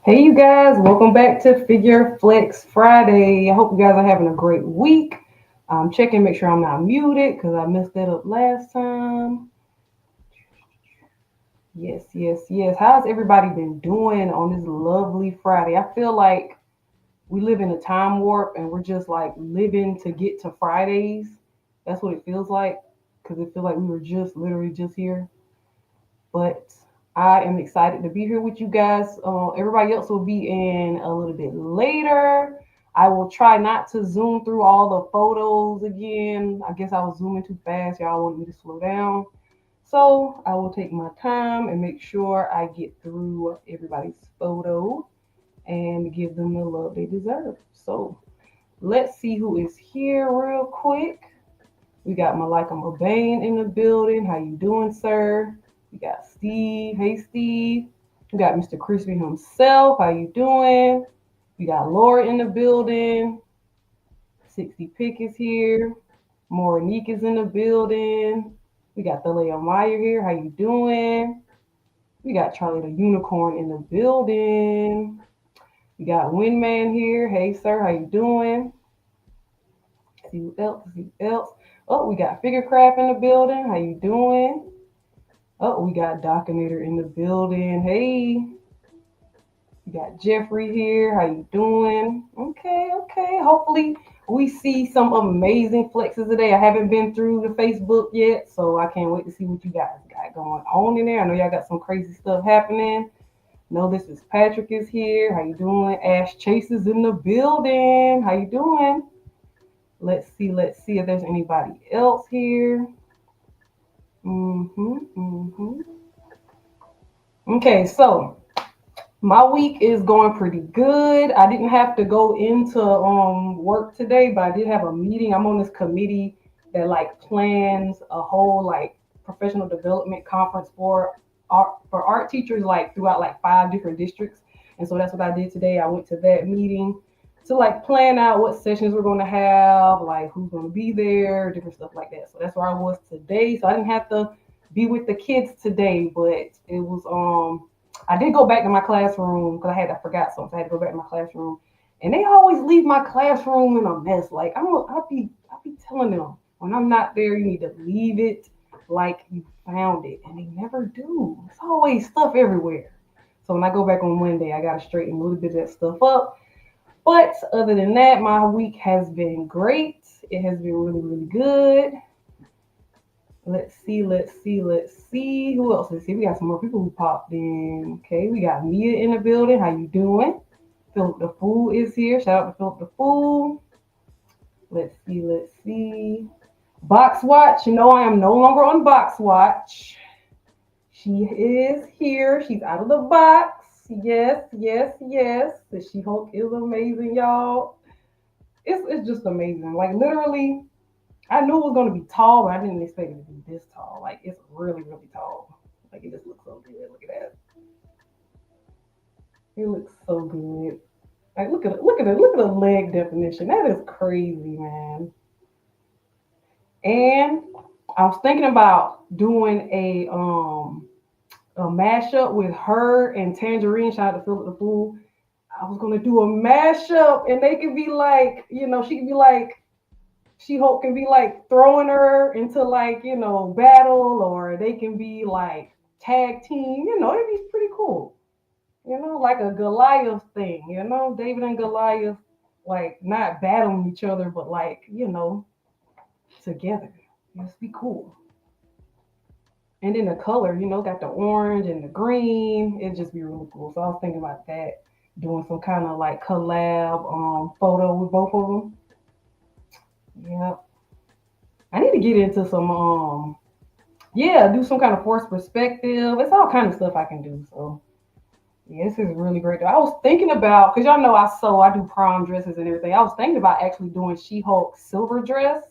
Hey, you guys, welcome back to Figure Flex Friday. I hope you guys are having a great week. I'm checking, make sure I'm not muted because I messed that up last time. Yes, yes, yes. How's everybody been doing on this lovely Friday? I feel like we live in a time warp and we're just like living to get to Fridays. That's what it feels like because it feels like we were just literally just here. But I am excited to be here with you guys. Everybody else will be in a little bit later. I will try not to zoom through all the photos again. I guess I was zooming too fast. Y'all want me to slow down. So I will take my time and make sure I get through everybody's photo and give them the love they deserve. So let's see who is here real quick. We got Malika Mobane in the building. How you doing, sir? We got Steve. Hey, Steve. We got Mr. Crispy himself. How you doing? We got Laura in the building. 60 Pick is here. Monique is in the building. We got Thalia Meyer here. How you doing? We got Charlie the Unicorn in the building. We got Windman here. Hey, sir. How you doing? See who else? See who else? Oh, we got Figurecraft in the building. How you doing? Oh, we got Docinator in the building. Hey, we got Jeffrey here. How you doing? Okay, okay. Hopefully we see some amazing flexes today. I haven't been through the Facebook yet, so I can't wait to see what you guys got going on in there. I know y'all got some crazy stuff happening. Know this is Patrick is here. How you doing? Ash Chase is in the building. How you doing? Let's see if there's anybody else here. Mm-hmm. Okay, so my week is going pretty good. I didn't have to go into work today, but I did have a meeting. I'm on this committee that like plans a whole like professional development conference for art teachers like throughout like 5 different districts. And so that's what I did today. I went to that meeting to like plan out what sessions we're going to have, like who's going to be there, different stuff like that. So that's where I was today. So I didn't have to be with the kids today, but it was I did go back to my classroom because I forgot something. So I had to go back to my classroom, and they always leave my classroom in a mess. Like I'll be telling them when I'm not there, you need to leave it like you found it, and they never do. It's always stuff everywhere. So when I go back on Monday, I gotta straighten a little bit of that stuff up. But other than that, my week has been great. It has been really, really good. Let's see. Who else? Let's see. We got some more people who popped in. Okay, we got Mia in the building. How you doing? Philip the Fool is here. Shout out to Philip the Fool. Let's see. Box Watch. You know I am no longer on Box Watch. She is here. She's out of the box. Yes, yes, yes. The She Hulk is amazing, y'all. It's just amazing. Like literally, I knew it was gonna be tall, but I didn't expect it to be this tall. Like it's really, really tall. Like it just looks so good. Look at that. It looks so good. Like look at the leg definition. That is crazy, man. And I was thinking about doing a mashup with her and Tangerine. Shout out to Philip the Fool. I was gonna do a mashup, and they could be like, she could be like She Hulk can be like throwing her into like, battle, or they can be like tag team, it'd be pretty cool. Like a Goliath thing, David and Goliath, like not battling each other, but like, together. It'd be cool. And then the color, got the orange and the green. It'd just be really cool. So I was thinking about that, doing some kind of like collab photo with both of them. Yeah. I need to get into some yeah, do some kind of forced perspective. It's all kind of stuff I can do. So yeah, this is really great. I was thinking about because y'all know I do prom dresses and everything. I was thinking about actually doing She-Hulk's silver dress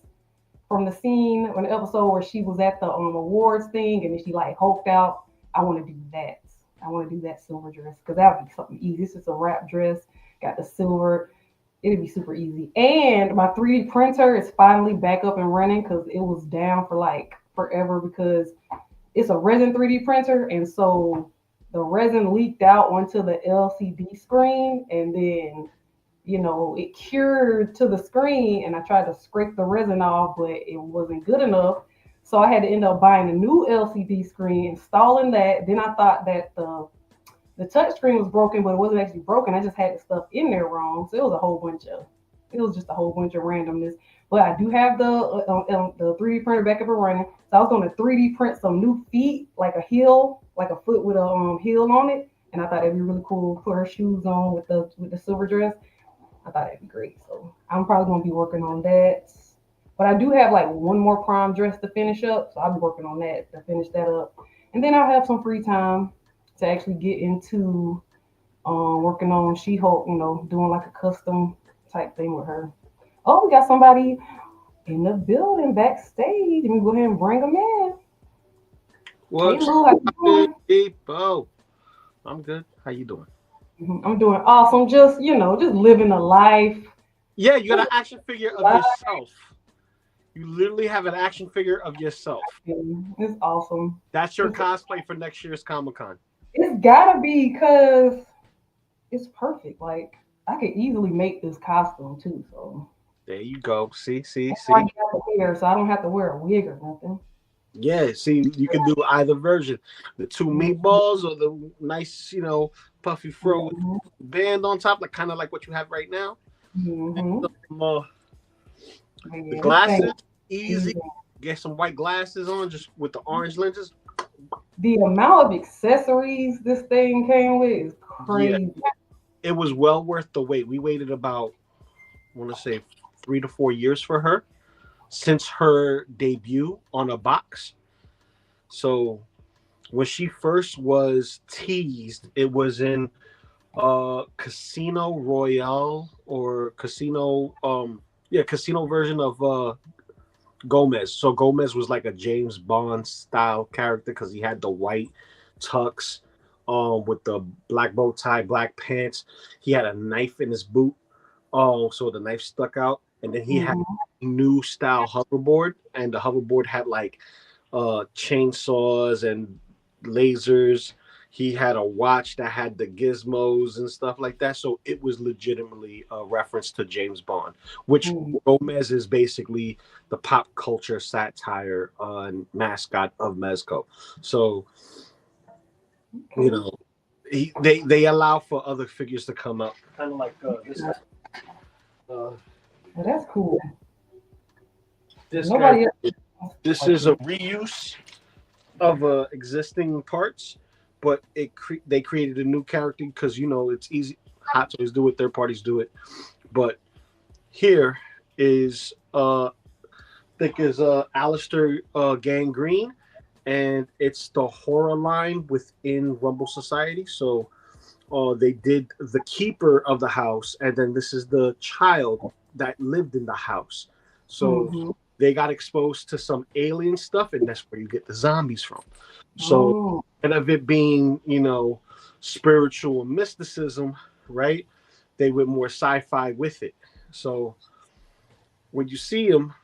from the scene on the episode where she was at the awards thing and then she like hulked out. I want to do that. I want to do that silver dress because that would be something easy. This is a wrap dress, got the silver. It'd be super easy. And my 3D printer is finally back up and running because it was down for like forever because it's a resin 3D printer. And so the resin leaked out onto the LCD screen, and then it cured to the screen, and I tried to scrape the resin off, but it wasn't good enough. So I had to end up buying a new LCD screen, installing that. Then I thought that the touch screen was broken, but it wasn't actually broken. I just had the stuff in there wrong. So it was just a whole bunch of randomness. But I do have the 3D printer back up and running. So I was going to 3D print some new feet, like a heel, like a foot with a heel on it. And I thought it'd be really cool. Put her shoes on with the silver dress. I thought it'd be great. So I'm probably gonna be working on that. But I do have like one more prom dress to finish up, so I'll be working on that to finish that up. And then I'll have some free time to actually get into working on She-Hulk, doing like a custom type thing with her. Oh, we got somebody in the building backstage. Let me go ahead and bring them in. Hey What's Lou, how you good, doing? people? I'm good. How you doing? I'm doing awesome. Just just living a life. Yeah, you got Just an action figure of life. yourself. You literally have an action figure of yourself. It's awesome. That's your It's cosplay for next year's Comic Con. It's gotta be because it's perfect. Like I could easily make this costume too, so There you go. See, see, that's why see. you have to wear, so I don't have to wear a wig or nothing. Yeah, see, you can do either version. The two Mm-hmm. meatballs or the nice, puffy fro with Mm-hmm. band on top, like kind of like what you have right now. And Mm-hmm. the Yeah, this thing glasses, is easy. amazing. Get some white glasses on, just with the orange lenses. The amount of accessories this thing came with is Yeah, crazy. it was well worth the wait. We waited about, I want to say, 3 to 4 years for her since her debut on a box. So when she first was teased, it was in Casino Royale or Casino Casino version of Gomez. So Gomez was like a James Bond style character because he had the white tux with the black bow tie, black pants. He had a knife in his boot. Oh, so the knife stuck out. And then he had Mm-hmm. new style hoverboard, and the hoverboard had like chainsaws and lasers. He had a watch that had the gizmos and stuff like that. So it was legitimately a reference to James Bond, which Mm-hmm. Gomez is basically the pop culture satire and mascot of Mezco. So, you Okay. know, they allow for other figures to come up. Kind of like this Yeah. guy. Uh, Well, that's cool. this guy. Nobody else This like is a this. reuse of existing parts, but they created a new character because it's easy. Hot Toys do it, third parties do it, but here is think is Alistair Gangrene, and it's the horror line within Rumble Society. So they did the keeper of the house, and then this is the child that lived in the house. So Mm-hmm. they got exposed to some alien stuff, and that's where you get the zombies from. So Oh. instead of it being, spiritual mysticism, right? They went more sci-fi with it. So when you see them,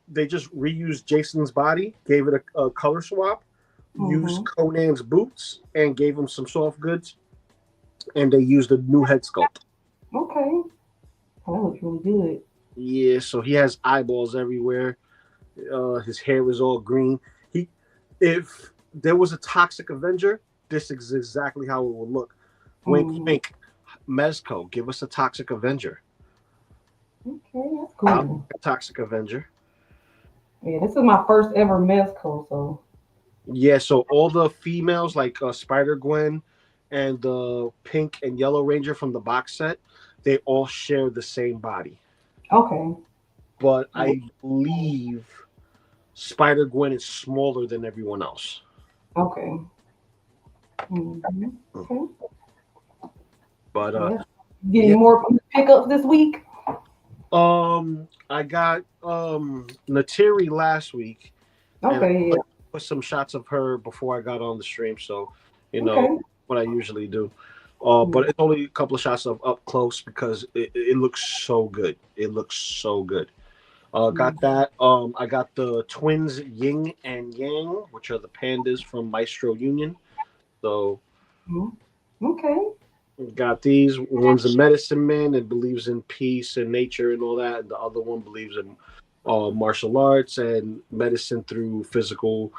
they just reused Jason's body, gave it a color swap, used Mm-hmm. Conan's boots, and gave him some soft goods, and they used a new head sculpt. Okay. Oh, that looks really good. Yeah, so he has eyeballs everywhere. His hair is all green. He, if there was a Toxic Avenger, this is exactly how it would look. Wink, Mm-hmm. wink. Mezco, give us a Toxic Avenger. Okay, that's I'll cool. take a Toxic Avenger. Yeah, this is my first ever mezcal, so Yeah, so all the females like Spider Gwen and the Pink and Yellow Ranger from the box set, they all share the same body. okay. But Yeah, I believe Spider Gwen is smaller than everyone else. okay. Mm-hmm. Okay. But Yeah. yeah, Getting more pickups this week. I got Nateri last week, and I Okay, yeah. put some shots of her before I got on the stream. So, you know Okay. what I usually do. But Mm. it's only a couple of shots of up close because it looks so good. It looks so good. Got that. I got the twins Yin and Yang, which are the pandas from Maestro Union. So Mhm. Okay. got these. One's a medicine man and believes in peace and nature and all that, and the other one believes in martial arts and medicine through physical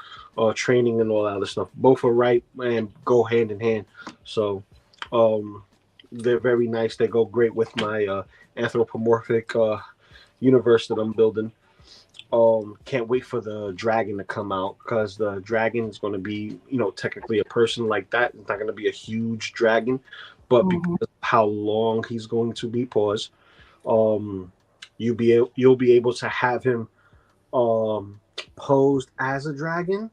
training and all that other stuff. Both are right and go hand in hand. So um, they're very nice. They go great with my anthropomorphic universe that I'm building. Can't wait for the dragon to come out because the dragon is going to be, technically a person like that. It's not going to be a huge dragon, but because Mhm. of how long he's going to be, pause. Um, you'll be able to have him um posed as a dragon,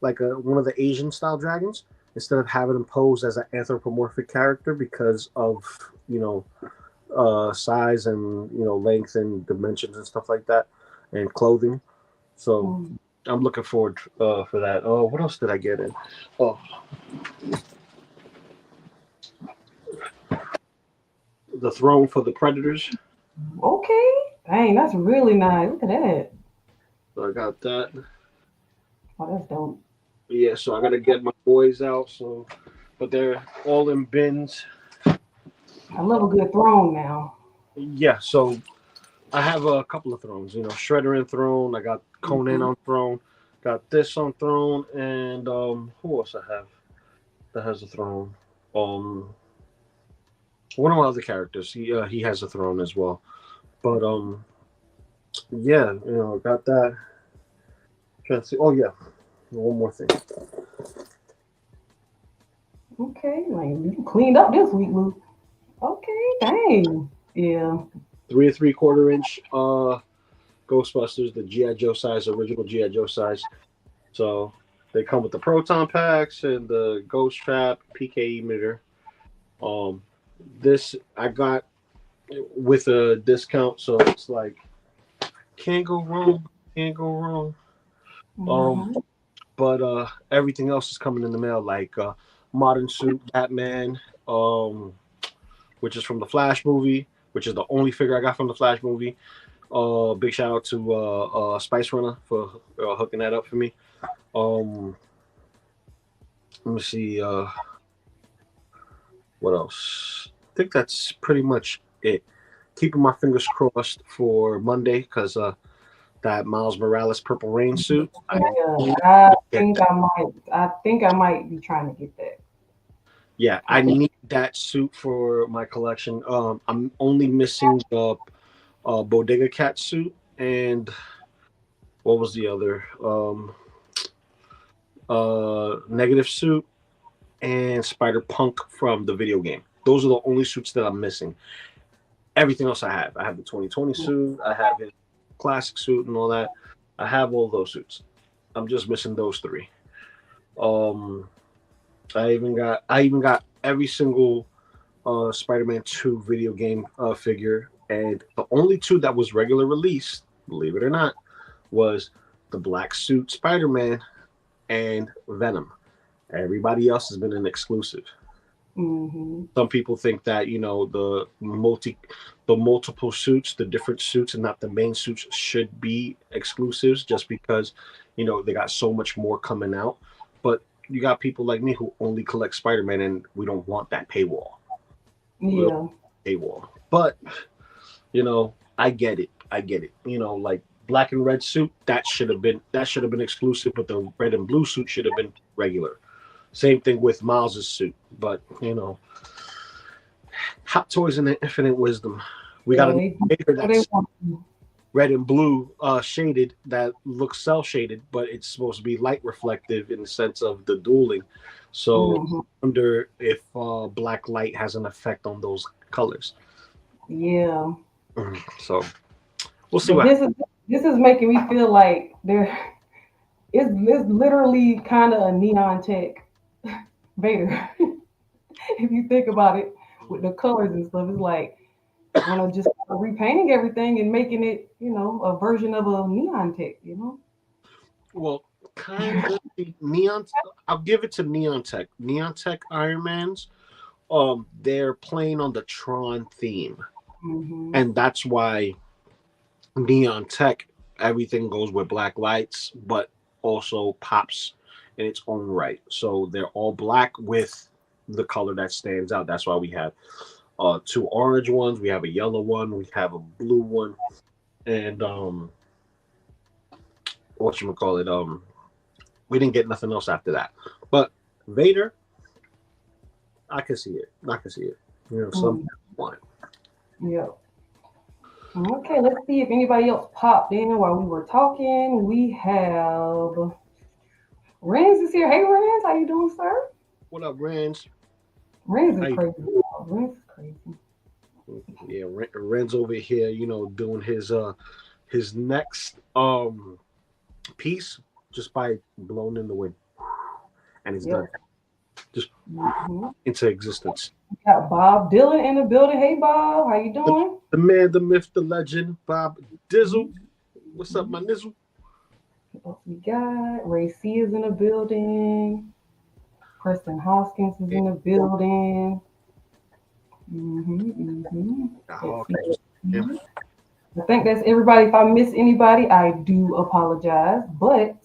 like one of the Asian style dragons, instead of having him posed as an anthropomorphic character because of size and length and dimensions and stuff like that, and clothing. So Mhm. I'm looking forward for that. Oh, what else did I get in? Oh, the throne for the predators. Okay. Dang, that's really nice. Look at that. So I got that. Oh, that's dope. Yeah, so I gotta get my boys out. So, but they're all in bins. I love a good throne now. Yeah, so I have a couple of thrones. Shredder in throne. I got Conan Mhm. on throne. Got this on throne, and who else I have that has a throne? Um, one of my other characters. He has a throne as well. But yeah, got that. Trying to see. Oh yeah, one more thing. Okay, like you cleaned up this week, Luke. Okay, dang. Yeah. 3 and 3/4 inch Ghostbusters, the GI Joe size, original GI Joe size. So they come with the proton packs and the ghost trap, PK emitter. Um, this I got with a discount, so it's like can't go wrong, can't go wrong. Um, Hmm. but everything else is coming in the mail, like modern suit Batman, which is from the Flash movie, which is the only figure I got from the Flash movie. Big shout out to Spice Runner for hooking that up for me. Um, let me see what else. I think that's pretty much it. Keeping my fingers crossed for Monday because that Miles Morales Purple Rain suit. I Yeah, need I to get think that. I might. I think I might be trying to get that. Yeah, I Cause need that suit for my collection. I'm only missing the Bodega Cat suit and what was the other negative suit and Spider Punk from the video game. Those are the only suits that I'm missing. Everything else I have. I have the 2020 suit. I have his classic suit and all that. I have all those suits. I'm just missing those three. Um, I even got every single Spider-Man 2 video game figure, and the only two that was regular release, believe it or not, was the black suit Spider-Man and Venom. Everybody else has been an exclusive. hmm Some people think that the multiple suits, the different suits, and not the main suits should be exclusives, just because they got so much more coming out. But you got people like me who only collect Spider-Man, and we don't want that paywall. We don't Yeah. want paywall. But I get it. I get it. Like black and red suit, that should have been exclusive, but the red and blue suit should have been regular. Same thing with Miles's suit, but Hot Toys and Infinite Wisdom. We got Yeah. a They Vader what they that's want. To. red and blue shaded that looks cell shaded, but it's supposed to be light reflective in the sense of the dueling. So Hmm. I wonder if black light has an effect on those colors. Yeah. So we'll see But what this is making me feel like there. It's literally kind of a neon tech Vader. If you think about it, with happens. the colors and stuff, it's like want to just start repainting everything and making it, a version of a neon tech. Well, kind of neon. I'll give it to Neon Tech. Neon Tech Iron Man's. They're playing on the Tron theme, Hmm. and that's why neon tech, everything goes with black lights, but also pops in its own right. So they're all black with the color that stands out. That's why we have two orange ones, we have a yellow one, we have a blue one, and what you call it? We didn't get nothing else after that. But Vader, I can see it. I can see it. You know, some Mm, want yeah. Okay, let's see if anybody else popped in while we were talking. We have Renz is here. Hey Renz, how you doing, sir? What up, Renz? Renz is Hey, crazy. Y'all. Renz is crazy. yeah, Renz over here, doing his next piece just by blowing in the wind, and it's done, Yep. just Hmm. into existence. Got Bob Dylan in the building. Hey Bob, how you The, doing? the man, the myth, the legend, Bob Dizzle. What's up, Mhm. my nizzle? What else we got? Ray C is in the building. Preston Hoskins is Yeah, in the building. Let's see. Hawkins was him. I think that's everybody. If I miss anybody, I do apologize. But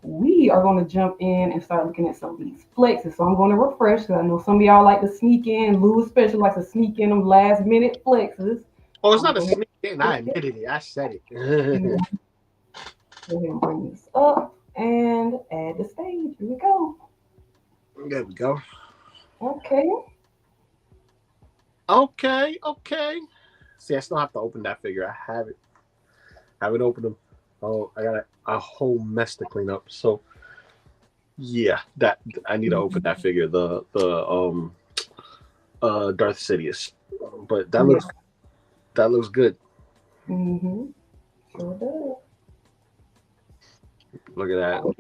we are going to jump in and start looking at some of these flexes. So I'm going to refresh because I know some of y'all like to sneak in. Lou especially likes to sneak in them last minute flexes. Oh, it's I'm not a going to sneak in. go I ahead, admitted it. I said and it. go ahead and bring this up and add the stage. Here we go. There we go. Okay. Okay, okay. See, I still have to open that figure. I haven't opened them. Oh, I got a whole mess to clean up. So yeah, that I need to open that figure. The Darth Sidious. But Yeah. that looks good. Mm-hmm. Sure does. Look at that. Well,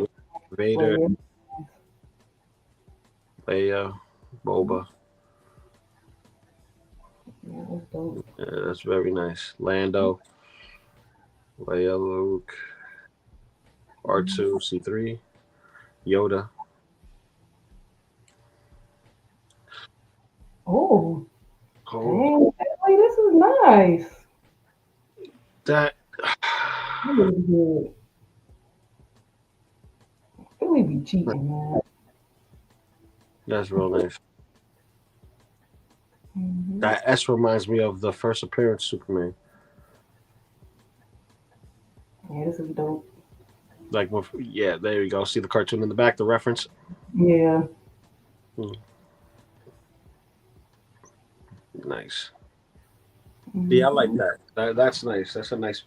Vader, yeah. Leia, Boba. Yeah, that's dope. Yeah, that's very nice. Lando, Leia, Luke, R2, C3, Yoda. Oh, Oh, dang. Hey, this is nice. that. Really good. Philly be cheating, man. That's real nice. Hmm. That S reminds me of the first appearance Superman. Yeah, this is dope. Like, yeah, there you go. See the cartoon in the back, the reference. Yeah. Hmm, nice. Yeah, I like Hmm. That's nice. That's a nice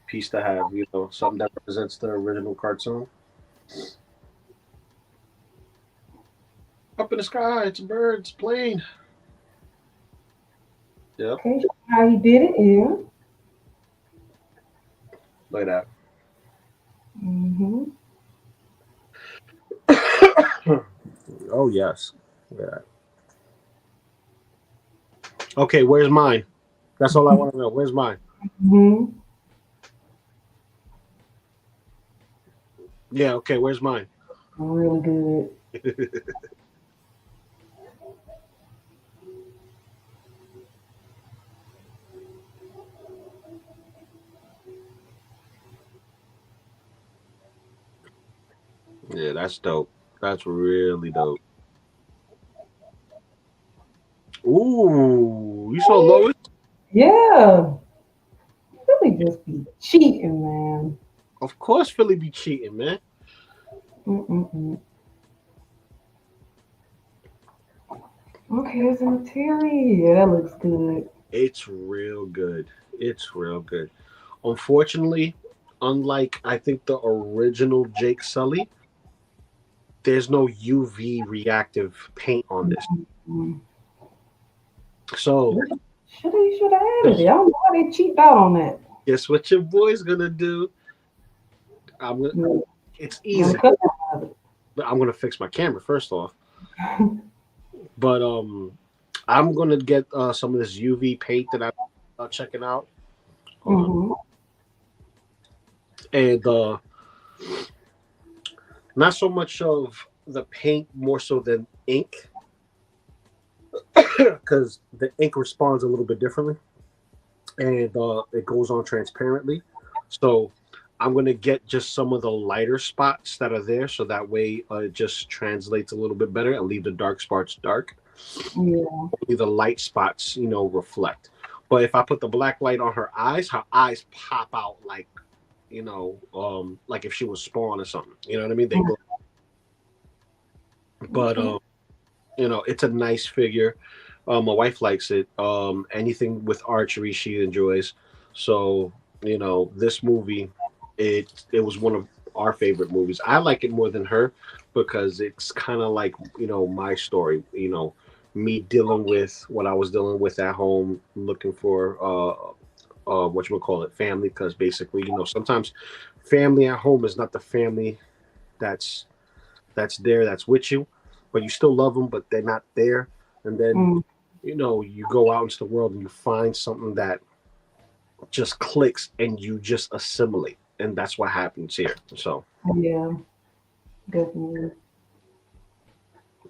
piece to have. Something that represents the original cartoon. Up in the sky, it's a bird, it's a plane. Yep, Okay, how he did it, yeah. like that. Hmm. Oh yes. Yeah. Okay, where's mine? That's all I want to know. Where's mine? Hmm. Yeah. Okay, where's mine? Really good. Yeah, that's dope. That's really dope. Ooh, you saw Lois? Yeah. Philly just be cheating, man. Of course, Philly be cheating, man. Mm-mm-mm. Okay, there's a Materi. Yeah, that looks good. It's real good. It's real good. Unfortunately, unlike I think the original Jake Sully, there's no UV reactive paint on this. Mm. So Should have added it. I don't know why they cheaped out on that. guess what your boy's gonna do? I'm gonna. Yeah. It's I'm gonna easy, cut that out of it. but I'm gonna fix my camera first off. But I'm gonna get some of this UV paint that I'm checking out. Hold on, Hmm. and not so much of the paint, more so than ink, because the ink responds a little bit differently. and it goes on transparently. So I'm gonna get just some of the lighter spots that are there, so that way it just translates a little bit better, and leave the dark spots dark. Yeah. Only the light spots, reflect. But if I put the black light on her eyes pop out like, like if she was Spawn or something. You know what I mean? They go. But Okay. it's a nice figure. My wife likes it. Anything with archery, she enjoys. So this movie, it was one of our favorite movies. I like it more than her because it's kind of like my story. Me dealing with what I was dealing with at home, looking for what you would call it, family. Because basically, sometimes family at home is not the family that's that's with you, but you still love them, but they're not there. And then Mm, you go out into the world and you find something that just clicks and you just assimilate, and that's what happens here. So yeah, definitely.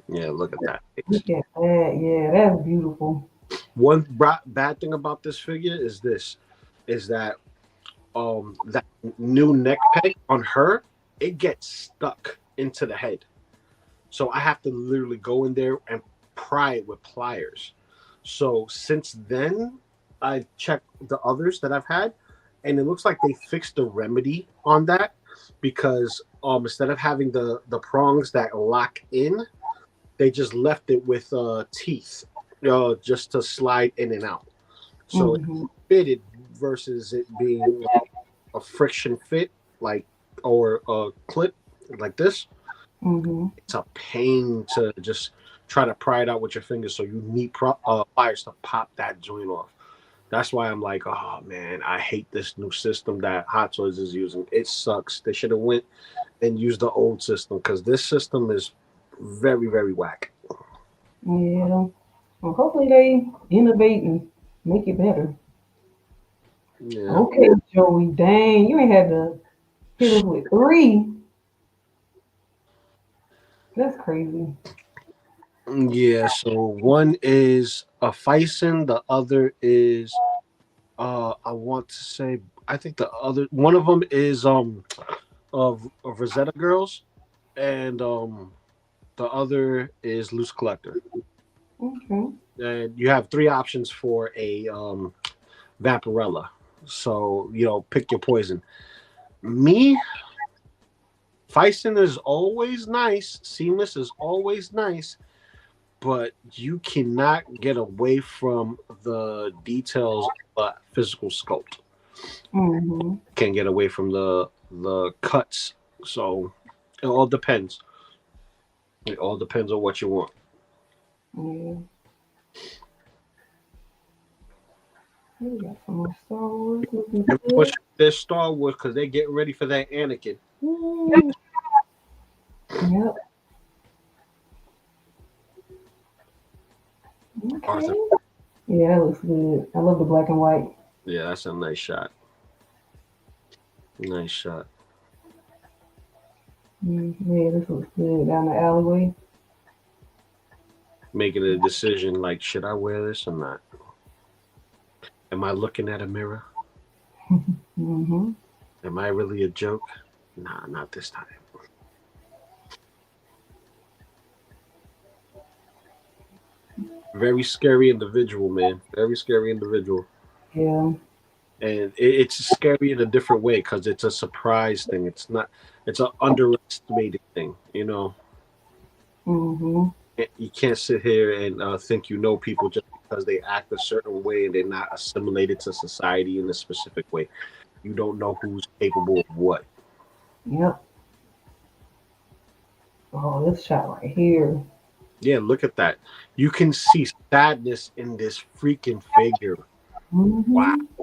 yeah, look at that. Look at that. Yeah, that's beautiful. One bad thing about this figure is that that new neck peg on her, it gets stuck into the head. So I have to literally go in there and pry it with pliers. So since then, I checked the others that I've had, and it looks like they fixed the remedy on that because instead of having the prongs that lock in, they just left it with teeth, just to slide in and out. So it Hmm. fitted versus it being a friction fit, like, or a clip like this. Hmm. It's a pain to just try to pry it out with your fingers. So you need pliers to pop that joint off. That's why I'm like, oh man, I hate this new system that Hot Toys is using. It sucks. They should have went and used the old system because this system is very, very whack. Yeah. Well, hopefully they innovate and make it better. Yeah. Okay, Joey. Dang, you ain't had to hit us with three. That's crazy. Yeah. So one is a Fison, the other is I want to say, I think the other one of them is of Rosetta Girls, and the other is Loose Collector. Okay. And you have three options for a Vaporella. So, pick your poison. Me, Fison is always nice. Seamless is always nice, but you cannot get away from the details of a physical sculpt. Hmm. Can't get away from the cuts. So it all depends. It all depends on what you want. Yeah. We got some more Star Wars looking Everyone good. should their Star Wars because they're getting ready for that Anakin. Mm, yep. Arthur. Okay. Yeah, that looks good. I love the black and white. Yeah, that's a nice shot. Nice shot. Yeah, this looks good down the alleyway. Making a decision like, should I wear this or not? Am I looking at a mirror? Hmm. Am I really a joke? Nah, not this time. Very scary individual, man. Very scary individual. Yeah. And it's scary in a different way because it's a surprise thing. It's not. It's an underestimated thing. Hmm. You can't sit here and think people just because they act a certain way and they're not assimilated to society in a specific way. You don't know who's capable of what. Yep. Oh, this shot right here. Yeah, look at that. You can see sadness in this freaking figure. Wow. Hmm.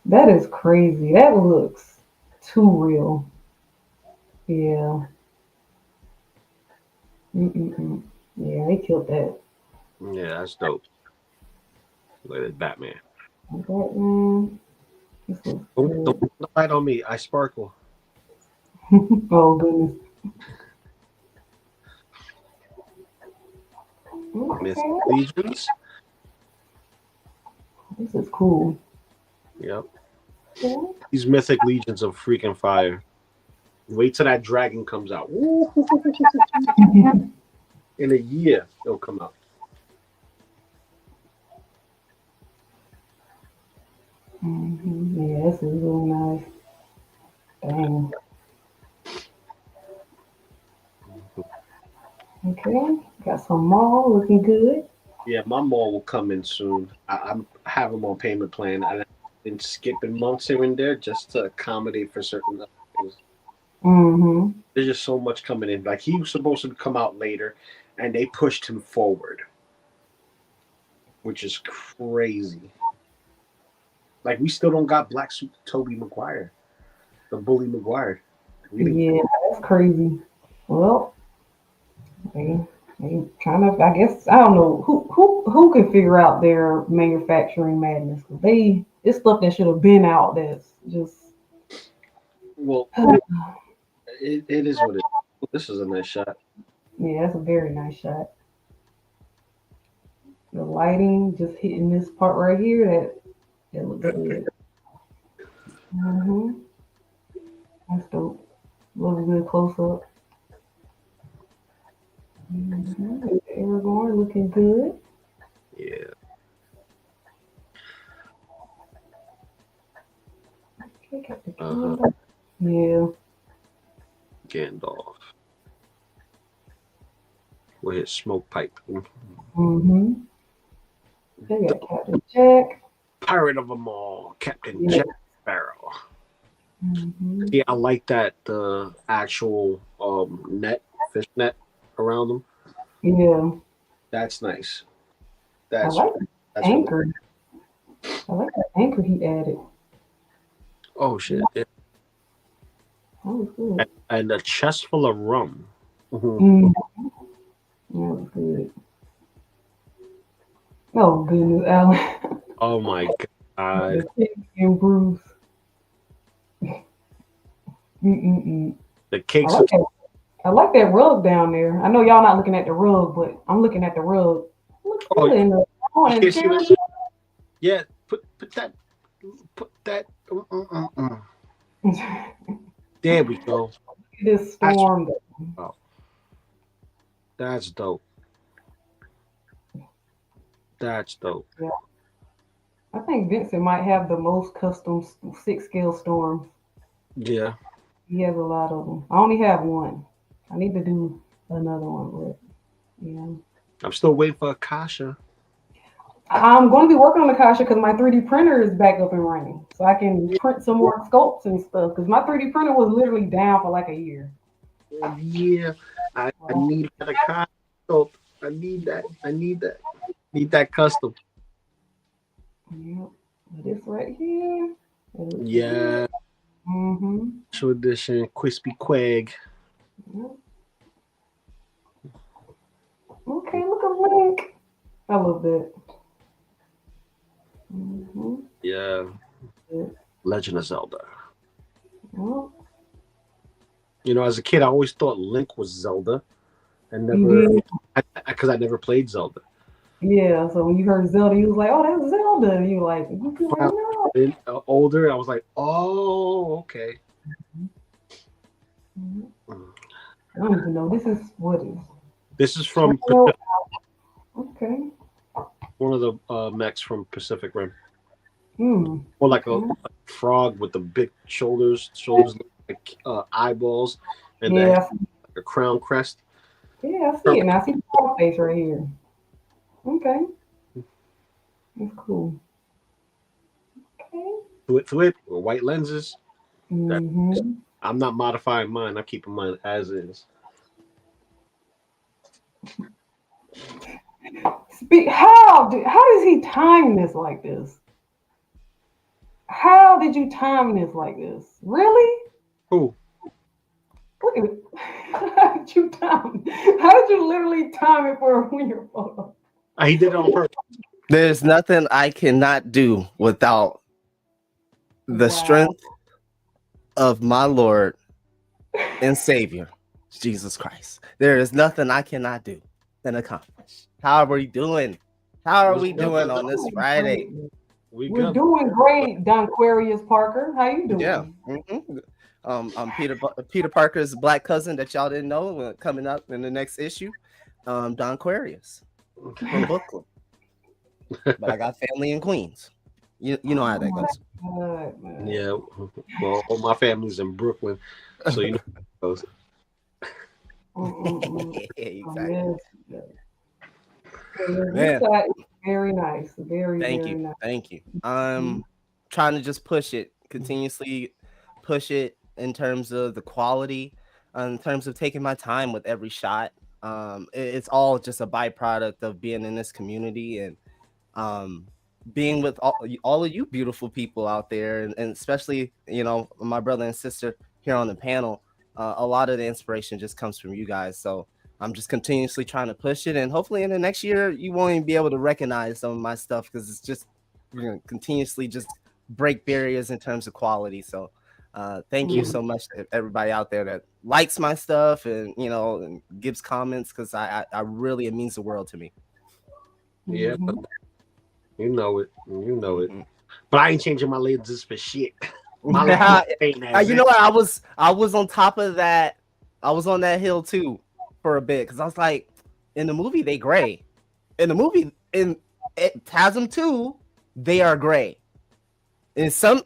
That is crazy. That looks too real. Yeah. Mm-mm-mm. Yeah, they killed that. Yeah, that's dope. Look at this Batman. Batman. This looks Don't good. put the light on me. I sparkle. Oh goodness. Miss Okay. Legions. This is cool. Yep. Yeah. These mythic legions of freaking fire. Wait till that dragon comes out. Woo. In a year, it'll come out. Yeah, this is really nice. Dang. Okay, got some more looking good. Yeah, my mall will come in soon. I'm have them on payment plan. I've been skipping months here and there just to accommodate for certain things. Mm-hmm. There's just so much coming in. Like he was supposed to come out later, and they pushed him forward, which is crazy. Like we still don't got Black Suit Toby Maguire, the Bully Maguire. We didn't. Yeah, that's crazy. Well, they trying to. I guess I don't know who can figure out their manufacturing madness. 'Cause it's stuff that should have been out. That's just. Well, it is what it is. This is a nice shot. Yeah, that's a very nice shot. The lighting just hitting this part right here. That looks good. Mm-hmm. That's dope. Looks good close up. Mm-hmm. Aragorn looking good. Yeah. Okay, got the Uh-huh. candle. Yeah. Gandalf with his smoke pipe. Mm-hmm. They got Captain Jack. Pirate of them all, Captain Yeah. Jack Sparrow. Mm-hmm. Yeah, I like that the actual net, fish net around them. Yeah. That's nice. I That's like the that's really, anchor. I like the anchor he added. oh shit. Yeah. That was good. And a chest full of rum. Mhm. Mm. That was good. Oh goodness, Alan. Oh my god. The pig and Bruce. Mm-mm-mm. The I cakes like that. I like that rug down there. I know y'all not looking at the rug, but I'm looking at the rug. Looks oh good in the you and can't see cherry. that? Yeah, put that there we go. This That's storm. oh, that's dope. That's dope. Yeah. I think Vincent might have the most custom 6 scale storms. Yeah. He has a lot of them. I only have one. I need to do another one, but yeah. I'm still waiting for Akasha. I'm going to be working on the Kasha because my 3D printer is back up and running, so I can print some more sculpts and stuff. Because my 3D printer was literally down for like a year. Yeah. I need that Akasha. So I need that. I need that. Need that custom. Yeah, this right here. Yeah. Mm-hmm. Special edition, Crispy Quag. Yep. Okay, look at Link. I love that. Mm-hmm. Yeah. Legend of Zelda. Well, You know, as a kid, I always thought Link was Zelda, and you never did. because I never played Zelda. Yeah, so when you heard Zelda, you was like, "Oh, that's Zelda." And you like, When I was no. older, I was like, oh, okay. Mhm. I don't even know. This is what is. This is from Oh, okay. one of the mechs from Pacific Rim, Hmm. or like a frog with the big shoulders look like eyeballs, and then Yeah, like a crown crest. yeah, I see it now. I see the frog face right here. Okay, that's cool. Okay. Thwip with white lenses. That, Mm-hmm. I'm not modifying mine. I'm keeping mine as is. How does he time this like this? How did you time this like this? Really? Who? Look at it. How did you time? How did you literally time it for a your photo? He did it on purpose. There's nothing I cannot do without the strength of my Lord and Savior, Jesus Christ. There is nothing I cannot do and accomplish. How are we doing? How are we doing on this Friday? We're good. doing great, Donquarius Parker. How you doing? Yeah. Peter Parker's black cousin that y'all didn't know coming up in the next issue. Don Aquarius from Brooklyn. But I got family in Queens. You know how that Oh goes. my God, man. Yeah. Well, all my family's in Brooklyn, so you know how it goes. Mm-mm-mm. Yeah, Oh, exactly. yes, yes. Man, This side is very nice. Very, thank very you. nice. Thank you. Mhm. I'm trying to just push it, continuously push it in terms of the quality, in terms of taking my time with every shot. It's all just a byproduct of being in this community and um being with all of you beautiful people out there, and especially my brother and sister here on the panel. A lot of the inspiration just comes from you guys, so I'm just continuously trying to push it, and hopefully in the next year you won't even be able to recognize some of my stuff because it's just we're going to continuously just break barriers in terms of quality. So thank you Mhm. so much to everybody out there that likes my stuff and and gives comments, because I really, it means the world to me. Yeah, Mhm. you know it. You know it. Mhm. But I ain't changing my lenses for shit. My lenses ain't as You know what? I was on top of that. I was on that hill too for a bit because I was like, in the movie they gray. In the movie in TASM 2, they are gray. In some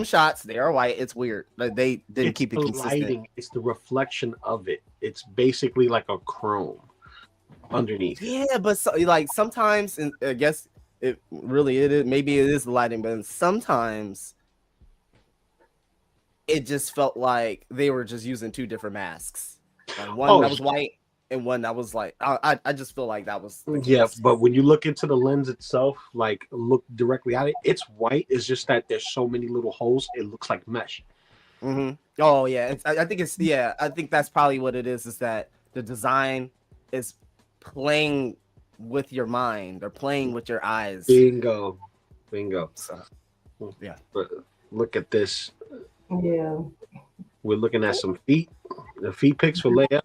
shots they are white. It's weird. Like they didn't It's keep it the consistent. lighting. It's the reflection of it. It's basically like a chrome underneath. Yeah, but like sometimes, and I guess it is, maybe it is the lighting, but sometimes it just felt like they were just using two different masks, like one Oh, that was white and one that was like I just feel like that was the yeah, case. but when you look into the lens itself, like look directly at it, it's white. It's just that there's so many little holes. It looks like mesh. Oh yeah, I think it's yeah. I think that's probably what it is that the design is playing with your mind or playing with your eyes. Bingo, bingo. So yeah, But look at this. Yeah. We're looking at some feet. The feet pics for Leia.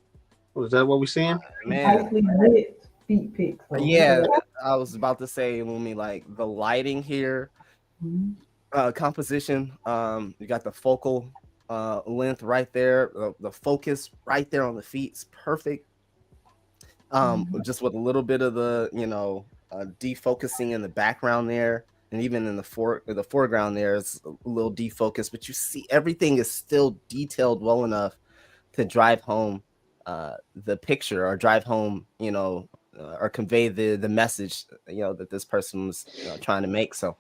Was that what we're seeing? man. Nicely lit feet pics. So Yeah, I was about to say, Lumi, like the lighting here, Mhm. composition. You got the focal length right there, the focus right there on the feet is perfect. Just with a little bit of the defocusing in the background there, and even in the foreground there is a little defocus, but you see everything is still detailed well enough to drive home the picture, or drive home or convey the message that this person was trying to make. So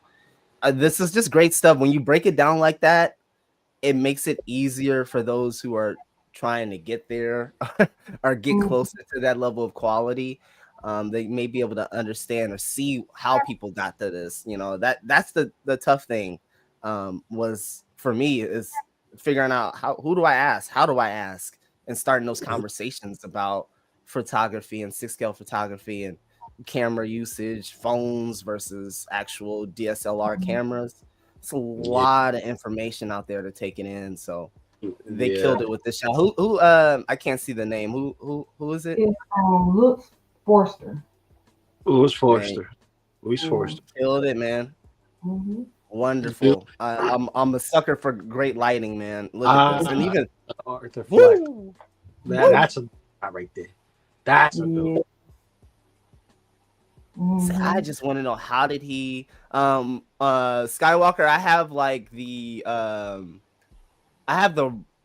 this is just great stuff. When you break it down like that, it makes it easier for those who are trying to get there or get Mhm. closer to that level of quality. They may be able to understand or see how people got to this. That's the tough thing. Was for me is figuring out who do I ask, how do I ask, and starting those conversations about photography and 6 scale photography and camera usage, phones versus actual DSLR cameras. It's a Yeah, lot of information out there to take it in. So they yeah. killed it with this shot. Who I can't see the name. Who is it? It's Lutz Forster. Louis Man, Forster. Louis Yeah. Forster. killed it, man. Hmm. Wonderful. I'm a sucker for great lighting, man. Look at this. And Ah, even Arthur Fleck. woo, woo. That's a shot right there. That's a dope. Yeah. See, I Hmm. just want to know, how did he Skywalker, I have like the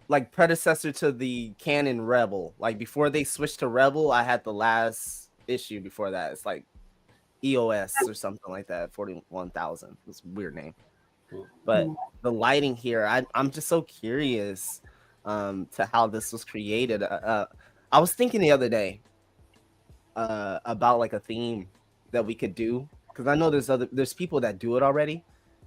like predecessor to the canon Rebel. Like before they switched to Rebel, I had the last issue before that. It's like EOS or something like that. 41,000. It's a weird name. But the lighting here, I'm just so curious to how this was created. I was thinking the other day about like a theme that we could do, because I know there's people that do it already.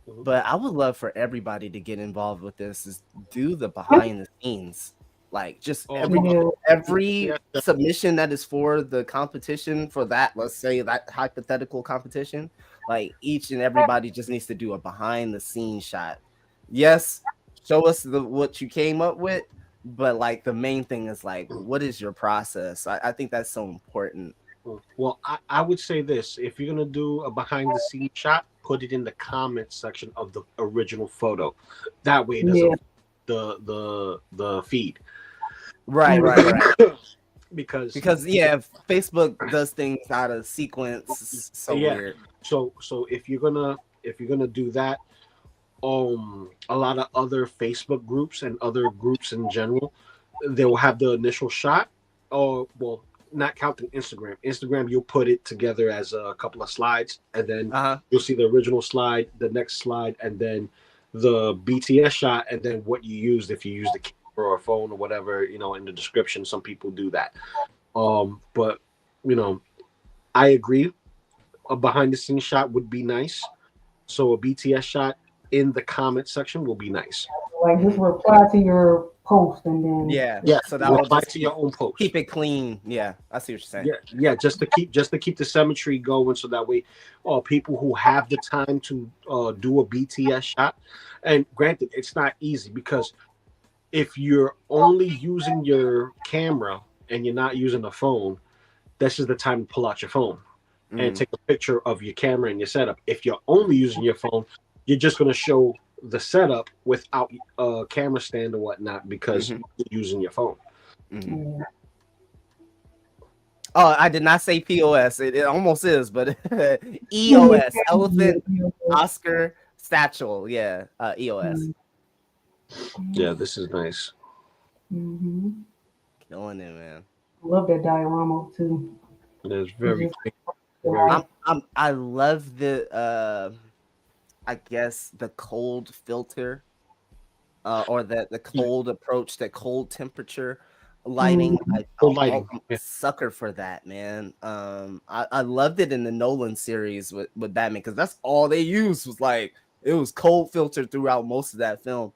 But I would love for everybody to get involved with this, is do the behind the scenes. Like just Oh, every yeah. submission that is for the competition, for that, let's say that hypothetical competition, like each and everybody just needs to do a behind the scenes shot. Yes, show us what you came up with, but like the main thing is like, what is your process? I think that's so important. Well, I would say this: if you're gonna do a behind the scenes shot, put it in the comments section of the original photo. That way, it doesn't the feed. Right. because Yeah, Facebook does things out of sequence. It's so weird. So if you're gonna do that, a lot of other Facebook groups and other groups in general, they will have the initial shot, or well, not counting Instagram. Instagram, you'll put it together as a couple of slides, and then you'll see the original slide, the next slide, and then the BTS shot, and then what you used if you use the camera or a phone or whatever, in the description. Some people do that. But I agree. A behind the scenes shot would be nice. So a BTS shot in the comment section will be nice. Like just reply to your post and then so that will reply to your own post. Keep it clean. Yeah, I see what you're saying. Yeah, just to keep the symmetry going, so that way, people who have the time to do a BTS shot, and granted, it's not easy because if you're only using your camera and you're not using a phone, this is the time to pull out your phone and take a picture of your camera and your setup. If you're only using your phone, you're just going to show the setup without a camera stand or whatnot because you're using your phone. Oh, I did not say POS. It almost is, but EOS, Elephant, Oscar, Satchel. Yeah, EOS. Yeah, this is nice. Killing it, man. I love that diorama too. It's very. I love the I guess the cold filter, or the cold approach, that cold temperature lighting. I'm a sucker for that, man. I loved it in the Nolan series with Batman, because that's all they used was like, it was cold filter throughout most of that film,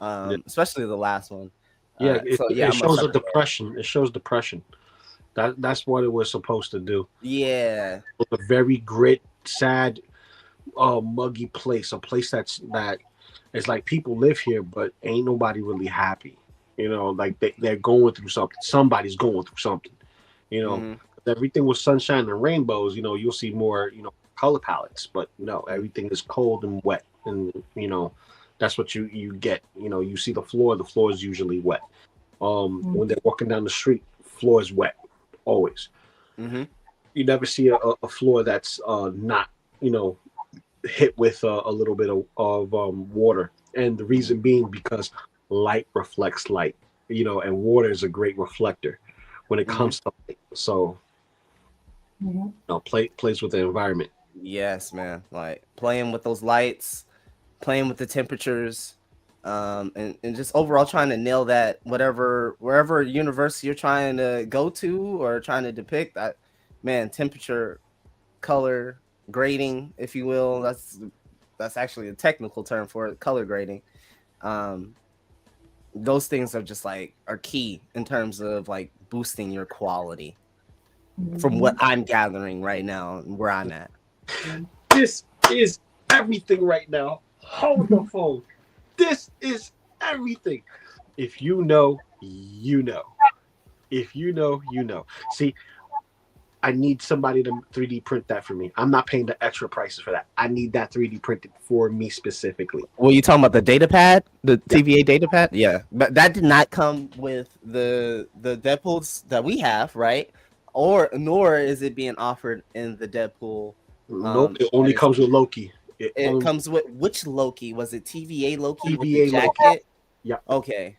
especially the last one. It shows a depression. It shows depression. That's what it was supposed to do. Yeah, a very grit, sad, muggy place. A place that it's like people live here, but ain't nobody really happy. Like they're going through something. Somebody's going through something. If everything was sunshine and rainbows, you'll see more, color palettes. But no, everything is cold and wet, and that's what you get. You see the floor. The floor is usually wet. When they're walking down the street, floor is wet. Always. You never see a floor that's not, hit with a little bit of water. And the reason being because light reflects light, and water is a great reflector when it comes to light. So, plays with the environment. Yes, man. Like playing with those lights, playing with the temperatures, and just overall trying to nail that wherever universe you're trying to go to or trying to depict. That, man, temperature, color grading, if you will. That's actually a technical term for it, color grading. Those things are just are key in terms of like boosting your quality, from what I'm gathering right now and where I'm at. This is everything right now. Hold the phone. This is everything. If you know, you know. If you know, you know. See, I need somebody to 3D print that for me. I'm not paying the extra prices for that. I need that 3D printed for me specifically. Well, you talking about the data pad, the TVA data pad? Yeah, but that did not come with the Deadpools that we have, right? Nor is it being offered in the Deadpool. Nope, it only comes with Loki. It comes with which Loki? Was it TVA Loki TVA with the jacket? Loki. Yeah. Okay.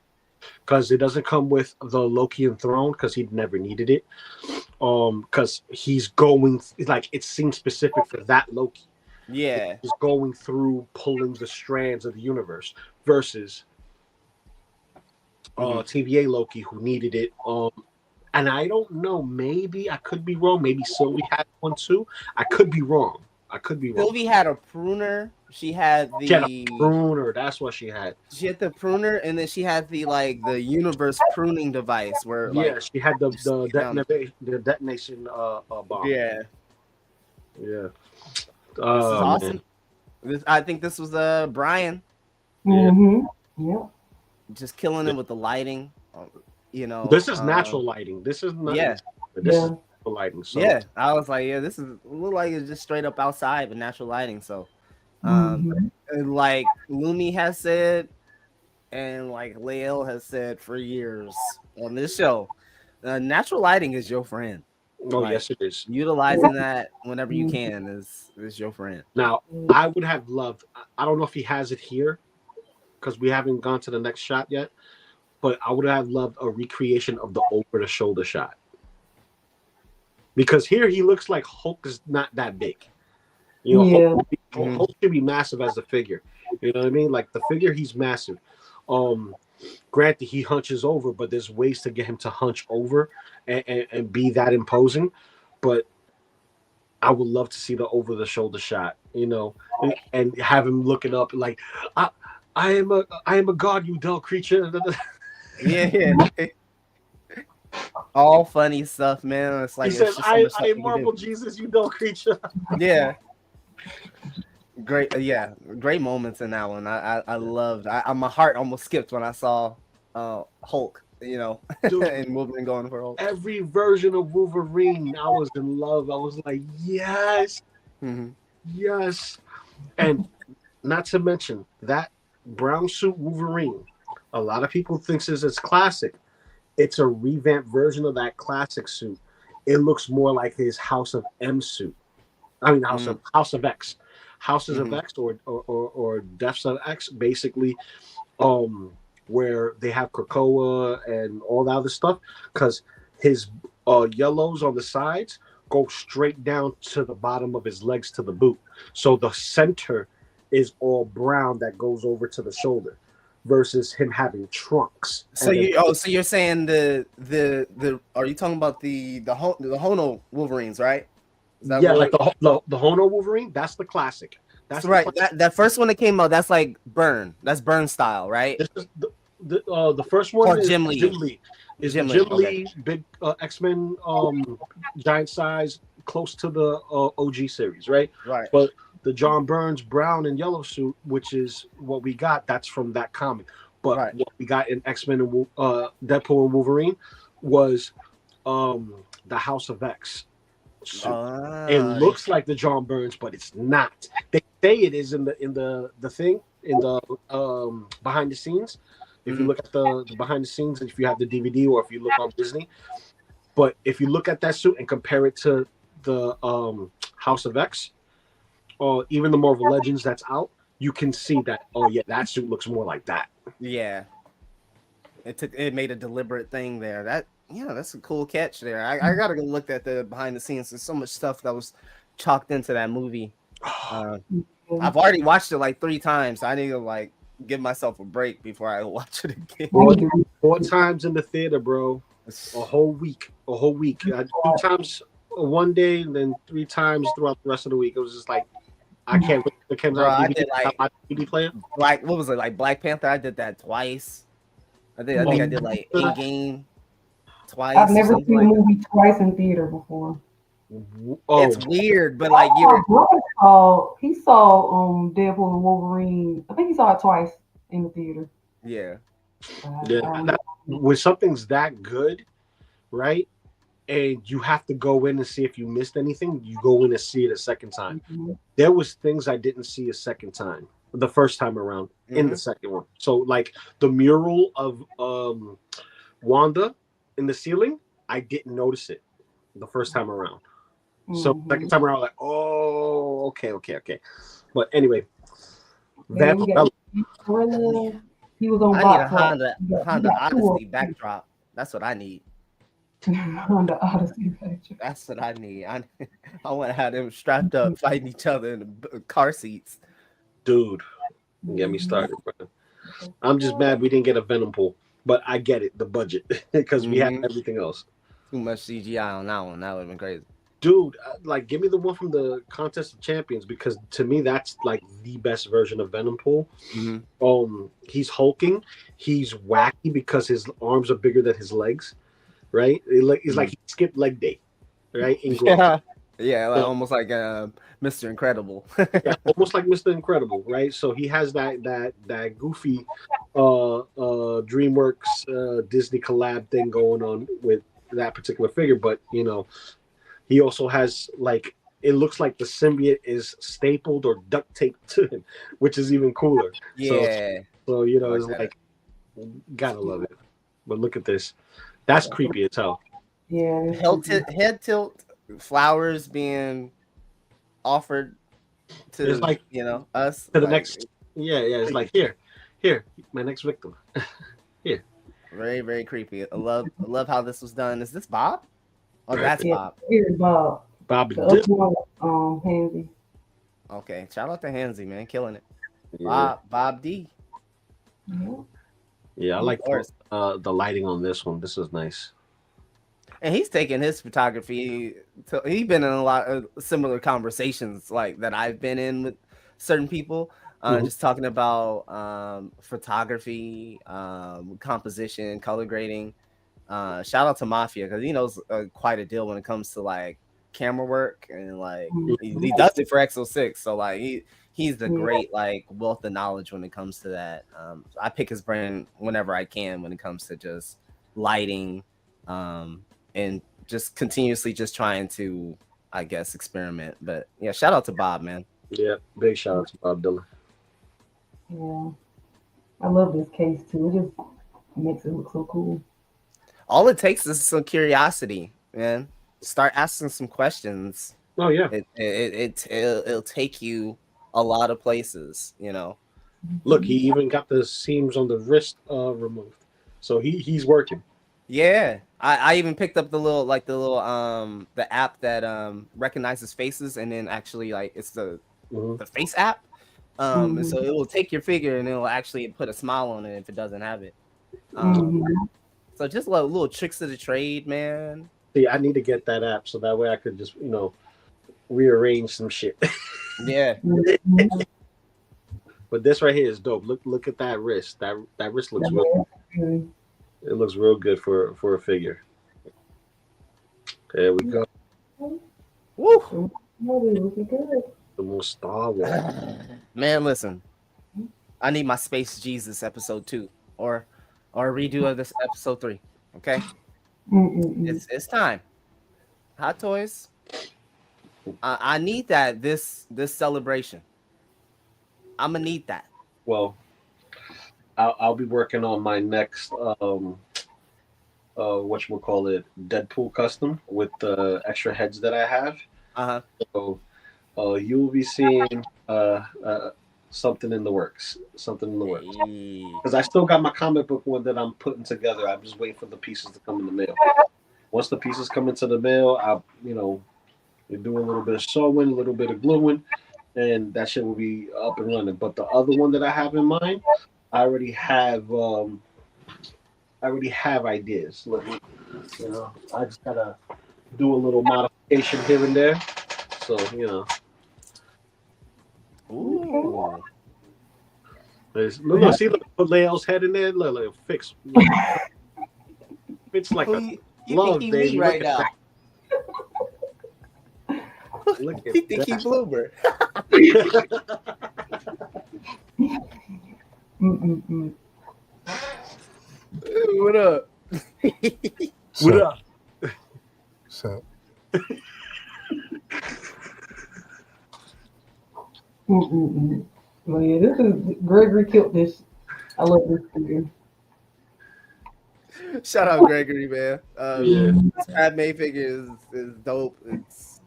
Because it doesn't come with the Loki enthroned, because he never needed it. Because he's going it's scene specific for that Loki. Yeah. He's going through pulling the strands of the universe versus TVA Loki, who needed it. And I don't know, maybe I could be wrong. Maybe Sylvie had one too. I could be wrong. Sylvie had a pruner. She had a pruner. That's what she had. She had the pruner, and then she had the universe pruning device where she had the detonation bomb. Yeah. Yeah. This is awesome. I think this was Brian. Yeah. Just killing it with the lighting. This is natural lighting. This is not. Yeah. This is lighting. So. Yeah, I was like, this is look like it's just straight up outside with natural lighting. So Mhm. And like Lumi has said, and like Lael has said for years on this show, natural lighting is your friend. Oh, Like yes, it is. utilizing that whenever you Mhm. can is your friend. Now, I would have loved. I don't know if he has it here because we haven't gone to the next shot yet. But I would have loved a recreation of the over the shoulder shot because here he looks like Hulk is not that big. You know, Yeah. Hulk should be massive as a figure. You know what I mean? Like the figure, he's massive. Um, Granted, he hunches over, but there's ways to get him to hunch over and be that imposing. But I would love to see the over the shoulder shot, you know, and have him looking up like, I am a god, you dull creature. Yeah. All funny stuff, man. It's like He it's says, just so I much stuff am you can Marvel do. Jesus, you dull creature. Yeah. Great, yeah, great moments in that one. I loved. My heart almost skipped when I saw Hulk, Dude, and Wolverine going for Hulk. every version of Wolverine, I was in love. I was like, yes, Mhm. yes. And not to mention that brown suit Wolverine, a lot of people thinks it's classic. It's a revamped version of that classic suit. It looks more like his House of M suit. I mean, House of X, Houses of X, or Deaths of X, basically, where they have Krakoa and all that other stuff, because his yellows on the sides go straight down to the bottom of his legs to the boot. So the center is all brown that goes over to the shoulder, versus him having trunks. So you're saying the are you talking about the Hono Wolverines, right? Yeah, like the Hono Wolverine, that's the classic. That's right. That first one that came out, that's like Burn. That's Burn style, right? This is the first one Or is Jim Lee. Jim Lee. Is Jim the Lee, Jim Lee big X-Men giant size, close to the OG series, right? Right. But the John Burns brown and yellow suit, which is what we got, that's from that comic. But what we got in X-Men and Deadpool and Wolverine was the House of X suit. It looks like the John Burns, but it's not. They say it is in the thing, in the behind the scenes. If you look at the behind the scenes, if you have the DVD or if you look on Disney, but if you look at that suit and compare it to the House of X, or even the Marvel Legends that's out, you can see that. Oh yeah, that suit looks more like that. Yeah, it made a deliberate thing there. That's a cool catch there. I gotta go look at the behind the scenes. There's so much stuff that was chalked into that movie. I've already watched it like 3 times. I need to like give myself a break before I watch it again. 4 times in the theater, bro. A whole week. 2 times one day, and then 3 times throughout the rest of the week. It was just like, I can't wait to come out. I did like DVD player. What was it, like Black Panther? I did that twice. I think I did like Endgame twice. I've never seen a movie twice in theater before. It's weird, but like he saw Deadpool and Wolverine. I think he saw it twice in the theater. Yeah. When something's that good, right? And you have to go in and see if you missed anything, you go in and see it a second time. There was things I didn't see a second time, the first time around, in the second one. So like the mural of Wanda in the ceiling, I didn't notice it the first time around. So second time around, like, oh, okay. But anyway, he was on. I need a Honda Odyssey backdrop. That's what I need. Honda Odyssey backdrop. That's what I need. I want to have them strapped up, fighting each other in the car seats. Dude, get me started, bro. I'm just mad we didn't get a Venom pool, but I get it, the budget, because we have everything else. Too much CGI on that one. That would have been crazy. Dude, like, give me the one from the Contest of Champions, because to me that's like the best version of Venom Pool. He's hulking, he's wacky because his arms are bigger than his legs, right? He's like he skipped leg day, right? Yeah, like, almost like Mr. Incredible. Yeah, almost like Mr. Incredible, right? So he has that goofy DreamWorks Disney collab thing going on with that particular figure, but he also has like it looks like the symbiote is stapled or duct taped to him, which is even cooler. Yeah. So you know, I it's like like gotta love it. But look at this. That's creepy as hell. Yeah. Head tilt, flowers being offered to It's like us. to the Like, next. Yeah, yeah. It's like here, my next victim. Here. very, very creepy. I love how this was done. Is this Bob? Oh, that's Yeah. Bob. Here's Bob. Bobby The Dip. other one, Pansy. Okay, shout out to Hansy, man, killing it. Yeah. Bob D. Yeah. Yeah, I Of like course. the lighting on this one. This is nice. And he's taking his photography. He's been in a lot of similar conversations like that I've been in with certain people, just talking about photography, composition, color grading. Shout out to Mafia because he knows quite a deal when it comes to like camera work and like he does it for XO6. So like he's the great like wealth of knowledge when it comes to that. I pick his brain whenever I can when it comes to just lighting. And just continuously just trying to, I guess, experiment. But yeah, shout out to Bob, man. Yeah, big shout out to Bob Dylan. Yeah. I love this case too. It just makes it look so cool. All it takes is some curiosity, man. Start asking some questions. Oh yeah. It'll take you a lot of places, you know. Look, he even got the seams on the wrist removed, so he's working. Yeah, I even picked up the the app that recognizes faces and then actually like it's the face app. And so it will take your figure and it will actually put a smile on it if it doesn't have it. So just little tricks of the trade, man. See, I need to get that app so that way I could just rearrange some shit. Yeah. But this right here is dope. Look at that wrist. That wrist looks real. It looks real good for a figure. There we go. Woo! The more Star Wars. Man, listen. I need my Space Jesus episode 2 or a redo of this episode 3. Okay? It's time. Hot Toys. I need that this celebration. I'm gonna need that. Well, I'll be working on my next whatchamacallit, Deadpool custom with the extra heads that I have. So you'll be seeing something in the works. Because I still got my comic book one that I'm putting together. I'm just waiting for the pieces to come in the mail. Once the pieces come into the mail, I'll do a little bit of sewing, a little bit of gluing, and that shit will be up and running. But the other one that I have in mind, I already have ideas. Look, I just gotta do a little modification here and there. So, Ooh. Look, see, put Leo's head in there. Look, fix. It's like a love, baby. Right now. Look at He think he bloomer. What up? What up? So Well, yeah, this is Gregory killed this. I love this figure. Shout out Gregory, man. This Padme figure is dope. It's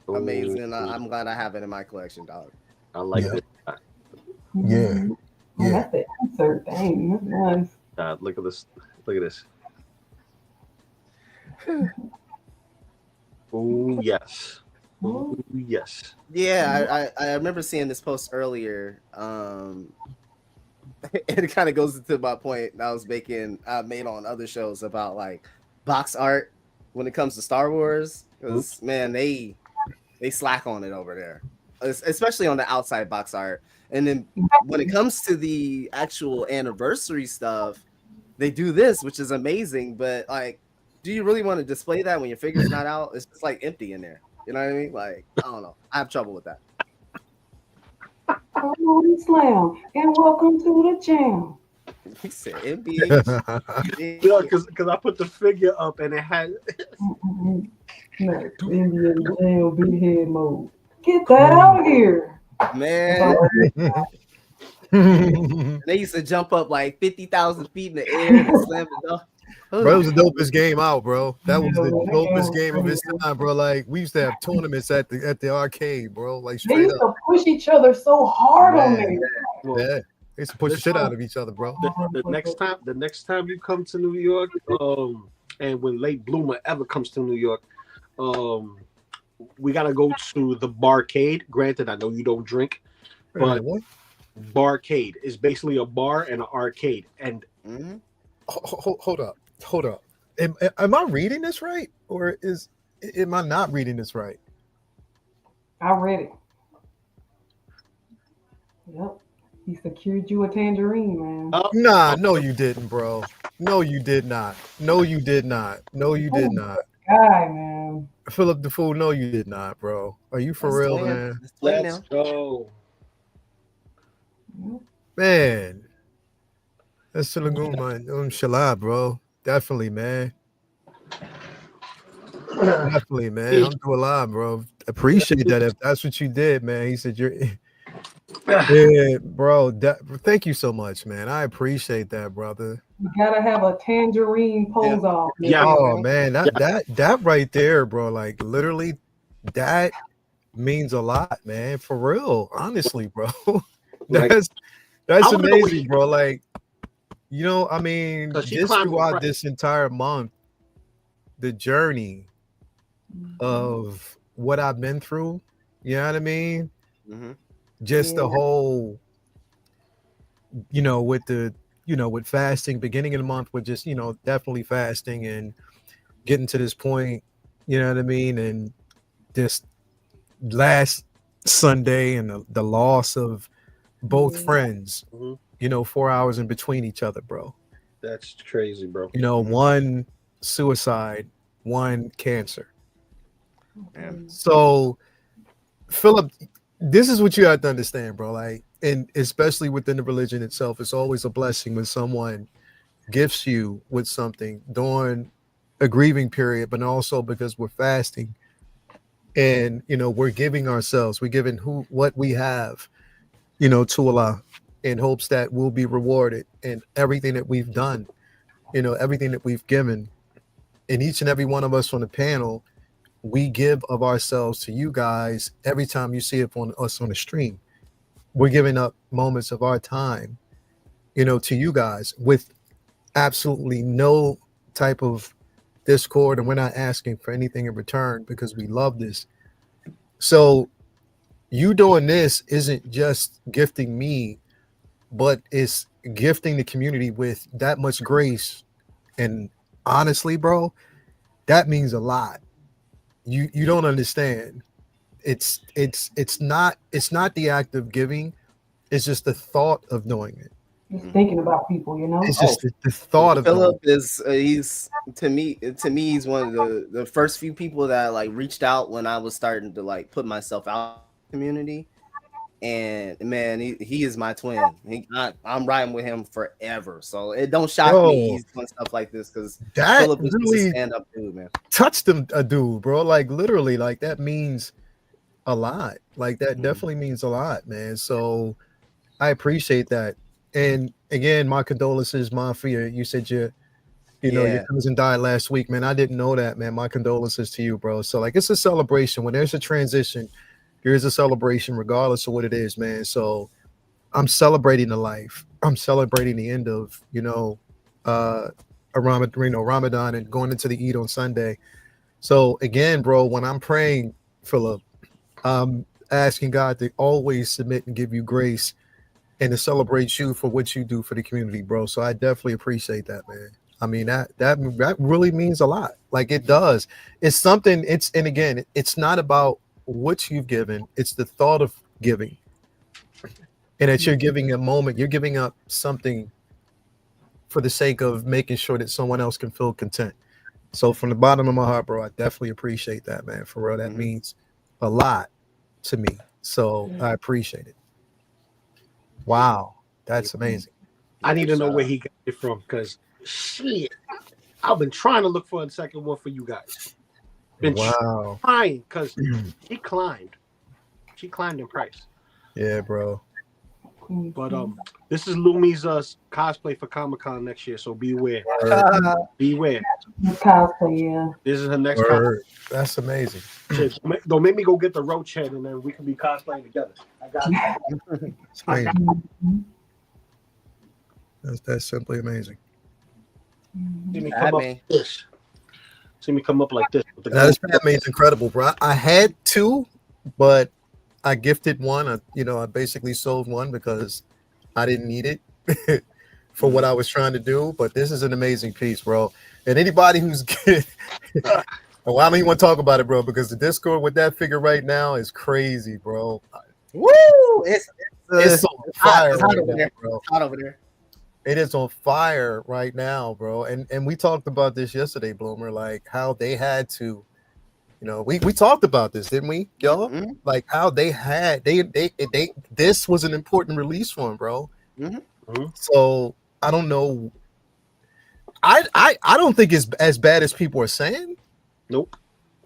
amazing. I'm glad I have it in my collection, dog. I like it. Yeah. Oh, that's the insert thing. That's nice. God, look at this. Look at this. Oh yes. Oh yes. Yeah, I remember seeing this post earlier. It kind of goes into my point I was made on other shows about like box art when it comes to Star Wars. Because man, they slack on it over there, especially on the outside box art. And then when it comes to the actual anniversary stuff, they do this, which is amazing. But like, do you really want to display that when your figure's not out? It's just like empty in there. You know what I mean? Like, I don't know. I have trouble with that. Hello, Slam, and welcome to the channel. He said NBA. Yeah, because I put the figure up and it had No, NBA Jam big head mode. Get that out of here. That's Man, all. they used to jump up like 50,000 feet in the air and slam it down. Bro, it was the dopest game out, bro. That was Yeah, the man, that game dopest was game of its crazy. time, bro. Like we used to have tournaments at the arcade, bro. Like They straight used up. to push each other so hard on Man. there. Well, Yeah. They used to push the this shit out time- of each other, bro. the next time you come to New York, and when Late Bloomer ever comes to New York, we gotta go to the Barcade. Granted, I know you don't drink, but What? Barcade is basically a bar and an arcade. And Mhm. Hold up. Am I reading this right, or am I not reading this right? I read it. Yep. He secured you a tangerine, man. Nah, no, you didn't, bro. No, you did not. No, you did not. No, you did not. Guy, man. Philip the Fool, no, you did not, bro. Are you for That's real, twin. man? That's twin let's now. go. Man, that's the lagoon, man. Shalab, bro. Definitely, man. Definitely, man. I'm doing a lot, bro. Appreciate that. If that's what you did, man. He said you're yeah, bro. Thank you so much, man. I appreciate that, brother. You gotta have a tangerine pose off. Yeah. Oh man, that right there, bro. Like literally, that means a lot, man. For real, honestly, bro. Like, that's I wanna know what amazing, bro. Like, you know, I mean, 'Cause she just climbed the throughout price. this entire month, the journey of what I've been through, you know what I mean? Mhm. Just the Yeah. whole, with fasting, beginning of the month with just, definitely fasting and getting to this point, you know what I mean? And this last Sunday and the loss of both Yeah. friends, Mhm. 4 hours in between each other, bro. That's crazy, bro. One suicide, one cancer. Yeah. So, Philip, this is what you have to understand, bro. Like, and especially within the religion itself, it's always a blessing when someone gifts you with something during a grieving period, but also because we're fasting and we're giving ourselves, we're giving what we have, to Allah in hopes that we'll be rewarded and everything that we've done, everything that we've given. And each and every one of us on the panel, we give of ourselves to you guys every time you see it on us on the stream. We're giving up moments of our time, to you guys with absolutely no type of discord, and we're not asking for anything in return because we love this. So you doing this isn't just gifting me, but it's gifting the community with that much grace. And honestly, bro, that means a lot. You don't understand. It's not the act of giving, it's just the thought of doing it. Just thinking about people, you know. It's just the thought of doing Philip is he's to me he's one of the first few people that like reached out when I was starting to like put myself out in the community. And man, he is my twin. I'm riding with him forever, so it don't shock Bro, me he's doing stuff like this because that Philip is just a really stand-up dude, man. touched him, a dude, bro. Like literally, like that means a lot. Like that Mhm. definitely means a lot, man. So I appreciate that. And again, my condolences, Mafia. You said your Yeah. cousin died last week, man. I didn't know that, man. My condolences to you, bro. So like, it's a celebration. When there's a transition, there's a celebration, regardless of what it is, man. So I'm celebrating the life. I'm celebrating the end of a Ramadan and going into the Eid on Sunday. So again, bro, when I'm praying, Philip, I'm asking God to always submit and give you grace and to celebrate you for what you do for the community, bro. So I definitely appreciate that, man. I mean, that really means a lot. Like it does. It's something. And again, it's not about what you've given. It's the thought of giving, and that you're giving a moment. You're giving up something for the sake of making sure that someone else can feel content. So from the bottom of my heart, bro, I definitely appreciate that, man. For real, that means a lot to me. So I appreciate it. Wow, that's amazing. I need to know where he got it from because shit, I've been trying to look for a second one for you guys. been Wow. trying because she climbed in price. Yeah, bro. But this is Lumi's cosplay for Comic-Con next year, so beware. Beware. Cosplay, yeah. This is her next cosplay. Word. That's amazing. Shit, don't make me go get the roach head and then we can be cosplaying together. I got you. It's amazing. Mhm. That's simply amazing. See me come up like this. See me come up like this. With the Now, this Batman's incredible, bro. I had two, but I gifted one. I basically sold one because I didn't need it for what I was trying to do. But this is an amazing piece, bro. And anybody who's well, I don't even want to talk about it, bro, because the Discord with that figure right now is crazy, bro. Woo! It's on fire it's hot right over now, there. bro. It's hot over there. It is on fire right now, bro. And we talked about this yesterday, Bloomer, like how they had to, we talked about this, didn't we, y'all? Mm-hmm. Like how they this was an important release for them, bro. Mm-hmm. So I don't know. I don't think it's as bad as people are saying. Nope.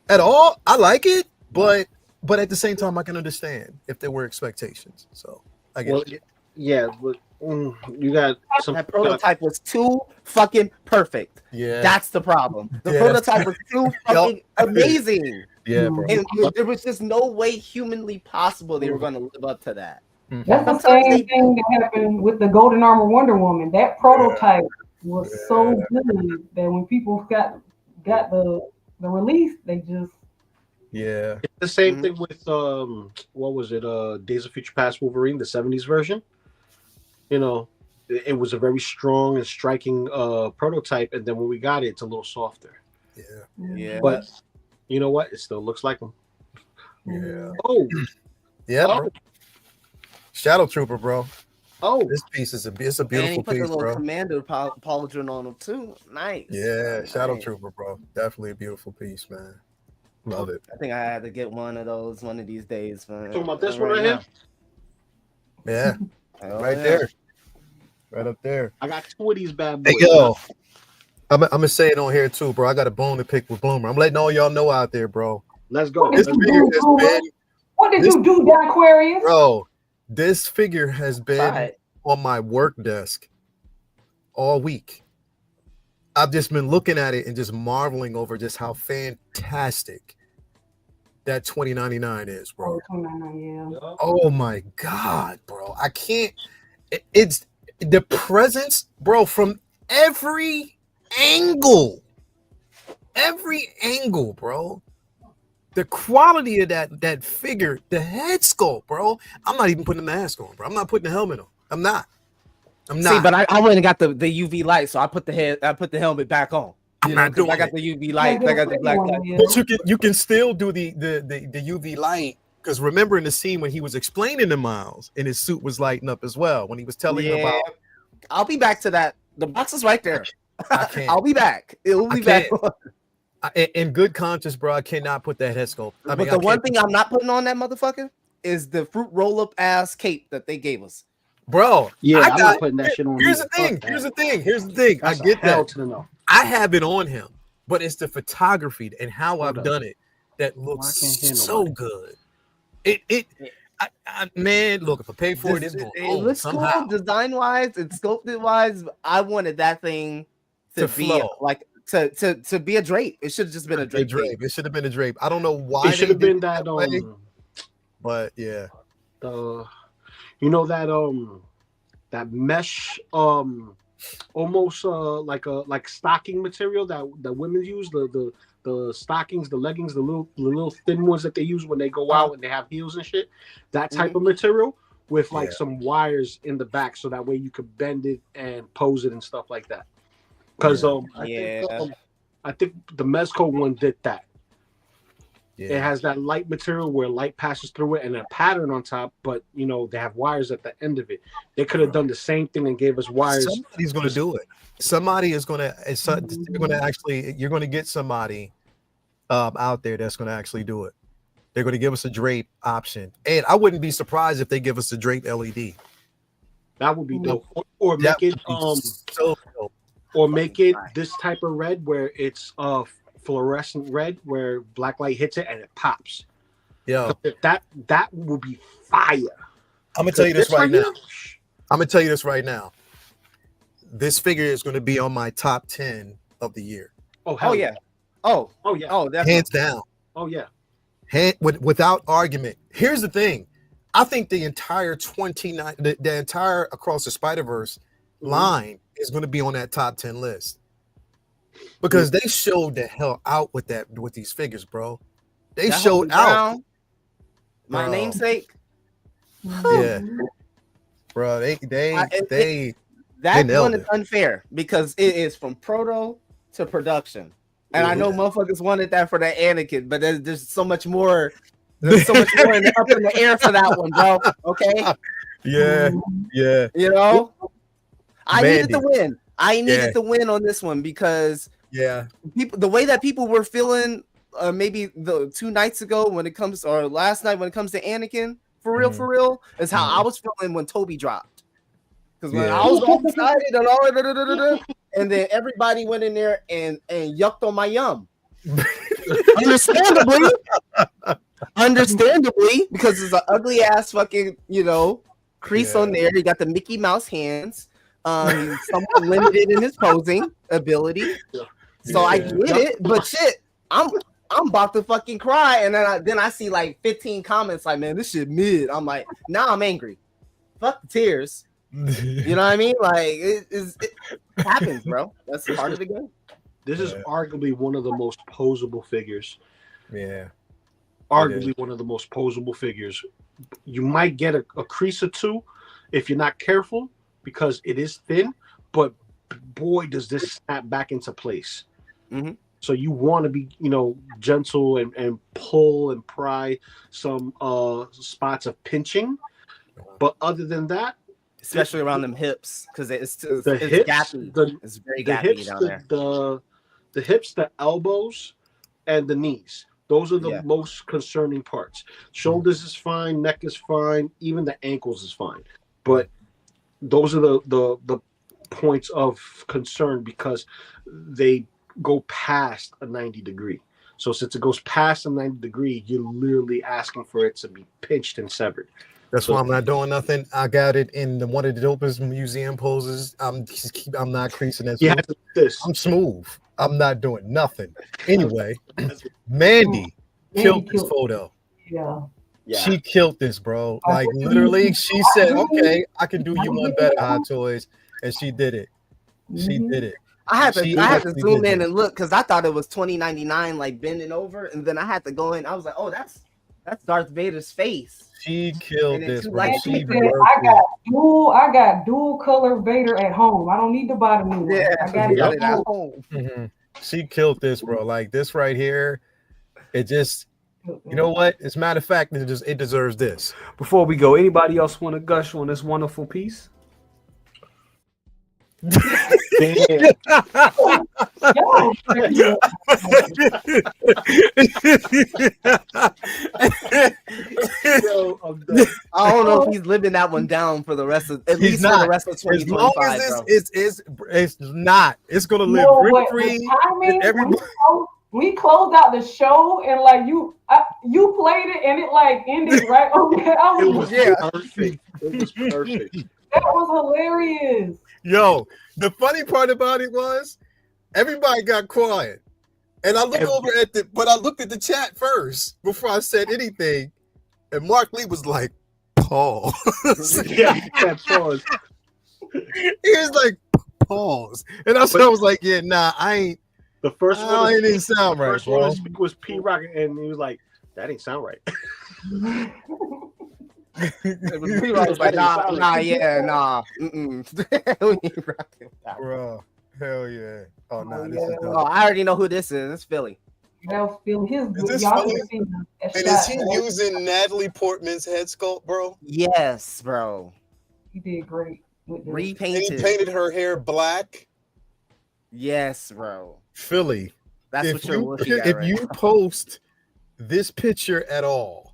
At all. I like it, but at the same time, I can understand if there were expectations. So I get it. Yeah, but you got some. That prototype was too fucking perfect. Yeah, That's the problem. The Yeah. prototype was too fucking amazing. yeah, bro. And there was just no way humanly possible they were going to live up to that. That's the same thing that happened with the Golden Armor Wonder Woman. That prototype was so good that when people got the release, they just It's the same thing with what was it? Days of Future Past Wolverine, the 70s version. It was a very strong and striking prototype, and then when we got it, it's a little softer. Yeah. But you know what? It still looks like them. Yeah. Oh, Yeah, bro. Shadow Trooper, bro. oh, This piece is it's a And he beautiful put the piece, little bro. commander pauldron on him too. Nice. Yeah, Shadow Nice. Trooper, bro. Definitely a beautiful piece, man. Love it. I think I had to get one of those one of these days. talking about this one right here. Yeah, now. right there. Right up there. I got two of these bad boys. Hey, yo. I'm gonna say it on here too, bro. I got a bone to pick with Bloomer. I'm letting all y'all know out there, bro. Let's go. This Let's figure go. has been, What did you do, Aquarius? bro. This figure has been Right. on my work desk all week. I've just been looking at it and just marveling over just how fantastic that 2099 is, bro. Yeah. Oh my god, bro. I can't. It's the presence, bro, from every angle. Every angle, bro. The quality of that figure, the head sculpt, bro. I'm not even putting the mask on, bro. I'm not putting the helmet on. I'm not. See, but I went and got the UV light, so I put the helmet back on. I'm not doing I got it. the UV light. I got the black light. But you can still do the UV light, because remember in the scene when he was explaining to Miles and his suit was lighting up as well when he was telling him about. I'll be back to that. The box is right there. I can't. I'll be back. It will be back. In good conscience, bro, I cannot put that head sculpt. But the one thing I'm not putting on that motherfucker is the fruit roll up ass cape that they gave us. Bro, Yeah, I I'm got- not putting that shit on. Here's either. the thing. Fuck that. Here's the thing. I That's get a hell that. to the no. I have it on him, but it's the photography and how Hold I've up. done it that I looks can't hear so nobody. good. Man, look, if I pay for it, it's going It looks somehow. cool design wise and sculpted wise. I wanted that thing to be flow. like to be a drape. It should have just been a A drape. drape. It should have been a drape. I don't know why It should have they been did that way, but yeah. That mesh almost like stocking material that women use, the stockings, the leggings, the little thin ones that they use when they go out and they have heels and shit. That type of material with like some wires in the back, so that way you could bend it and pose it and stuff like that. Because I think the Mezco one did that. Yeah. It has that light material where light passes through it and a pattern on top, but they have wires at the end of it. They could have done the same thing and gave us wires. Somebody's going to do it. Somebody is going to. You're going to actually. You're going to get somebody out there that's going to actually do it. They're going to give us a drape option, and I wouldn't be surprised if they give us a drape LED. That would be dope. Or make it so dope. or make it this type of red where it's fluorescent red where black light hits it and it pops. Yo, That will be fire. I'm gonna tell you this right now. here, I'm gonna tell you this right now. This figure is going to be on my top 10 of the year. Oh, Oh hell yeah. Oh yeah. oh, definitely. Hands down. Oh yeah. Without argument. Here's the thing. I think the entire 29, the entire Across the Spider-Verse line is going to be on that top 10 list. Because they showed the hell out with these figures, bro. They That showed Holy out. Brown, my Bro. namesake. Yeah. Bro, they That nailed one is it. unfair because it is from proto to production. And I know motherfuckers wanted that for that Anakin, but there's so much more. There's so much more up in the air for that one, bro. Okay, Yeah, yeah. you know, I needed Mandy. to win. I needed Yeah. to win on this one because Yeah. the way that people were feeling, maybe the 2 nights ago when it comes, or last night when it comes to Anakin, for real, is how I was feeling when Toby dropped. Because when Yeah. I was all excited and all and then everybody went in there and yucked on my yum. Understandably, because it's an ugly ass fucking, crease on there. He got the Mickey Mouse hands. He's somewhat limited in his posing ability. So I get it, but shit, I'm about to fucking cry. And then I see like 15 comments like, man, this shit mid. I'm like, now I'm angry. Fuck the tears. You know what I mean? Like it happens, bro. That's part of the game. This is arguably one of the most posable figures. Yeah. Arguably one of the most posable figures. You might get a crease or two if you're not careful because it is thin, but boy, does this snap back into place. Mm-hmm. So you want to be, gentle and pull and pry some spots of pinching. But other than that, especially around them hips, because it's hips, gappy. It's very gappy down there. The hips, the elbows, and the knees. Those are the most concerning parts. Shoulders is fine, neck is fine, even the ankles is fine. But those are the points of concern because they go past a 90 degree. So since it goes past a 90 degree, you're literally asking for it to be pinched and severed. That's why I'm not doing nothing. I got it in one of the dopest museum poses. I'm not creasing that. Yeah, I'm smooth. I'm not doing nothing. Anyway, Mandy killed this photo. Yeah. She killed this, bro. Like literally, she said, "Okay, I can do you one better, Hot Toys," and she did it. She did it. I had to zoom in it. and look because I thought it was 2099, like bending over, and then I had to go in. I was like, oh, that's Darth Vader's face. She killed this, bro. She said, I got dual color Vader at home. I don't need to buy the new one. Yeah, I got it at home. Mm-hmm. She killed this, bro. Like this right here, it just, you know what? As a matter of fact, it deserves this. Before we go, anybody else want to gush on this wonderful piece? Damn. Yo, I'm done. I don't know if he's living that one down for the rest of for the rest of 2025. As long as it's not. It's gonna live rent free. We closed out the show and like you played it and it like ended right over there. It was perfect. It was perfect. That was hilarious. Yo, the funny part about it was everybody got quiet. And I looked I looked at the chat first before I said anything. And Mark Lee was like, pause. Yeah, pause. He was like, pause. And I was like, yeah, nah, I ain't. The first one it didn't sound right, first bro. one to speak was P Rock, and he was like, that ain't sound right. I was like, nah. Bro, hell yeah. Oh, no, this is Oh, dope. I already know who this is. It's Philly. That was Philly. Is this Y'all Philly? can see that And shot. is he using Natalie Portman's head sculpt, bro? Yes, bro. He did great. With this. And he Repainted. painted her hair black. Yes, bro. Philly, That's what you're looking at. if right you now. post this picture at all,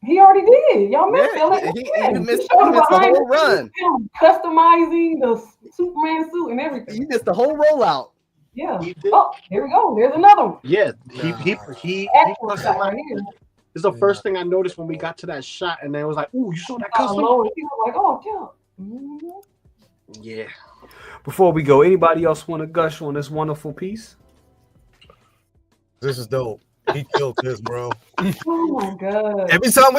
He already did. Y'all missed Yeah, it. Like, he missed showed the whole behind run. him customizing the Superman suit and everything. You missed the whole rollout. Yeah. He did. Oh, here we go. There's another one. Yeah, he Excellent shot right here. This is the first thing I noticed when we got to that shot, and then it was like, "Ooh, you saw that custom?" Low, he was like, "Oh, yeah." Mm-hmm. Yeah. Before we go, anybody else want to gush on this wonderful piece? This is dope. He killed this, bro. Oh my god. Anytime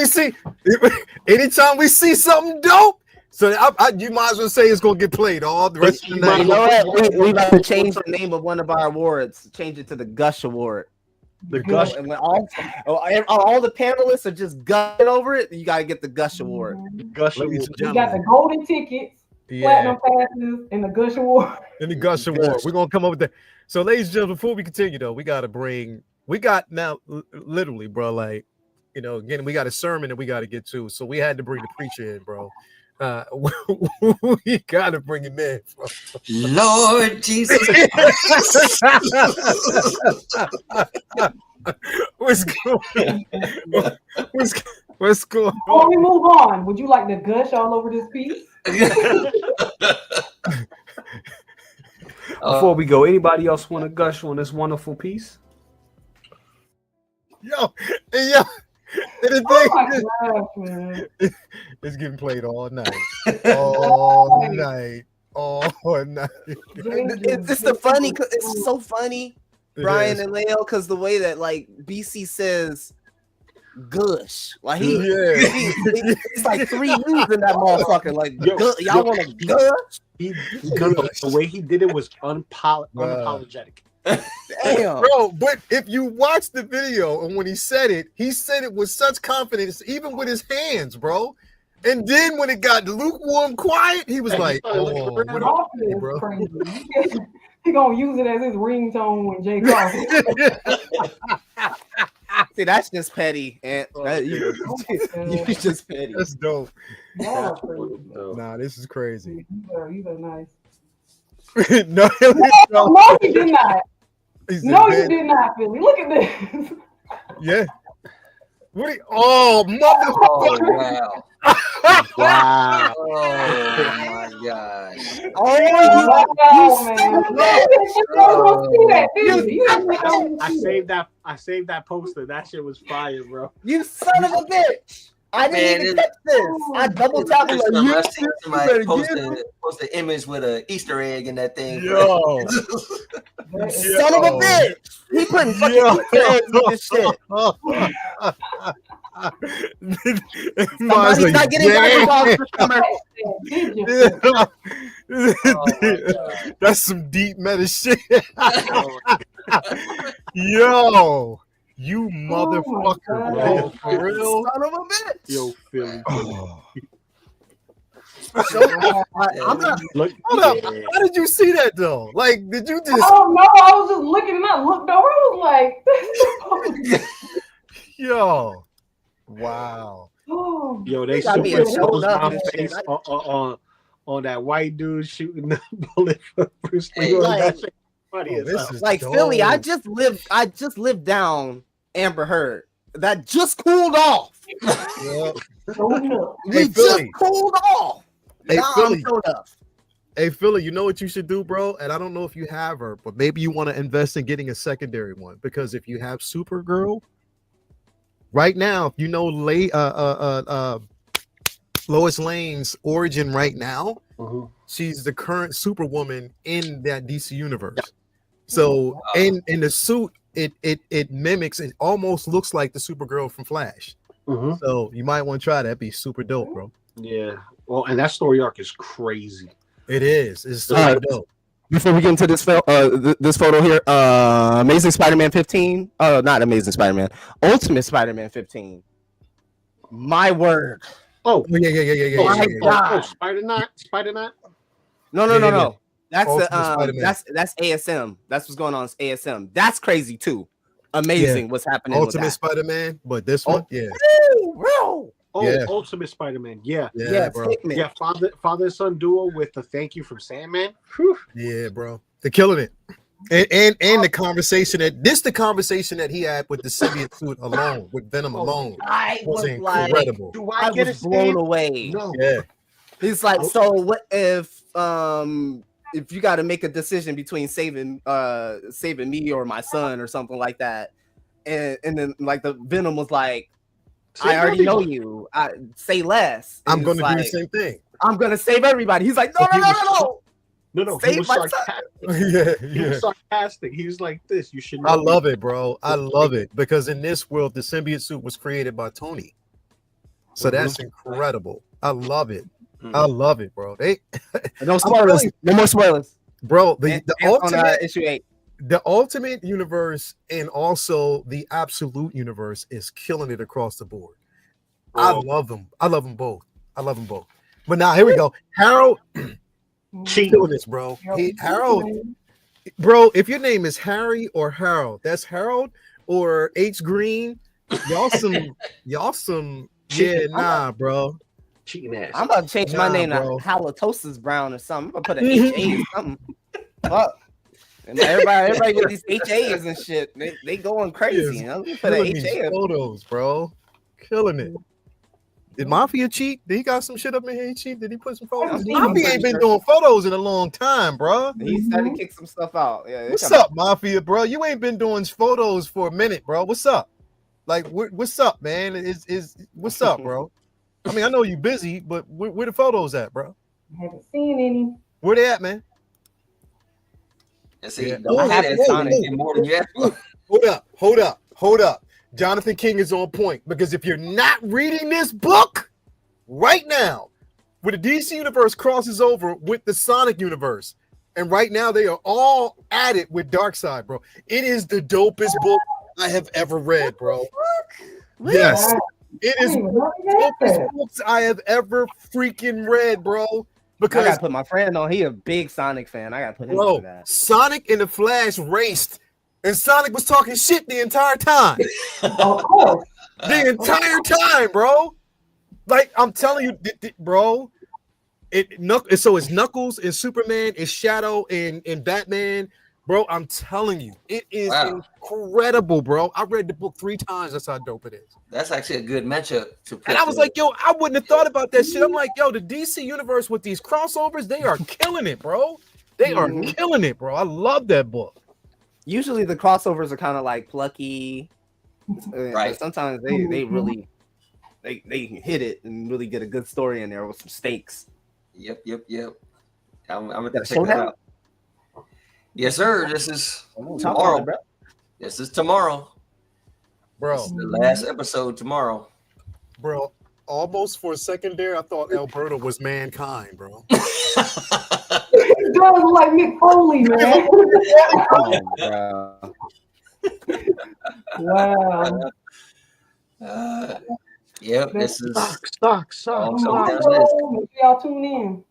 we see something dope, so you might as well say it's gonna get played all the rest of the night. You know what? We about to change the name of one of our awards. Change it to the Gush Award. The Gush. And when all the panelists are just gushing over it, you got to get the Gush Award. Gush Ladies Award. and We got the gentlemen, golden tickets, platinum passes, and the Gush Award. in the Gush Award, we're gonna come up with that. So, ladies and gentlemen, before we continue, though, we got now literally, bro. Like, you know, again, we got a sermon that we got to get to, so we had to bring the preacher in, bro. We got to bring him in, bro. Lord Jesus. What's going? What's going Before on? we move on, would you like to gush all over this piece? Before we go, anybody else want to gush on this wonderful piece? Yo, and yo, and the Oh thing my gosh, man. it's getting played all night, all night, all night. It's the funny. It's so funny, It Brian is. and Leo, because the way that like BC says gush, like Yeah. it's like 3 U's in that motherfucker. Like y'all want to gush? The way he did it was unapologetic. Damn. Bro, but if you watch the video and when he said it with such confidence, even with his hands, bro. And then when it got lukewarm quiet, he was like, "Oh, what But up, also is bro?" crazy. He gonna use it as his ringtone when Jay calls. See, that's just petty, and you just petty. That's dope. Y'all are crazy. Nah, this is crazy. You are nice. No, No, you did not. he said, No, you "Man, did not, Philly. Look at this. yeah. Oh, motherfucker! wow. Wow. Oh my gosh. Wow, man. I saved that poster. That shit was fire, bro. You son of a bitch! I didn't even catch this. I double tapped I like seen somebody post an image with an Easter egg in that thing. Yo, son of a bitch. He putting fucking Easter eggs in this shit. Somebody's not getting back That's some deep meta shit. Oh, Yo, you motherfucker, bro. For real? Son of a bitch. Yo, Philly. Oh. I'm not. Look, Hold up. How did you see that though? Like, did you just Oh no, I was just looking and I looked over. I was like, yo? Wow. oh. Yo, they Gotta be superimposed a show my enough, face man. on that white dude shooting the bullet for Bruce Lee. Hey, That shit funny Oh, as this hell. is Like dope. Philly, I just lived down Amber Heard. That just cooled off. Yeah. Showing up. We Hey, just Philly. cooled off. Hey, Now Philly. I'm showed up. Hey, Philly, you know what you should do, bro? And I don't know if you have her, but maybe you want to invest in getting a secondary one because if you have Supergirl, right now, if you know Lois Lane's origin right now, Mhm. she's the current Superwoman in that DC universe. So in the suit, it mimics, it almost looks like the Supergirl from Flash. Mhm. So you might want to try that. That'd be super dope, bro. Yeah. Well, and that story arc is crazy. It is. It's so Alright. dope. Before we get into this this photo here, Amazing Spider-Man 15. Oh, not Amazing Spider-Man. Ultimate Spider-Man 15. My word. Oh, Oh, yeah. My God. Spider Knot. No. Yeah. That's Ultimate the Spider-Man. that's ASM. That's what's going on. It's ASM. That's crazy too. Amazing what's happening Ultimate with Spider-Man, but this one, yeah, that. Bro. Oh, Yeah. Ultimate Spider-Man. Yeah. Yeah, bro. Hickman. Yeah, father and son duo with the thank you from Sandman. Whew. Yeah, bro. They're killing it. And the conversation that he had with the symbiote suit alone, with Venom alone, I was was like, incredible. Do I was blown away. No. Yeah. He's like, so what if if you got to make a decision between saving me or my son or something like that, and then like the Venom was like, I already know you. I say less. I'm going to do the like, same thing. I'm going to save everybody. He's like, no. No, he Save was my sarcastic. Yeah, He was sarcastic. He was like this. You should know. I love it, bro. I love it because in this world, the symbiote suit was created by Tony. So that's incredible. I love it. I love it, bro. No spoilers. No more spoilers. Bro, the ultimate issue 8. The ultimate universe and also the absolute universe is killing it across the board. I love them. I love them both. But now here we go. Harold killing this, bro. Harold, bro, if your name is Harry or Harold, that's Harold or H Green. Y'all some yeah, nah, bro. Cheating ass. I'm about to change my name bro. to Halitosis Brown or something. I'm gonna put an HA or something. Fuck. Everybody with these HAs and shit, they going crazy. You know? Put an HA. Photos, bro. Killing it. Did Mafia cheat? Did he got some shit up in here? He cheat? Did he put some photos? Mafia ain't been doing photos in a long time, bro. He started to kick some stuff out. Yeah. What's up, Mafia, bro? You ain't been doing photos for a minute, bro. What's up? Like, what's up, man? Is what's up, bro? I mean, I know you busy, but where the photos at, bro? I haven't seen any. Where they at, man? See, Yeah. don't say that Sonic get more than you ask for. Hold up. Jonathan King is on point because if you're not reading this book right now, where the DC universe crosses over with the Sonic universe, and right now they are all at it with Darkseid, bro. It is the dopest book I have ever read, bro. Yes, it is the dopest books I have ever freaking read, bro. Because I gotta put my friend on. He a big Sonic fan. I gotta put him on that. Sonic and the Flash raced, and Sonic was talking shit the entire time. Of course. The entire time, bro. Like I'm telling you, bro. So it's Knuckles and Superman, it's Shadow and Batman, bro. I'm telling you, it is incredible, bro. I read the book 3 times. That's how dope it is. That's actually a good matchup to put. And I was like, yo, I wouldn't have thought about that shit. I'm like, yo, the DC universe with these crossovers, they are killing it, bro. They are killing it, bro. I love that book. Usually the crossovers are kind of like plucky, right? Sometimes they really they hit it and really get a good story in there with some stakes. Yep. I'm gonna check that out. Yes, sir. This is tomorrow, bro. This is tomorrow, bro. This is the last episode tomorrow, bro. Almost for a second there, I thought Alberta was mankind, bro. It does look like Mick Foley, man. Wow. Yep, this is stock. Make sure y'all tune in.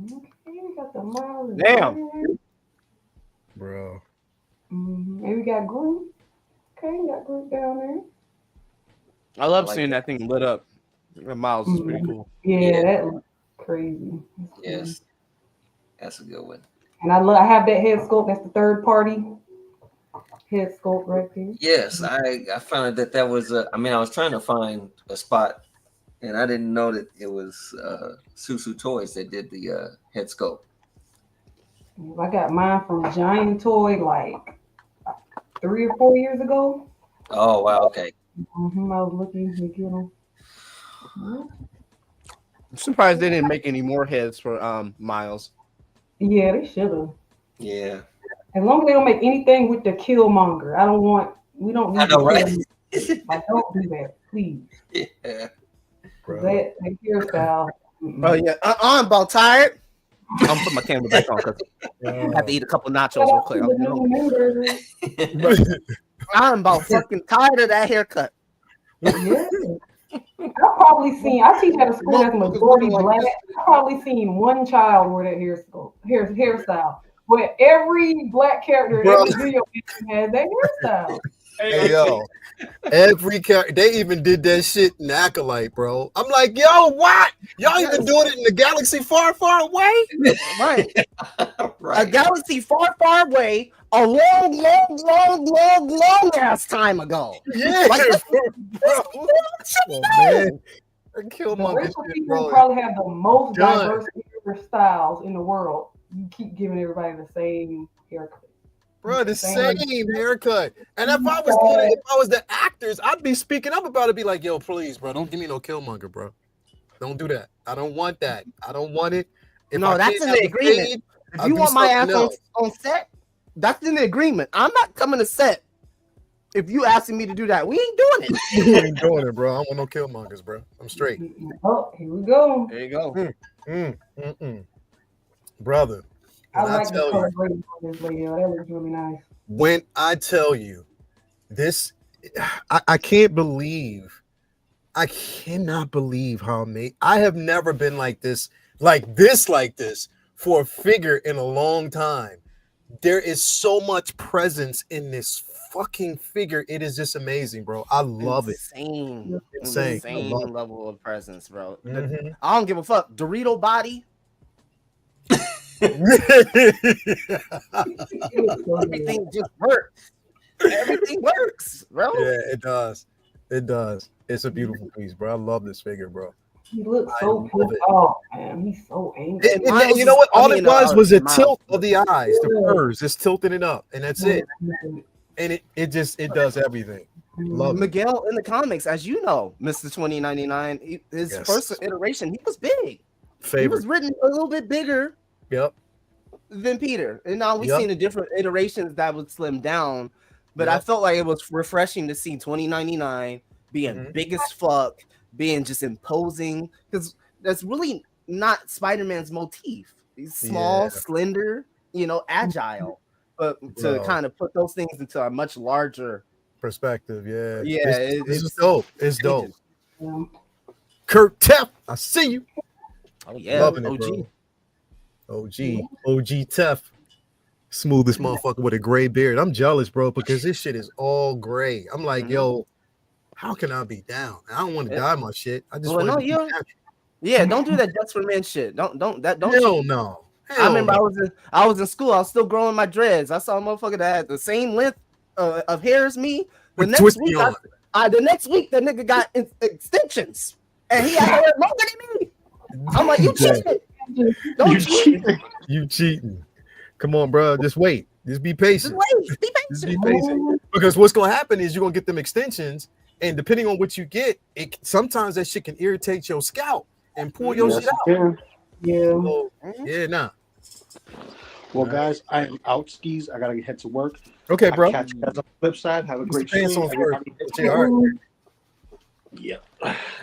Okay, we got the Miles. Damn. Bro. And we got Groot. Okay, we got Groot down there. I love seeing that thing lit up. Miles is pretty cool. Yeah, that looks crazy. Yes, that's a good one. And I have that head sculpt. That's the third party head sculpt right there. Yes, I found that was I was trying to find a spot, and I didn't know that it was Susu Toys that did the head sculpt. I got mine from Giant Toy like 3 or 4 years ago. Oh wow, okay. I was looking to get them. I'm surprised they didn't make any more heads for Miles. Yeah, they should have. Yeah. As long as they don't make anything with the Killmonger, we don't need I know, right? Like, don't do that, please. Yeah. That hairstyle. Oh yeah, I'm about tired. I'm gonna put my camera back on because I have to eat a couple nachos real quick. I'm about fucking tired of that haircut. Yeah. I've probably seen. I teach at a school that's majority black. I've probably seen one child wear that hairstyle. Where every black character in every video has that hairstyle. Hey yo, every character, they even did that shit in Acolyte, bro. I'm like, yo, what? Y'all even doing it in the galaxy far, far away? Right. A galaxy far, far away, a long ass time ago. Yeah, like, bro. Oh, man. The Killmonger racial shit, people bro. probably have the most Done. diverse hairstyles in the world. You keep giving everybody the same haircut. Bro, the same haircut. And if I was the actors, I'd be speaking up about it, be like, yo, please, bro, don't give me no Killmonger, bro. Don't do that. I don't want that. I don't want it. If No, I that's can't in have the the agreement. fade, If I'll you do want my ass something else. on set, that's in the agreement. I'm not coming to set. If you asking me to do that, we ain't doing it. You ain't doing it, bro. I don't want no Killmongers, bro. I'm straight. Oh, here we go. There you go. Brother, I when like the tell color you, grading on this video. That looks really nice. when I tell you this, I can't believe, I cannot believe how amazing. I have never been like this for a figure in a long time. There is so much presence in this fucking figure. It is just amazing, bro. I love it. Insane. I love it. Level of presence, bro. Mhm. I don't give a fuck. Dorito body, everything just works. Everything works, bro. Yeah, it does. It does. It's a beautiful piece, bro. I love this figure, bro. He looks I so love pissed it. off, man. He's so angry. And you know what? All it was a Miles. tilt of the eyes, the furs, just tilting it up, and that's it. And it does everything. Love it. Miguel in the comics, as you know, Mr. 2099, his Yes. first iteration, he was big. He Favorite. was written a little bit bigger Yep. than Peter. And now we've Yep. seen the different iterations that would slim down. But I Yep. felt like it was refreshing to see 2099 being Mhm. big as fuck, being just imposing. Because that's really not Spider-Man's motif. He's small, Yeah. slender, agile. But to Bro. kind of put those things into a much larger. Perspective, yeah. Yeah, This is dope. It's dope. Yeah. Kurt Teff, I see you. Oh yeah, Loving it, OG. bro. OG Teff. Smoothest motherfucker with a gray beard. I'm jealous, bro, because this shit is all gray. I'm like, yo, how can I be down? I don't want to dye my shit. I just Well, want no, to be you- natural. Yeah, don't do that just for men shit. Don't Hell cheat. no. I remember Hell I was in school. I was still growing my dreads. I saw a motherfucker that had the same length of hair as me. The With next twisty week, on. the next week, the nigga got extensions, and he had hair longer than me. I'm like, you Yeah. cheated. Don't cheat. You cheating. Come on, bro. Just wait. Just be patient. Just wait. Be Just be patient. patient. Because what's gonna happen is you're gonna get them extensions, and depending on what you get, sometimes that shit can irritate your scalp and pull your shit out. Yeah. So, yeah, nah. Well, guys, I am out skis. I gotta head to work. Okay, bro. I'll catch you guys on the flip side. Have a great Pants stream. on first. Everybody- Okay, all right. Yeah.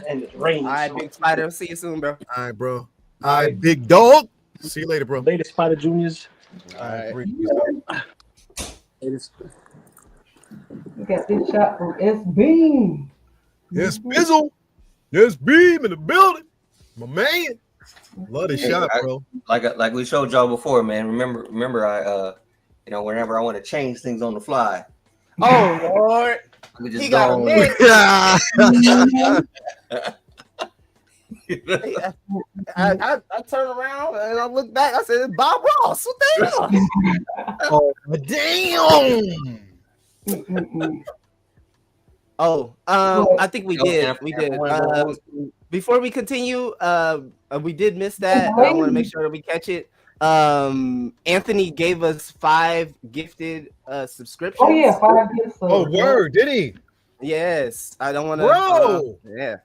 And it's raining. All right, so- Big Spider. See you soon, bro. All right, bro. All right, big dog. See you later, bro. Later, Spider Juniors. All right. Latest. We got this shot from S Beam. Yes, Bizzle. Yes, Beam in the building. My man. Love this Hey, shot, bro. Like we showed y'all before, man. Remember, I whenever I want to change things on the fly, Oh Lord, I could just he go got a on. man. I turn around and I look back. I said, Bob Ross. What the hell? Oh, damn. Oh, I think we did. We did. Before we continue, we did miss that. I want to make sure that we catch it. Anthony gave us 5 gifted subscriptions. Oh yeah, 5 gifts. Oh, word. Did he? Yes, I don't want to. Bro. Yeah.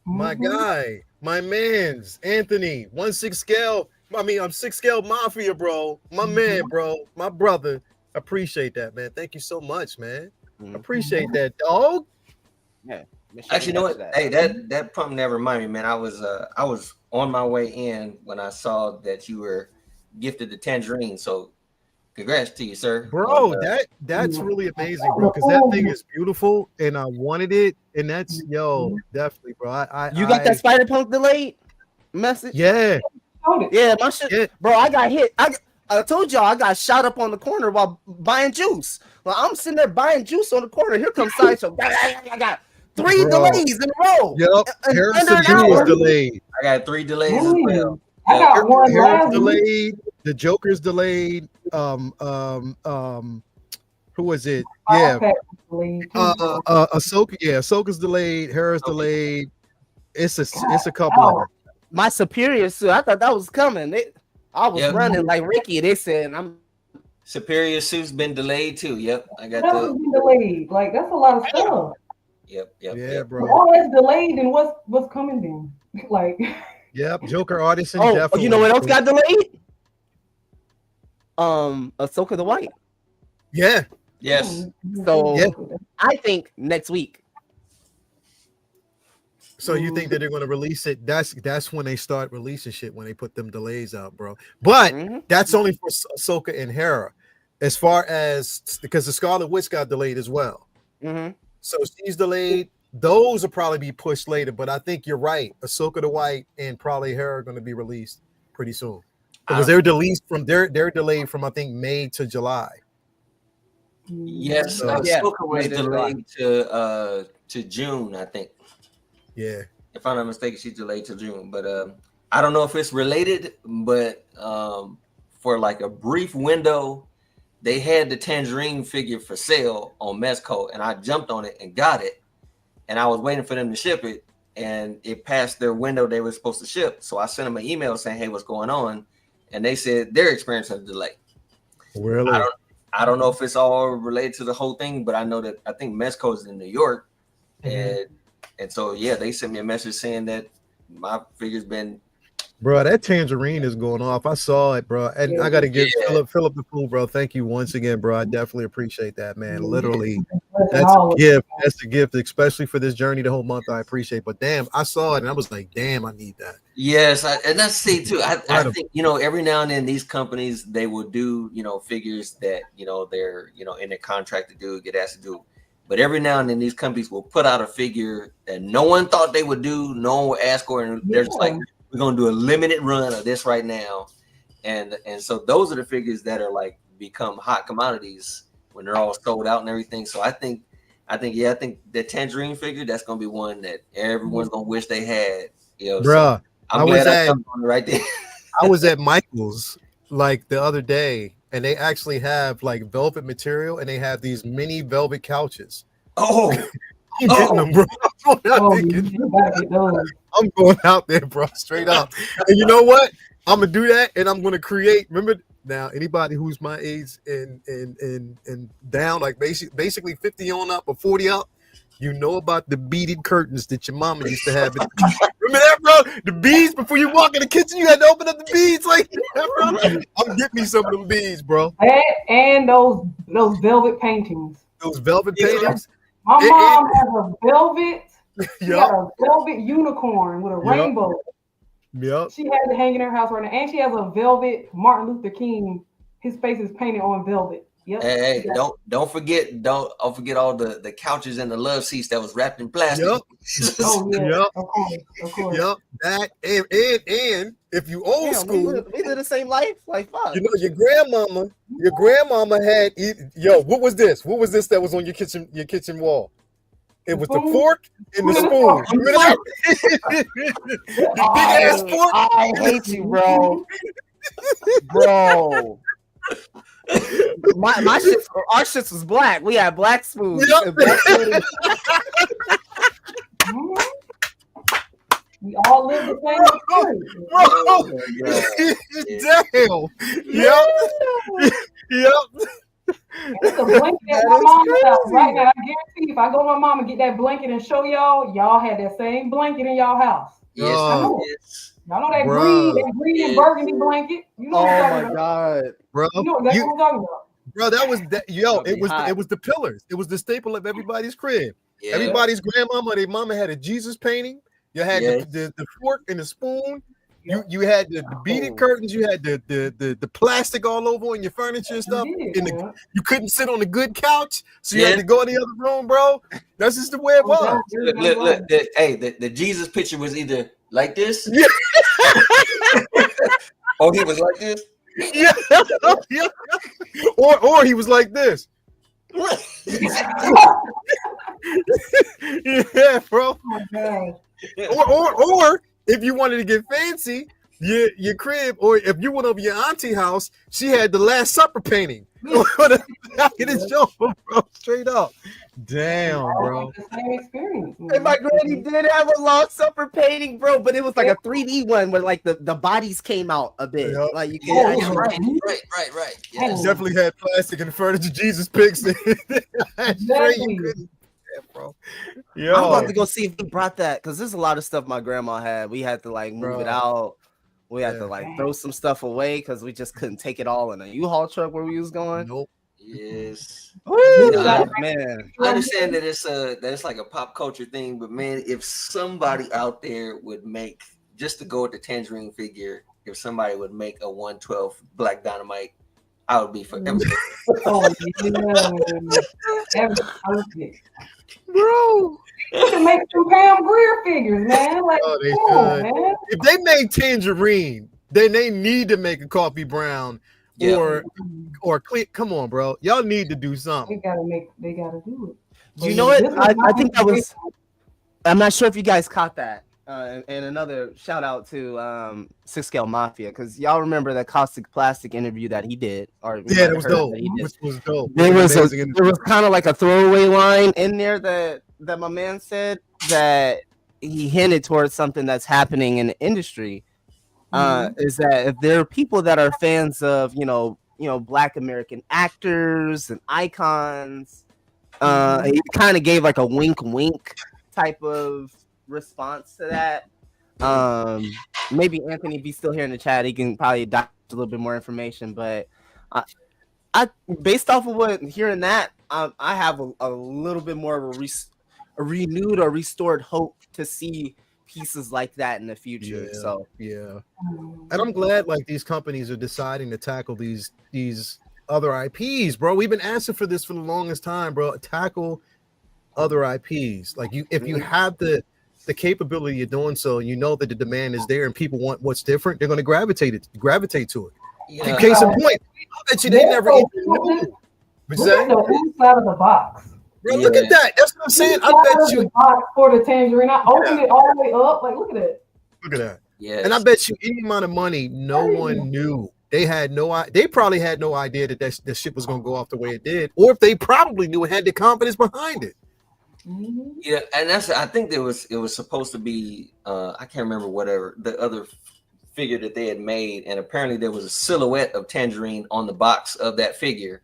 My guy, my man's Anthony, 1/6 scale. I mean, I'm 6 scale mafia, bro. My man, bro. My brother. Appreciate that, man. Thank you so much, man. Appreciate that, dog. Yeah. Actually, you know what? Hey, that prompt never reminded me, man. I was on my way in when I saw that you were gifted the tangerine. So, congrats to you, sir. Bro, that's really amazing, bro. Because that thing is beautiful, and I wanted it, and that's definitely, bro. You got that Spider-Punk delayed message? Yeah. Yeah, my shit, bro. I got hit. I told y'all I got shot up on the corner while buying juice. Well, I'm sitting there buying juice on the corner. Here comes Sideshow. I got 3 delays in a row. Yep. Harrison Jr. was delayed. I got 3 delays as well. I got one Harris last delayed. The Joker's delayed. Who was it? Yeah. Ahsoka. Yeah, Ahsoka's delayed. Harris delayed. It's a couple of them. My superior suit, I thought that was coming. I was Yep. running like Ricky. They said I'm Superior suit's been delayed too. Yep, I got That was delayed. Like that's a lot of stuff. Yep. Yeah, bro. All that's delayed, then what's coming then? Like Yep, Joker Artisan. Oh, definitely. you know what else got delayed? Ahsoka the White. Yeah. Yes. So Yeah. I think next week. So you think that they're going to release it? That's when they start releasing shit, when they put them delays out, bro. But Mhm. that's only for Ahsoka and Hera. As far as because the Scarlet Witch got delayed as well, Mhm. so she's delayed. Those will probably be pushed later. But I think you're right. Ahsoka the White and probably Hera are going to be released pretty soon because they're delayed from I think May to July. Yes, Yeah, Ahsoka was May to July. delayed to June, I think. Yeah. If I'm not mistaken, she's delayed to June. But I don't know if it's related, but for like a brief window, they had the Tangerine figure for sale on Mezco, and I jumped on it and got it. And I was waiting for them to ship it, and it passed their window they were supposed to ship. So I sent them an email saying, "Hey, what's going on?" And they said they're experiencing a delay. Really? I don't know if it's all related to the whole thing, but I know that I think Mezco is in New York, and so yeah, they sent me a message saying that my figure's been. Bro, that Tangerine is going off. I saw it, bro. And I got to give Philip the fool, bro. Thank you once again, bro. I definitely appreciate that, man. Literally, that's a gift. That's a gift, especially for this journey the whole month. I appreciate. But damn, I saw it and I was like, damn, I need that. Yes, and that's see too. I think every now and then these companies they will do figures that they're in their contract to do, get asked to do. But every now and then these companies will put out a figure that no one thought they would do, no one would ask for, and they're just like, we're gonna do a limited run of this right now, and so those are the figures that are like become hot commodities when they're all sold out and everything. So I think the Tangerine figure, that's gonna be one that everyone's gonna wish they had. Bro, so I'm glad I jumped on it right there. I was at Michael's like the other day, and they actually have like velvet material, and they have these mini velvet couches. Oh. I'm getting them, bro. I'm going out there, bro, straight up. And you know what? I'm gonna do that, and I'm gonna create. Remember now, anybody who's my age and down, like basically 50 on up or 40 up, you know about the beaded curtains that your mama used to have. Remember that, bro? The beads before you walk in the kitchen, you had to open up the beads like that, bro. I'm getting me some of them beads, bro. And those velvet paintings. Those velvet paintings. My mom has a velvet. She Yep. got a velvet unicorn with a rainbow. Yep. She has it hanging in her house right now, and she has a velvet Martin Luther King. His face is painted on velvet. Yep. Hey, don't forget all the couches and the love seats that was wrapped in plastic. Yep. Oh yeah. Yep. Of course. Yep. That and if you old school, we live the same life. Like fuck. you know your grandmama had what was this? What was this that was on your kitchen wall? It was the fork and the spoon. The big ass fork. I hate you, bro. Bro. Our shit was black. We had black spoons. Yep. And black spoons. We all live the same Bro. Damn. Yep. It's a blanket at my mom's house right now. I guarantee if I go to my mom and get that blanket and show y'all had that same blanket in y'all house. Yes, yes. Y'all know that Bruh. green and burgundy blanket. You know what I'm talking about. God. Bro. You know exactly what I'm talking about. Bro, that was that. That'd be hot. It was the pillars. It was the staple of everybody's crib. Yeah. Everybody's grandmama, their mama had a Jesus painting. You had the fork and the spoon. You had the beaded curtains. You had the plastic all over on your furniture and stuff. You couldn't sit on a good couch, so you had to go in the other room, bro. That's just the way it was. Look, the Jesus picture was either like this, or he was like this. Yeah. Or he was like this. Yeah, bro. Oh my God. Or if you wanted to get fancy, your crib, or if you went over your auntie house, she had the Last Supper painting on the back of the show, bro. Straight up. Damn, bro. The same experience. And my granny did have a Last Supper painting, bro, but it was like a 3D one where like the bodies came out a bit. Yep. Like you Oh, can yeah. Right. Yes. Definitely had plastic and furniture Jesus pics. Exactly. Bro. I'm Yo, about to go see if he brought that because there's a lot of stuff my grandma had. We had to like move Bro. it out. We had Yeah. to like throw some stuff away because we just couldn't take it all in a U-Haul truck where we was going. nope. Yes. Woo, Yeah. man. I understand that it's like a pop culture thing, but man, if somebody out there would make, just to go with the Tangerine figure, if somebody would make a 112 Black Dynamite, I would be forever. Oh, yeah. That was perfect. Bro. You can make some Pam Grier figures, man. Like, Oh, they come on, should. man. If they made Tangerine, then they need to make a Coffee Brown Yeah. or click. Come on, bro. Y'all need to do They something. they gotta do it. You know what? This was I think that my- was. I'm not sure if you guys caught that. And another shout out to 6 Scale Mafia because y'all remember that Caustic Plastic interview that he did. Or you might Yeah, have that was heard dope. that he did. Which was dope. There was Amazing. kind of like a throwaway line in there that my man said that he hinted towards something that's happening in the industry. Is that if there are people that are fans of Black American actors and icons, he kind of gave like a wink type of response to that. Maybe Anthony be still here in the chat, he can probably dive a little bit more information, but I based off of what hearing that, I have a little bit more of a renewed or restored hope to see pieces like that in the future. Yeah. So Yeah. And I'm glad like these companies are deciding to tackle these other IPs, bro. We've been asking for this for the longest time, bro. Tackle other IPs. Like if you have the capability of doing so, and you know that the demand is there and people want what's different, they're going to gravitate to it. Yeah. Case in point, I bet you they never even knew. Look at the inside of the box. Bro, look at that. That's what I'm saying. I Inside bet of you. the box for the Tangerine. I opened it all the way up. Like, look at it. Look at that. Yes. And I bet you any amount of money, no one knew. They had they probably had no idea that shit was going to go off the way it did, or if they probably knew it, had the confidence behind it. Yeah, and I think it was supposed to be I can't remember whatever the other figure that they had made, and apparently there was a silhouette of Tangerine on the box of that figure,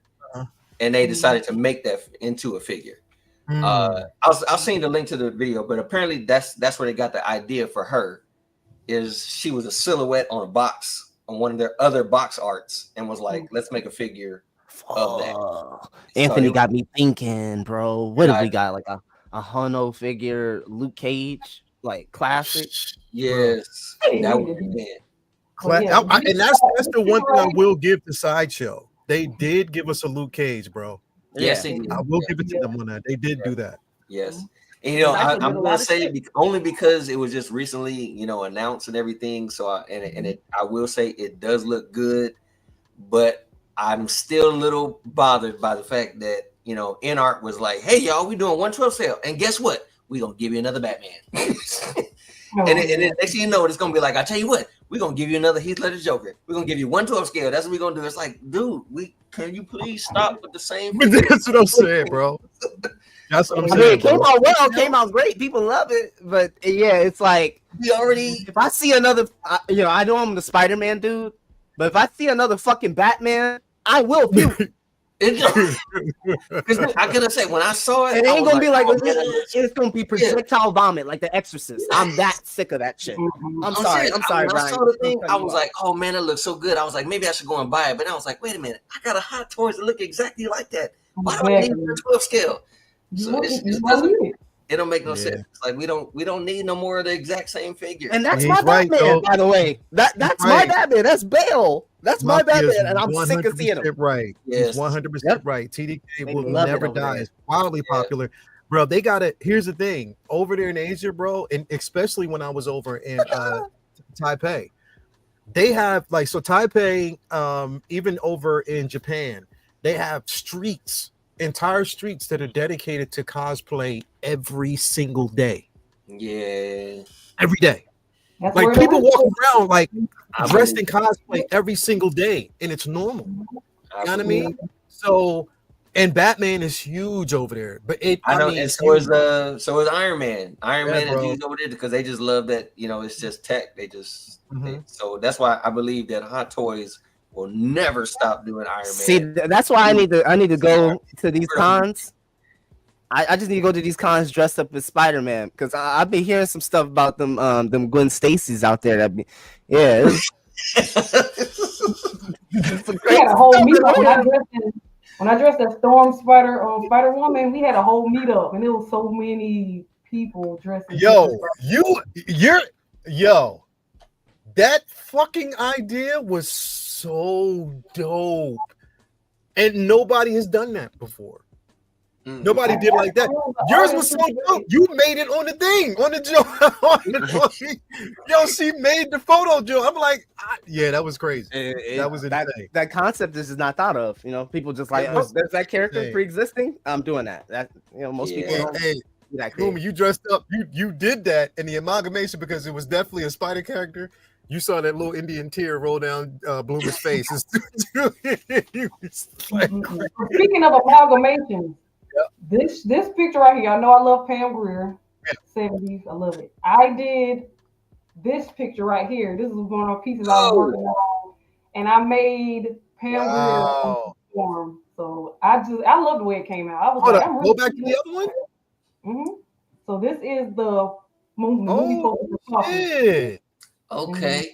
and they decided to make that into a figure. I'll send the link to the video, but apparently that's where they got the idea for her. Is she was a silhouette on a box on one of their other box arts, and was like, let's make a figure of that. Anthony So got me thinking, bro. What have I- we got? Like a Huno figure, Luke Cage, like classic. Yes, Hey, that we would did. be And that's the one thing I will give the Sideshow. They did give us a Luke Cage, bro. Yes, they did. I will give it to them on that. They did do that. Yes. And, you know, That's what I'm did a lot gonna of say shit. only because it was just recently, announced and everything. So I will say it does look good, but I'm still a little bothered by the fact that InArt was like, "Hey y'all, we doing 112 sale, and guess what? We gonna give you another Batman." And then next thing you know, it's gonna be like, I tell you what, we're gonna give you another Heath Ledger Joker. We're gonna give you 112 scale. That's what we're gonna do. It's like, dude, can you please stop with the same? That's what I'm saying, bro. That's what I'm I mean, saying. it came bro. out well, came out great. People love it, but yeah, it's like We already if I see another, I know I'm the Spider-Man dude, but if I see another fucking Batman, I will puke. it just, 'cause I gotta say when I saw it, It I ain't was gonna be like oh, man. it's gonna be projectile vomit like The Exorcist. I'm that sick of that shit. I'm sorry, serious. I'm sorry, When I Brian. saw the thing, I'm I cutting was you off. like, oh man, it looks so good. I was like, maybe I should go and buy it. But I was like, wait a minute, I got a Hot Toys that look exactly like that. Why do I need a 12 scale? So it don't make no sense. It's like we don't need no more of the exact same figure. And that's He's my right, Batman, though. by the way. That's my right. Batman. That's Bale. That's my Mafia is Batman, and I'm sick of seeing 100% him. right. Yes. He's 100% Yep. right. TDK They will love it never over die. there. It's wildly Yeah. popular. Bro, they got it. Here's the thing. Over there in Asia, bro, and especially when I was over in Taipei, they have Taipei, even over in Japan, they have entire streets that are dedicated to cosplay every single day. Yeah. Every day. That's Like where it people walk originated. around like I dressed in believe cosplay every single day, and it's normal. You know what I believe mean? So, and Batman is huge over there, but I know, mean, and so is Iron Man. Iron Yeah, Man is bro. used over there because they just love that. You know, it's just tech. Mhm. So that's why I believe that Hot Toys will never stop doing Iron See, Man. that's why I need to go to these cons. I just need to go to these cons dressed up as Spider-Man because I've been hearing some stuff about them Gwen Stacy's out there. Yeah, it's some We had crazy a whole stuff in meetup there. when I dressed as Storm Spider or Spider Woman. We had a whole meetup, and there was so many people dressed as Yo, different yo, that fucking idea was so dope, and nobody has done that before. Nobody did like that. Yours was so dope. You made it on the thing, on the joint. Yo, she made the photo, Joe. I'm like, yeah, that was crazy. That was insane. That concept is just not thought of. You know, people just like, oh, there's that character insane. pre-existing. I'm doing that. That most people don't Hey, do that. Lumi, you dressed up. You did that in the amalgamation because it was definitely a spider character. You saw that little Indian tear roll down Bloomer's face. He was like, Speaking of amalgamation, this picture right here, I know I love Pam Grier, 70s, I love it. I did this picture right here. This is one of the pieces I was working on, and I made Pam Grier form. So I love the way it came out. I was hold like, up, I'm go really back to the other one. Mm-hmm. So this is the movie poster. Shit. Okay.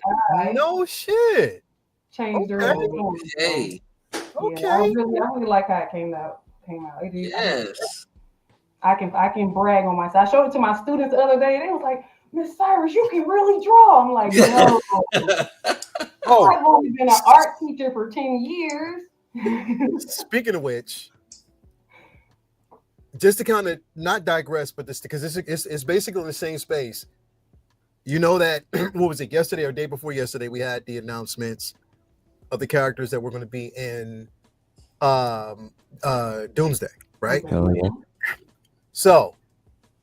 No shit. Changed her. Okay. Okay. Yeah, I really like how it came out. It is, Yes. I can brag on myself. I showed it to my students the other day. They was like, Miss Cyrus, you can really draw. I'm like, no. I've only been an art teacher for 10 years. Speaking of which, just to kind of not digress, but this because it's basically in the same space. You know that what was it, yesterday or day before yesterday? We had the announcements of the characters that were going to be in Doomsday, right? Hell yeah. So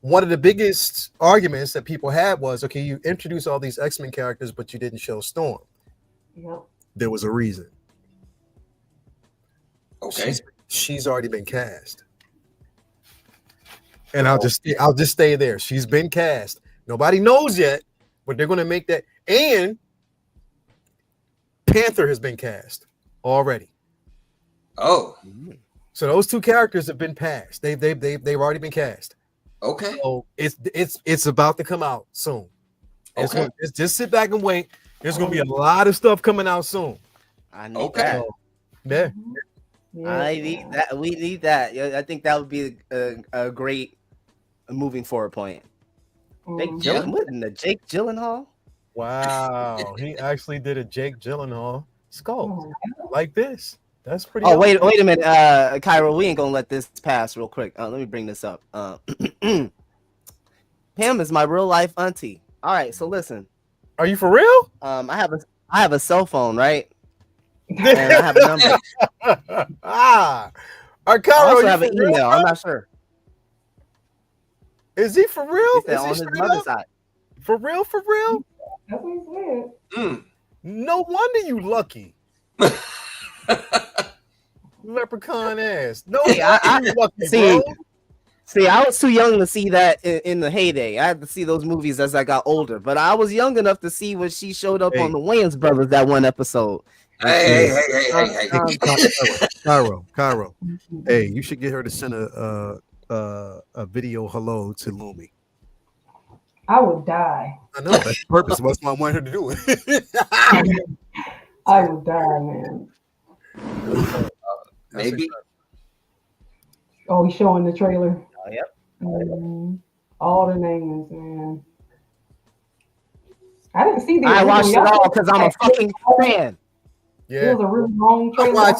one of the biggest arguments that people had was, okay, you introduced all these X-Men characters, but you didn't show Storm. Yep. There was a reason. Okay. She's already been cast. And I'll just stay there. She's been cast. Nobody knows yet, but they're going to make that. And Panther has been cast already. Oh. So those two characters have been passed. They've already been cast. Okay. So it's about to come out soon. Okay. Just sit back and wait. There's going to be a lot of stuff coming out soon. I need that. Yeah. I need that. We need that. I think that would be a great moving forward point. Jake Gyllenhaal? Wow. He actually did a Jake Gyllenhaal sculpt like this. That's pretty. Oh, wait a minute, Cairo. We ain't gonna let this pass real quick. Let me bring this up. Pam is my real life auntie. All right, so listen. Are you for real? I have a cell phone, right? And I have a number. I also have an email. I'm not sure. Is he for real? Is on his mother's side. For real? For real? That's what he said. No wonder you lucky. Leprechaun ass. No, you lucky, bro. See, I was too young to see that in the heyday. I had to see those movies as I got older, but I was young enough to see when she showed up on the Wayans Brothers that one episode. Hey. Cairo. Hey, you should get her to send a video hello to Lumi. I would die. I know that's the purpose. That's why I want her to do it. I would die, man. Maybe. Oh, he's showing the trailer. Oh, yep. All the names, man. I didn't see the. I watched it all because I'm a fucking fan. Yeah, it was a really long trailer. I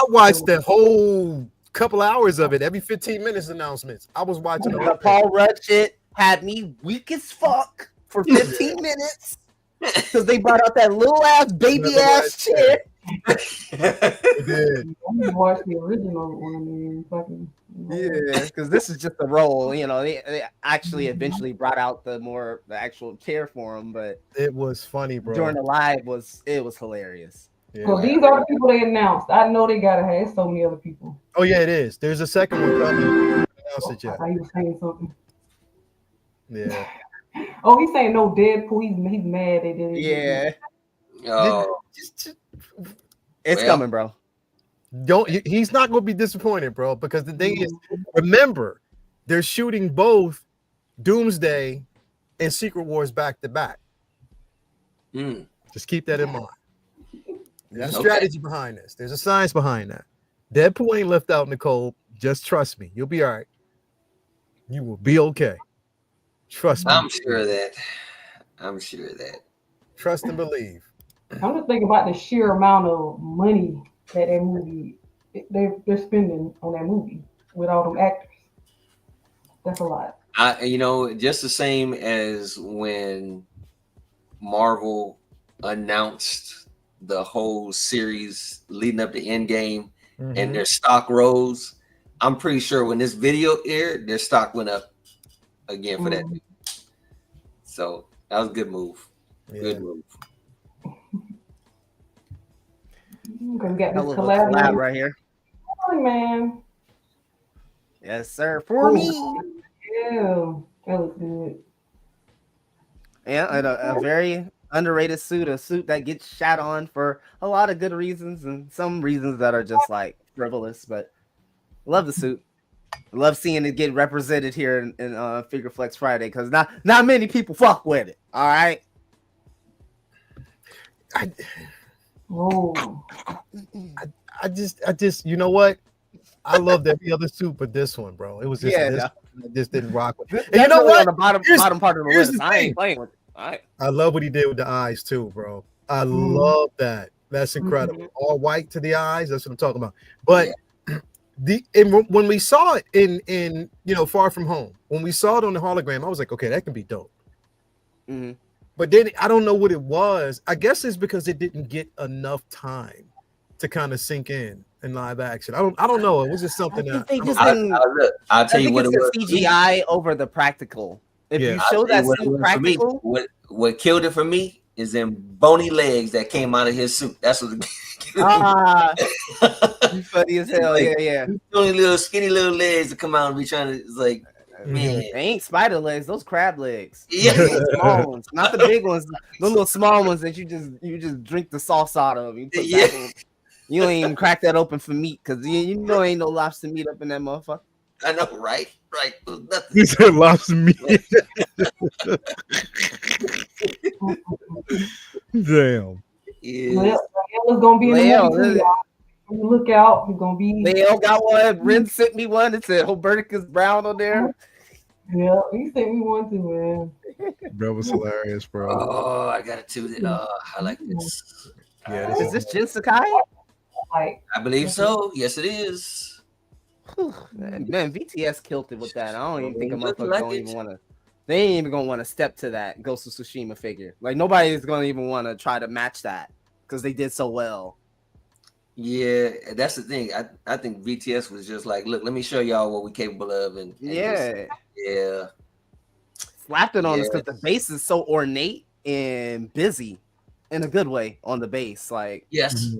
watched the whole couple hours of it. Every 15 minutes announcements. I was watching the Paul Rudd shit had me weak as fuck for 15 minutes because they brought out that little ass baby ass shit. It did. I need to watch the original one, man. Fucking. Yeah, because this is just a role. You know, they actually eventually brought out the actual chair for him, but It was funny, bro. during the live it was hilarious. Yeah. So these are the people they announced. I know they gotta have so many other people. Oh yeah, it is. There's a second one coming. Announce it I yet? thought he was saying something. Yeah. Oh, he's saying no Deadpool. He's mad they did it. Yeah, Oh, it's Well. coming, bro. He's not going to be disappointed, bro. Because the thing is, remember, they're shooting both Doomsday and Secret Wars back to back. mm. Just keep that in mind. There's a Okay. strategy behind this. There's a science behind that. Deadpool ain't left out in the cold. Just trust me. You'll be all right. You will be okay. Trust me. I'm sure of that. I'm sure of that. Trust and believe. I'm just thinking about the sheer amount of money that movie they're spending on that movie with all them actors. That's a lot. Just the same as when Marvel announced the whole series leading up to Endgame and their stock rose. I'm pretty sure when this video aired, their stock went up again for that. So that was a good move. Yeah. Good move. Because we got That this little collab, collab right here. man. Yes, sir. For Ooh. me. Yeah, that looks good. Yeah, and a very underrated suit, a suit that gets shot on for a lot of good reasons and some reasons that are just like frivolous, but love the suit. Love seeing it get represented here in Figure Flex Friday because not many people fuck with it. All right. Oh, I just, you know what? I loved every other suit but this one, bro. It was just this one I just didn't rock with. And you know what? On the bottom part of the here's list. the I ain't thing. playing with it. All right. I love what he did with the eyes too, bro. I love that. That's incredible. All white to the eyes. That's what I'm talking about. But when we saw it in Far From Home, when we saw it on the hologram, I was like, okay, that can be dope. Mhm. But then I don't know what it was. I guess it's because it didn't get enough time to kind of sink in live action. I don't know. It was just something I think that they just I'll didn't. tell I you think what it's it was. the CGI over the practical. If Yeah. you I'll show tell you that what it suit was for me. practical, What killed it for me is them bony legs that came out of his suit. That's what. you funny as hell. Like, Yeah. Only little skinny little legs to come out and be trying to. It's like, man, They ain't spider legs; those crab legs. yeah. The small ones, not the big ones. The little small ones that you just drink the sauce out of. You put Yeah. that in. You ain't even crack that open for meat because you know ain't no lobster meat up in that motherfucker. I know, right? Right. There's nothing. he said lobster meat. Damn. Yeah. well, it's gonna be in the Leo, movie too, y'all. When you look out, it's gonna be. Leo got one. Ren sent me one. It said Hoberticus Brown on there. Yeah, he sent me one too, man. That was hilarious, bro. Oh, I got it too. I like this. Yeah, Is this Jin Sakai? Like, I believe so. Yes, it is. Whew, man, VTS killed it with that. I don't even think a Look motherfucker like don't it. even want to. They ain't even gonna want to step to that Ghost of Tsushima figure. Like nobody's gonna even want to try to match that because they did so well. Yeah, that's the thing. I think VTS was just like, look, let me show y'all what we're capable of, and Yeah, yeah. slapped it on us Yeah. because the base is so ornate and busy in a good way on the base. Like, Yes,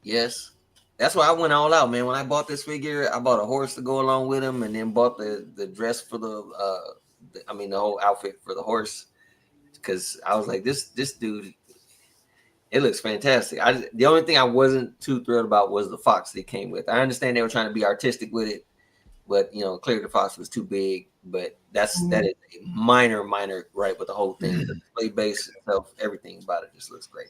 yes. That's why I went all out, man. When I bought this figure, I bought a horse to go along with him, and then bought the dress for the whole outfit for the horse, because I was like, this dude, it looks fantastic. The only thing I wasn't too thrilled about was the fox they came with. I understand they were trying to be artistic with it, but clearly the fox was too big. But that is a minor gripe with the whole thing. The display base itself, everything about it just looks great.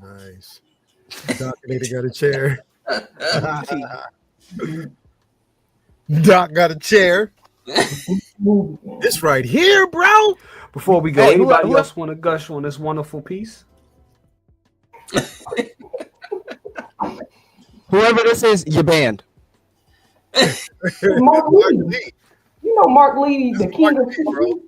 Nice. Doc got a chair. Doc got a chair. movie, man. This right here, bro. Before we go, Hey, anybody who- else want to gush on this wonderful piece? whoever this is, you're banned. Mark Lee. You know Mark Lee, the king of Mark Lee, bro. cheating.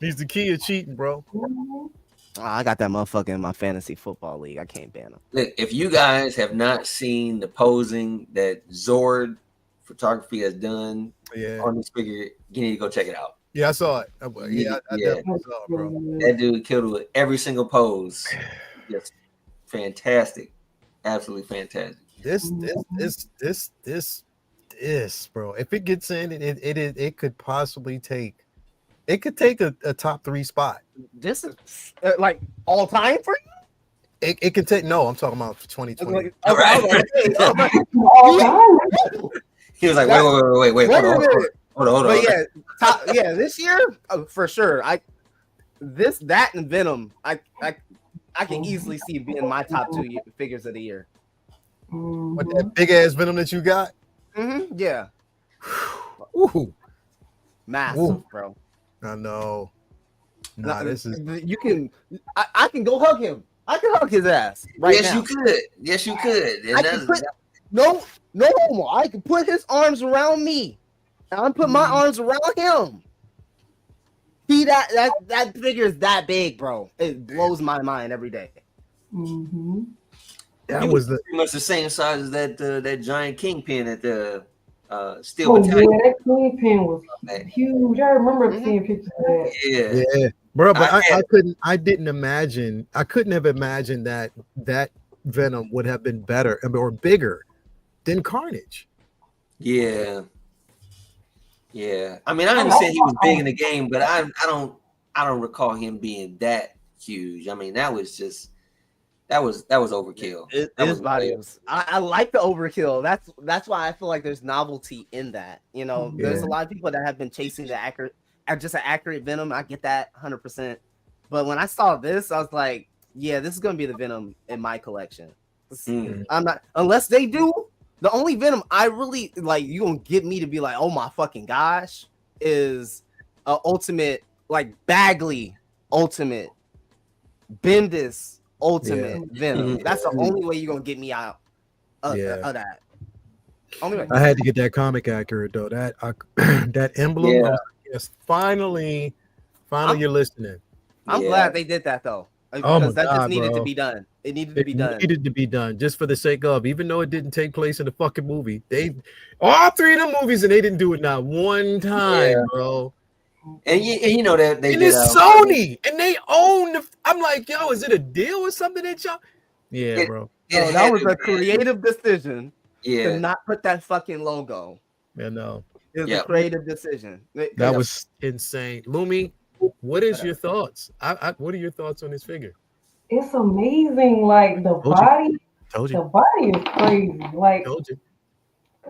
He's the key of cheating, bro. Mhm. I got that motherfucker in my fantasy football league. I can't ban him. Look, if you guys have not seen the posing that Zord Photography has done Yeah, on this figure, you need to go check it out. yeah, I saw it. Yeah, I Yeah. definitely saw it, bro. That dude killed it with every single pose. Just fantastic. Absolutely fantastic. This, bro. If it gets in, it could possibly take. It could take a top 3 spot. This is like all time for you. It can take. No, I'm talking about 2020. Like, All right. He was like, wait, hold on. But yeah, this year for sure. That and Venom, I can easily see being my top 2 figures of the year. What that big ass Venom that you got? Yeah, Ooh, massive, bro. I know. Nah, this is. You can. I can go hug him. I can hug his ass right yes, now. you could. Yes, you could. And I can put, no homo. I can put his arms around me. And I'm put my arms around him. See that figure is that big, bro. It blows my mind every day. Mm-hmm. That was the. pretty much the same size as that giant kingpin at the Steel Oh yeah, Battalion. that kingpin was huge. I remember seeing pictures of that. Yeah. Yeah, bro. But I I couldn't imagine. I couldn't have imagined that Venom would have been better or bigger than Carnage. Yeah. I mean, I understand he was big in the game, but I don't recall him being that huge. I mean, that was overkill. His body was. I like the overkill. That's why I feel like there's novelty in that. You know, there's a lot of people that have been chasing the accurate Venom. I get that 100%. But when I saw this, I was like, yeah, this is gonna be the Venom in my collection. I'm not, unless they do. The only Venom I really like, you gonna get me to be like, oh my fucking gosh, is ultimate, like Bagley ultimate, Bendis ultimate Venom. That's the only way you're gonna get me out of that. Only way. I had to get that comic accurate though. That that emblem. Yeah. I was like, yes, finally, you're listening. I'm glad they did that though, because that just needed to be done. It needed to be done. It needed to be done just for the sake of, even though it didn't take place in the fucking movie. They all 3 of the movies and they didn't do it not one time, bro. And you know that they and did, it's Sony and they own the. I'm like, yo, is it a deal or something that y'all? Yeah, bro. No, that was a creative decision Yeah. to not put that fucking logo. Yeah, no. It was a creative decision. That was insane. Lumi, what is your thoughts? What are your thoughts on this figure? It's amazing. Like the body, the body is crazy. Like I told you.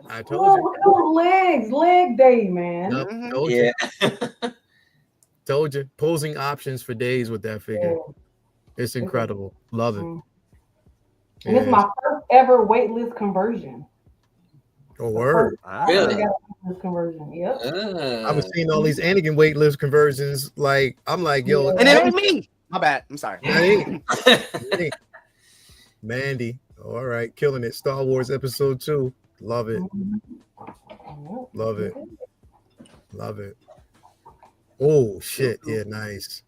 Look at those legs, leg day, man. Told you. Posing options for days with that figure. It's incredible. Love it. And it's my first ever waitlist conversion. Oh, word. Really? Conversion. Yep. I was seeing all these Anakin waitlist conversions. Like, I'm like, yo. And it ain't me. My bad. I'm sorry. Mandy. All right. Killing it. Star Wars Episode 2. Love it. Love it. Love it. Oh, shit. Yeah, nice.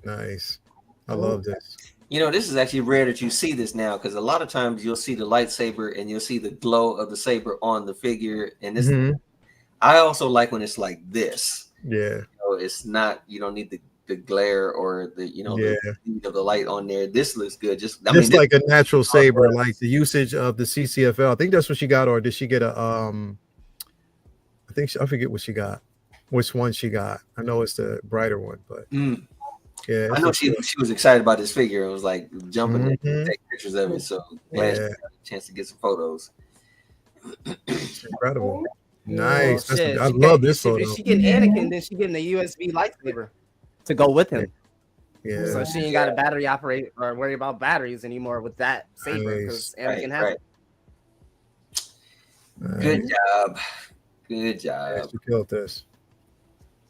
Nice. I love this. You know, this is actually rare that you see this now, because a lot of times you'll see the lightsaber and you'll see the glow of the saber on the figure. And this, I also like when it's like this. Yeah. So it's not, you don't need the glare or the, the heat of the light on there. This looks good. Just like a natural saber, like the usage of the CCFL. I think that's what she got, or did she get a I forget what she got, which one she got. I know it's the brighter one, but yeah, I know she was excited about this figure and was like jumping to take pictures of it. So glad she got a chance to get some photos. It's incredible. Nice. I love this photo. If she getting Anakin, then she getting the USB lightsaber to go with him. Yeah. So she ain't got a battery operate or worry about batteries anymore with that saber, because Anakin has it. Good job. Good job. Yeah, she killed this.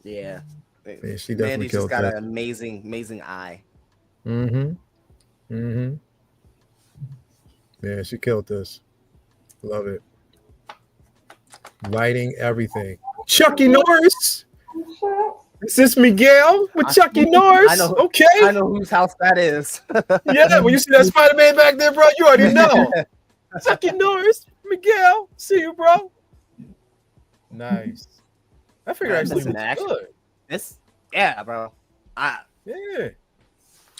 Yeah. She definitely Mandy's killed just got that. an amazing eye. Yeah, she killed this. Love it. Lighting, everything. Chucky Norris. Is this Miguel with Chucky Norris? I know. Okay. I know whose house that is. Yeah, when you see that Spider-Man back there, bro, you already know. Chucky Norris, Miguel, see you, bro. Nice. I figure Man, actually listen, looks actually- good. Yeah, bro. Yeah.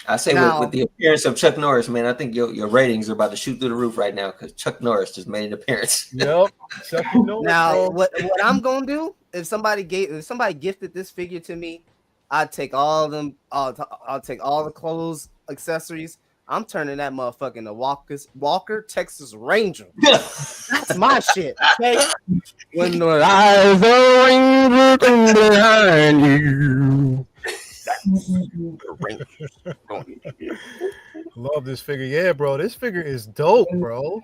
I say Now- with the appearance of Chuck Norris, man, I think your ratings are about to shoot through the roof right now because Chuck Norris just made an appearance. Yep. Chucky Norris. Now, bro. what I'm gonna do if somebody gifted this figure to me, I'd take all of them. I'll take all the clothes, accessories. I'm turning that motherfucker into Walker Texas Ranger. That's my shit. Okay. When the eyes are looking behind you. Love this figure. Yeah, bro. This figure is dope, bro.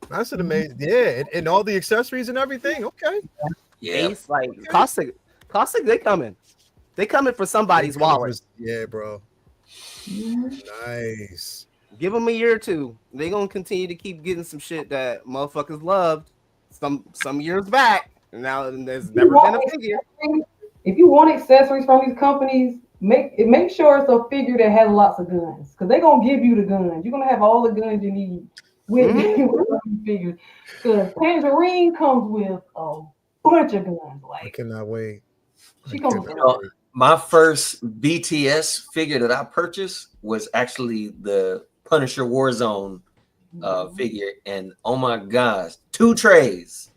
That's an amazing. Yeah, and all the accessories and everything. Okay. Yeah, Ace, like Caustic, they coming. They coming for somebody's wallet. Yeah, bro. Nice. Give them a year or two. They gonna continue to keep getting some shit that motherfuckers loved some years back. And now there's never been a figure. If you want accessories from these companies, make sure it's a figure that has lots of guns, because they're gonna give you the guns. You're gonna have all the guns you need with with these figures. Because Tangerine comes with a bunch of guns. I Like cannot wait. she comes with my first BTS figure that I purchased was actually the Punisher Warzone figure, and oh my gosh, two trays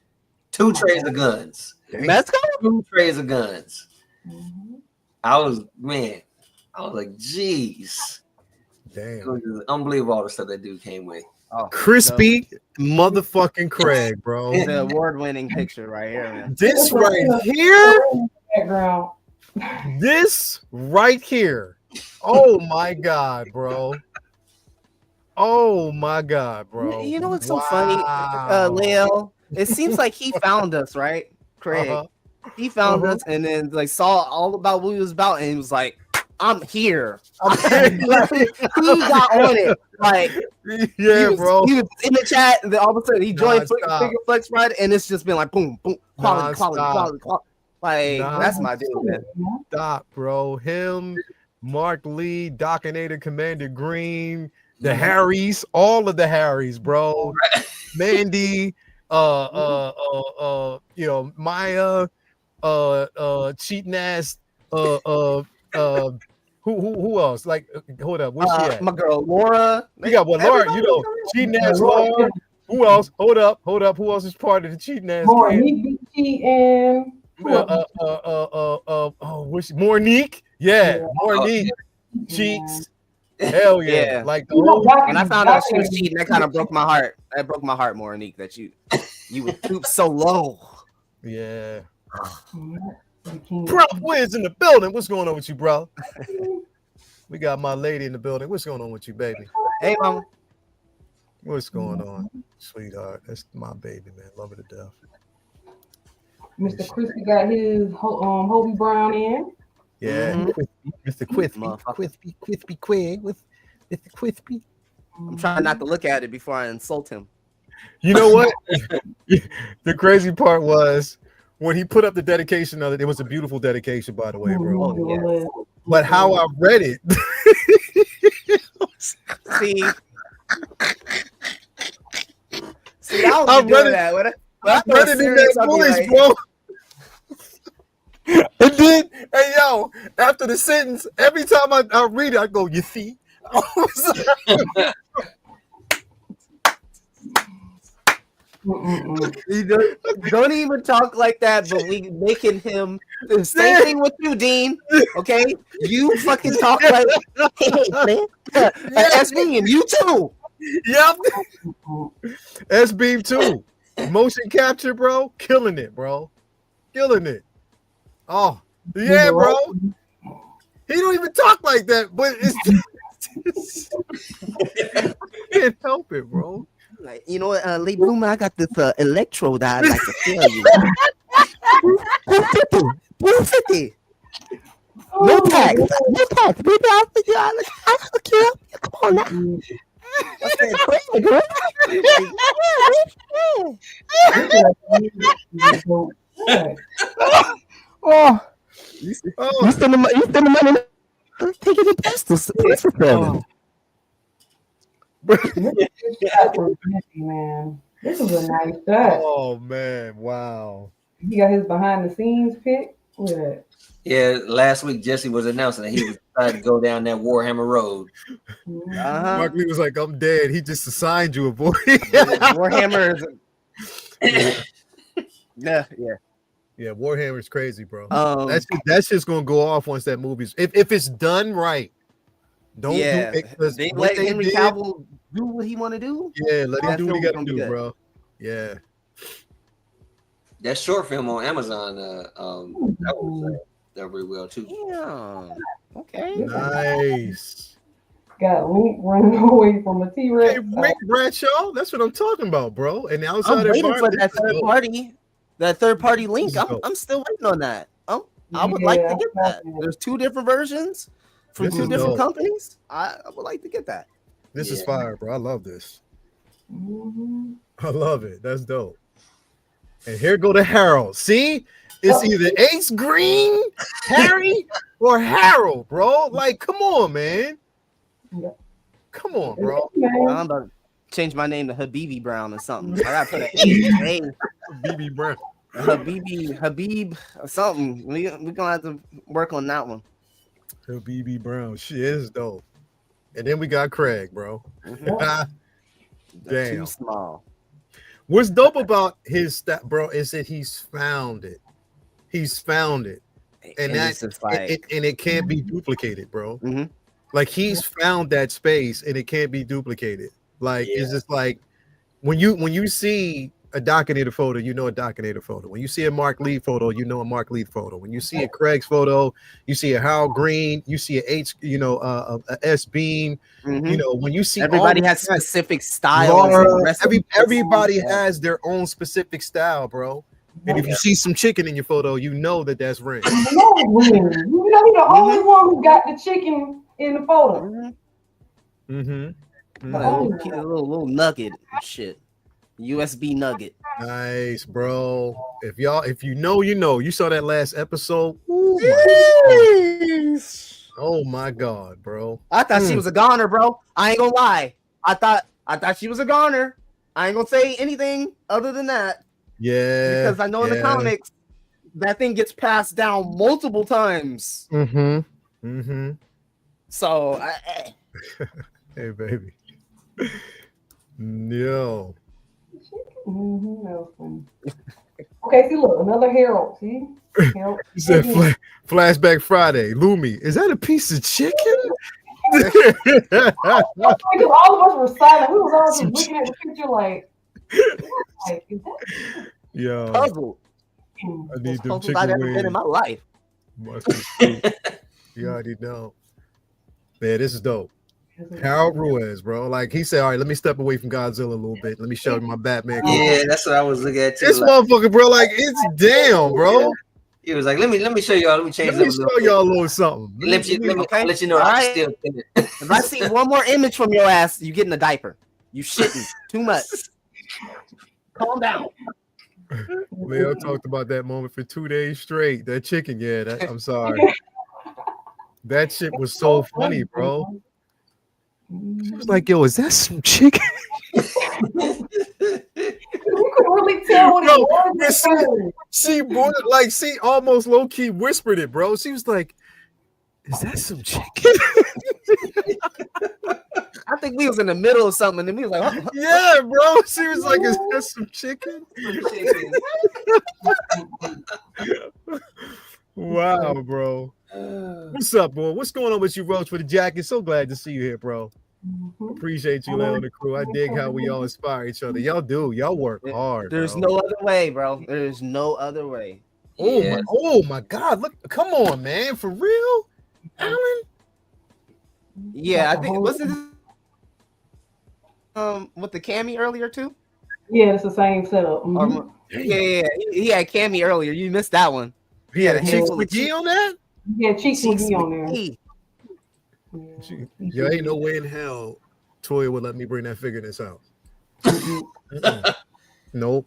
of guns. Let's go. 2 trays of guns. I was like, geez. It Damn. was just unbelievable all the stuff that dude came with. Oh, Crispy motherfucking Craig, bro. the award-winning picture right here, man. This right here. background. This right here. Oh my god, bro. Oh my god, bro. You know what's so funny, Leo? It seems like he found us, right, Craig? Uh-huh. He found us and then like saw all about what he was about and he was like, "I'm here." He got on it, like Yeah, bro. He was in the chat, and then all of a sudden he joined Non-stop. Figure Flex Friday, and it's just been like boom, boom, quality. Non-stop. Like that's my dude, man. Stop, bro. Him, Mark Lee, Dockinator, Commander Green, the Harrys, all of the Harrys, bro. Mandy, Maya, cheating ass, who else? Like, hold up, where's she at? My girl Laura. We got what, Laura? You know, cheating ass Laura. Who else? Hold up. Who else is part of the cheating ass? More gang? me cheating. What's Mornique? Yeah, Mornique cheats. Hell yeah! Yeah. Like the whole, When I found out she was cheating, that kind of broke my heart. That broke my heart, Monique, that you would stoop so low. yeah. Bro, Bro, Wiz in the building. What's going on with you, bro? We got my lady in the building. What's going on with you, baby? Hey, mama. What's going on, sweetheart? That's my baby, man. Love her to death. Mr. Crispy got his Hobie Brown in. Yeah, Mhm. Mr. Quispy, Motherfucker. Quispy Quig with Mr. Quispy. I'm trying not to look at it before I insult him. You know what? The crazy part was when he put up the dedication of it. It was a beautiful dedication, by the way, bro. Oh, yes. But how I read it, See, I I don't be read doing it- that. When I I throw read it in serious, that I'll be voice, like, bro. And then, hey yo, after the sentence, every time I read it, I go, you see? I was like, You don't even talk like that, but we making him the same thing with you, Dean. Okay, you fucking talk like hey, man. That's me and you too. Yep. S-Beam too. Motion capture, bro. Killing it, bro. Killing it. Oh, yeah, bro. He don't even talk like that, but it's can't help it, bro. Like, you know what, Lee Bloomer, I got this electrode that I'd like to tell you. 150. No tax. No tax. Baby, I'll hook you up. Come on now. I said, crazy, girl. Oh, You Oh, spend the money. You spend the money. Take it to pistols. Oh. That was busy, man. This was a nice shot. oh man, wow. He got his behind the scenes pick. Look at that. Yeah, last week Jesse was announcing that he was trying to go down that Warhammer road. Mhm. Mark Lee was like, "I'm dead." He just assigned you a boy. Warhammer is. Yeah. Yeah, Warhammer's crazy, bro. That's just gonna go off once that movie's if it's done right. Don't yeah. do it 'cause They what let they Henry did- Cavill do what he want to do. Yeah, let him That do what he film's got to gonna be do, good. bro. Yeah. That short film on Amazon, that was done really well too. Yeah. Okay. Nice. Got Link running away from a T-Rex. Hey, Rick Bradshaw, that's what I'm talking about, bro. And outside I'm waiting for environment, that this is third dope. party. That third party link. This is dope. I'm still waiting on that. I would like to get that. There's 2 different versions from This 2 is different dope. companies. I would like to get that. This is Yeah. fire, bro. I love this. Mhm. I love it. That's dope. And here go the Harold. See, it's either Ace Green, Harry, or Harold, bro. Like, come on, man. Yeah. Come on, bro. Man. I'm about to change my name to Habibi Brown or something. I gotta put a BB Brown. Habib or something. We're gonna have to work on that one. BB Brown. Shit is dope. And then we got Craig, bro. Damn. Too small. What's dope about his stuff, bro, is that he's found it. He's found it. And it's that just like and it can't be duplicated, bro. Mhm. Like he's found that space and it can't be duplicated. Like it's Yeah. just like when you see a Dockinator photo, you know a Dockinator photo. When you see a Mark Lee photo, you know a Mark Lee photo. When you see a Craig's photo, you see a Harold Green, you see a H, a S Beam. mhm. You know, when you see Everybody all has that, specific styles. Laura, and recipes. everybody has their own specific style, bro. And if you see some chicken in your photo, you know that that's Ren. You know he's the only one who got the chicken in the photo. Mhm. Mm-hmm. Like a little nugget and shit. USB nugget. Nice, bro. If you know, you know. You saw that last episode. Oh my god, bro. I thought she was a goner, bro. I ain't gonna lie. I thought she was a goner. I ain't gonna say anything other than that. Yeah. Because I know in the comics that thing gets passed down multiple times. Mm-hmm. Mm-hmm. So Hey baby. No. Mm-hmm. That was funny. Okay, see, look, another Harold. See, Harold. He said Flashback Friday. Lumi, is that a piece of chicken? Because all of us were silent. We was all just looking at the picture like is that Yo, puzzle. I need them Puzzled I've chicken ever been in wings. my life. You already know. Man, this is dope. Harold Ruiz, bro. Like he said, all right, let me step away from Godzilla a little bit. Let me show you my Batman. Yeah, that's what I was looking at too. This motherfucker, bro, like it's down, bro. He was like, let me show y'all. Let me change. Let me show y'all a little something. Let me let you know. All I'm right. still thinking. If I see one more image from your ass, you getting a diaper. You shitting too much. Calm down. Leo talked about that moment for 2 days straight. That chicken, yeah. I'm sorry. That shit was so funny, bro. She was like, "Yo, is that some chicken?" You could really tell what it was. She almost low key whispered it, bro. She was like, "Is that some chicken?" I think we was in the middle of something, and then we was like, oh, Yeah, bro. She was like, "Is that some chicken?" Wow, bro. What's up, boy? What's going on with you, Roach, for the jacket? So glad to see you here, bro. Appreciate you, Leo, and the crew. I dig how we all inspire each other. Y'all do. Y'all work hard. there's bro. no other way, bro. There's no other way. Oh my God! Look, come on, man, for real, Alan. Yeah, I think was it with the Cammy earlier too? Yeah, it's the same setup. Or- yeah. He had Cammy earlier. You missed that one. He had Yeah, Cheeks Cheeks McGee on that. Yeah, Cheeks Cheeks McGee on there. McGee. Yo, ain't no way in hell Toya would let me bring that figure in this house. Nope.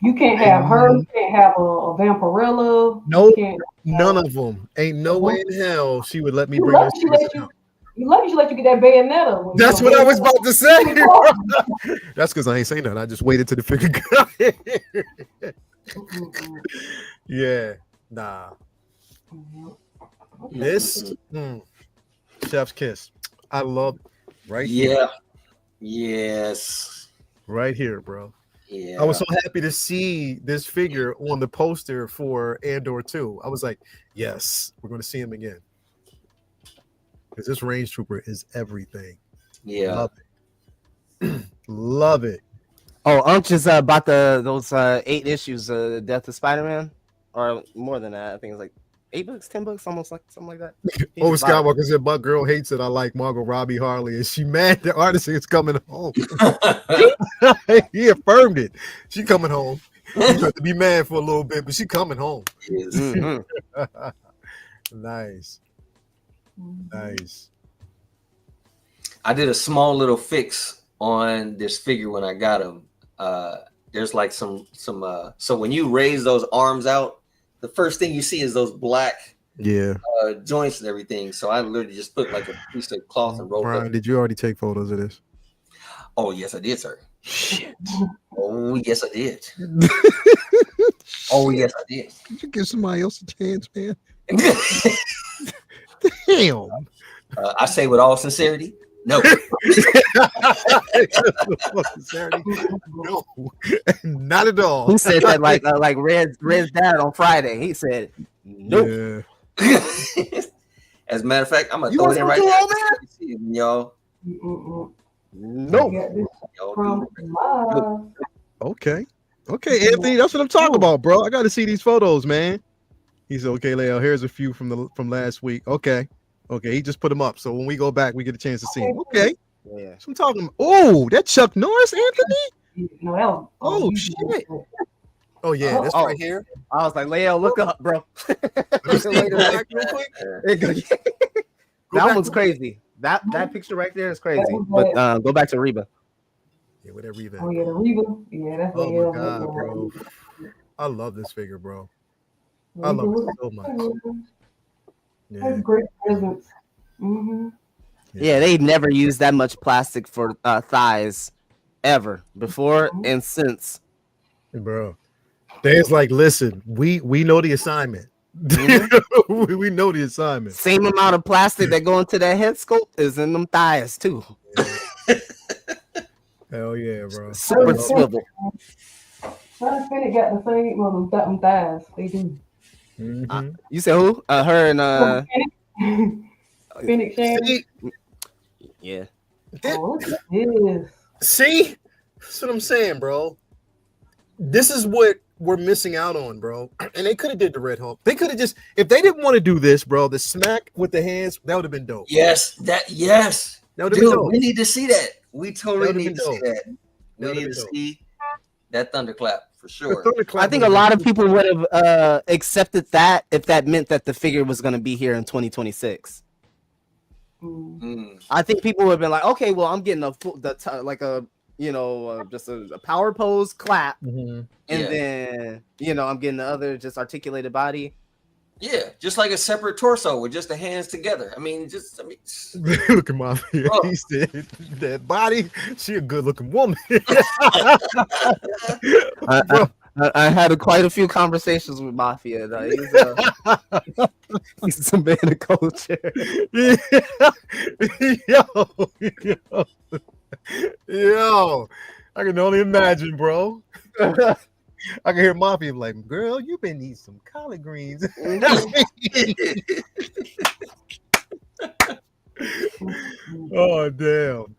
You can't have her. You can't have a Vampirella. Nope. You can't, None of them. Ain't no way in hell she would let me bring lucky this. she let you. You lucky she let you get that Bayonetta. when That's you know, what I was about to say. Bayonetta. Bro. That's because I ain't saying nothing. I just waited till the figure got here. Yeah. Nah. This chef's kiss. I love right here. Yeah. Yes. Right here, bro. Yeah. I was so happy to see this figure on the poster for Andor 2. I was like, yes, we're going to see him again. Because this range trooper is everything. Yeah. Love it. Love it. Oh, Unc just bought those 8 issues of Death of Spider-Man, or more than that. I think it's like $8, $10, almost like something like that. He Over just bought it. Skywalker said, my girl hates it. I like Margot Robbie Harley. And she mad the artist is coming home. He affirmed it. She coming home. He tried to be mad for a little bit, but she coming home. Yes. Mhm. Nice. Nice. I did a small little fix on this figure when I got him. There's like some so when you raise those arms out, the first thing you see is those black Yeah. joints and everything. So I literally just put like a piece of cloth and rolled Brian, up. did you already take photos of this? Oh yes, I did, sir. Shit. Oh yes, I did. Oh yes, I did. Did you give somebody else a chance, man? Damn. I say with all sincerity, no. No, not at all. Who said that like Red's dad on Friday? He said, nope. Yeah. As a matter of fact, I'm gonna You throw want it in some right too, now. old man? See it, y'all. Nope. Got this Y'all from live. Okay. Okay, Anthony, that's what I'm talking about, bro. I got to see these photos, man. He said, "Okay, Leo, here's a few from last week." Okay. He just put them up, so when we go back, we get a chance to see them. Okay. Yeah. That's what I'm talking about. Oh, that Chuck Norris, Anthony. No, that was, Oh, you shit. did Oh yeah, that's Oh. right here. I was like, Leo, look up, bro. Let me see. Go back real quick. that back one's real- crazy. That picture right there is crazy. was But go back to Reba. Yeah, with that revamp. Oh yeah, the Reba. Yeah, that's Oh yeah, my god, bro. I love this figure, bro. I Reba love was- it so much. Yeah. That's great presence. Mm-hmm. Yeah, they've never used that much plastic for thighs ever before and since. Bro. Dan's like, listen, we know the assignment. we know the assignment. Same amount of plastic that go into that head sculpt is in them thighs too. Hell yeah, bro. Super Oh, swivel. Simon Finnick got the same them thighs. They do. Mhm. You said who? Her and Finnick Shannon. See, yeah. Oh, look at this. see, that's what I'm saying, bro. This is what we're missing out on, bro. And they could have did the Red Hulk. They could have just, if they didn't want to do this, bro, the smack with the hands, that would have been dope. Yes, That would have been dude, dope. we need to see that. We totally That would've need been to see dope. that. We That would've need to been dope. see that thunderclap for The sure. thunderclap I think a would've lot been of people would have accepted that if that meant that the figure was going to be here in 2026. Mm. I think people would have been like, okay, well, I'm getting a full, like a, just a power pose clap, dope. Mhm. and Yeah. then, I'm getting the other just articulated body. Yeah, just like a separate torso with just the hands together. I mean, Look at my Bro. he said that body, she a good looking woman. I had quite a few conversations with Mafia. Though. He's a man of culture. yo, I can only imagine, bro. I can hear Mafia like, girl, you been eating some collard greens. Oh damn.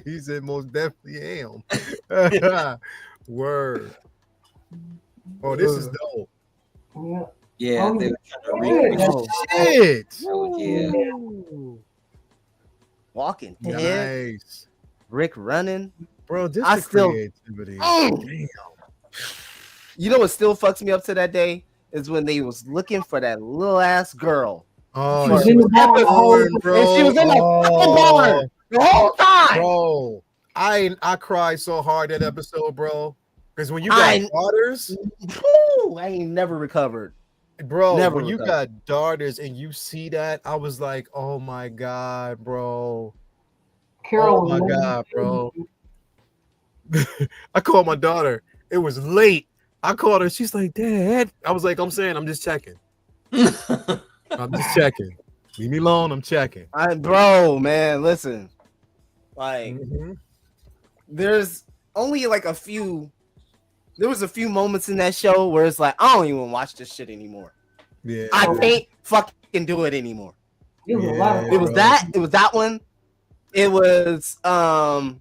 He said most definitely am. Word. Oh, this is dope. Yeah. yeah, Oh, they were trying to yeah. recreate Oh, Shit. Oh, yeah. Walking Dead, Nice. Rick running. Bro, this I is still- creativity. Mm. You know what still fucks me up to that day is when they was looking for that little ass girl. Oh, was she in was the barn the whole- born, bro. and she was in the fucking barn the whole time. Bro, I cried so hard that episode, bro. Because when you got I- daughters, Whew, I ain't never recovered. bro, Never when you recovered. got daughters and you see that, I was like, oh my God, bro. Carol Oh was my moving. God, bro. I called my daughter. It was late. I called her. She's like, Dad. I was like, I'm just checking. I'm just checking. Leave me alone. I'm checking. Bro, man, listen. Like, Mhm. there's only like a few. There was a few moments in that show where it's like, I don't even watch this shit anymore. Yeah. I can't fucking do it anymore. It was a lot of Yeah, It was bro. that. It was that one. It was the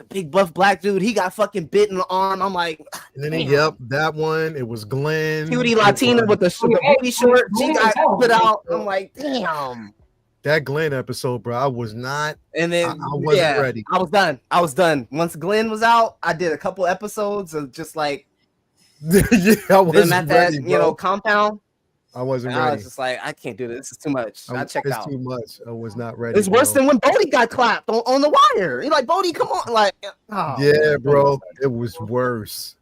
big buff black dude. He got fucking bit in the arm. I'm like, And then, damn. yep, that one. It was Glenn. Cutie It Latina was- with the booty short. She got put out. I'm like, damn. that Glenn episode, bro. I was not. And then I wasn't ready. I was done. I was done. Once Glenn was out, I did a couple episodes of just like Yeah, I them wasn't at that, ready, you bro. know, compound. I wasn't And I ready. was just like, I can't do this. This is too much. I checked it's out. too much. I was not ready. It's worse bro. than when Bodie got clapped on the wire. He's like, Bodie, come on. Like, oh, Yeah, man. bro. It was worse.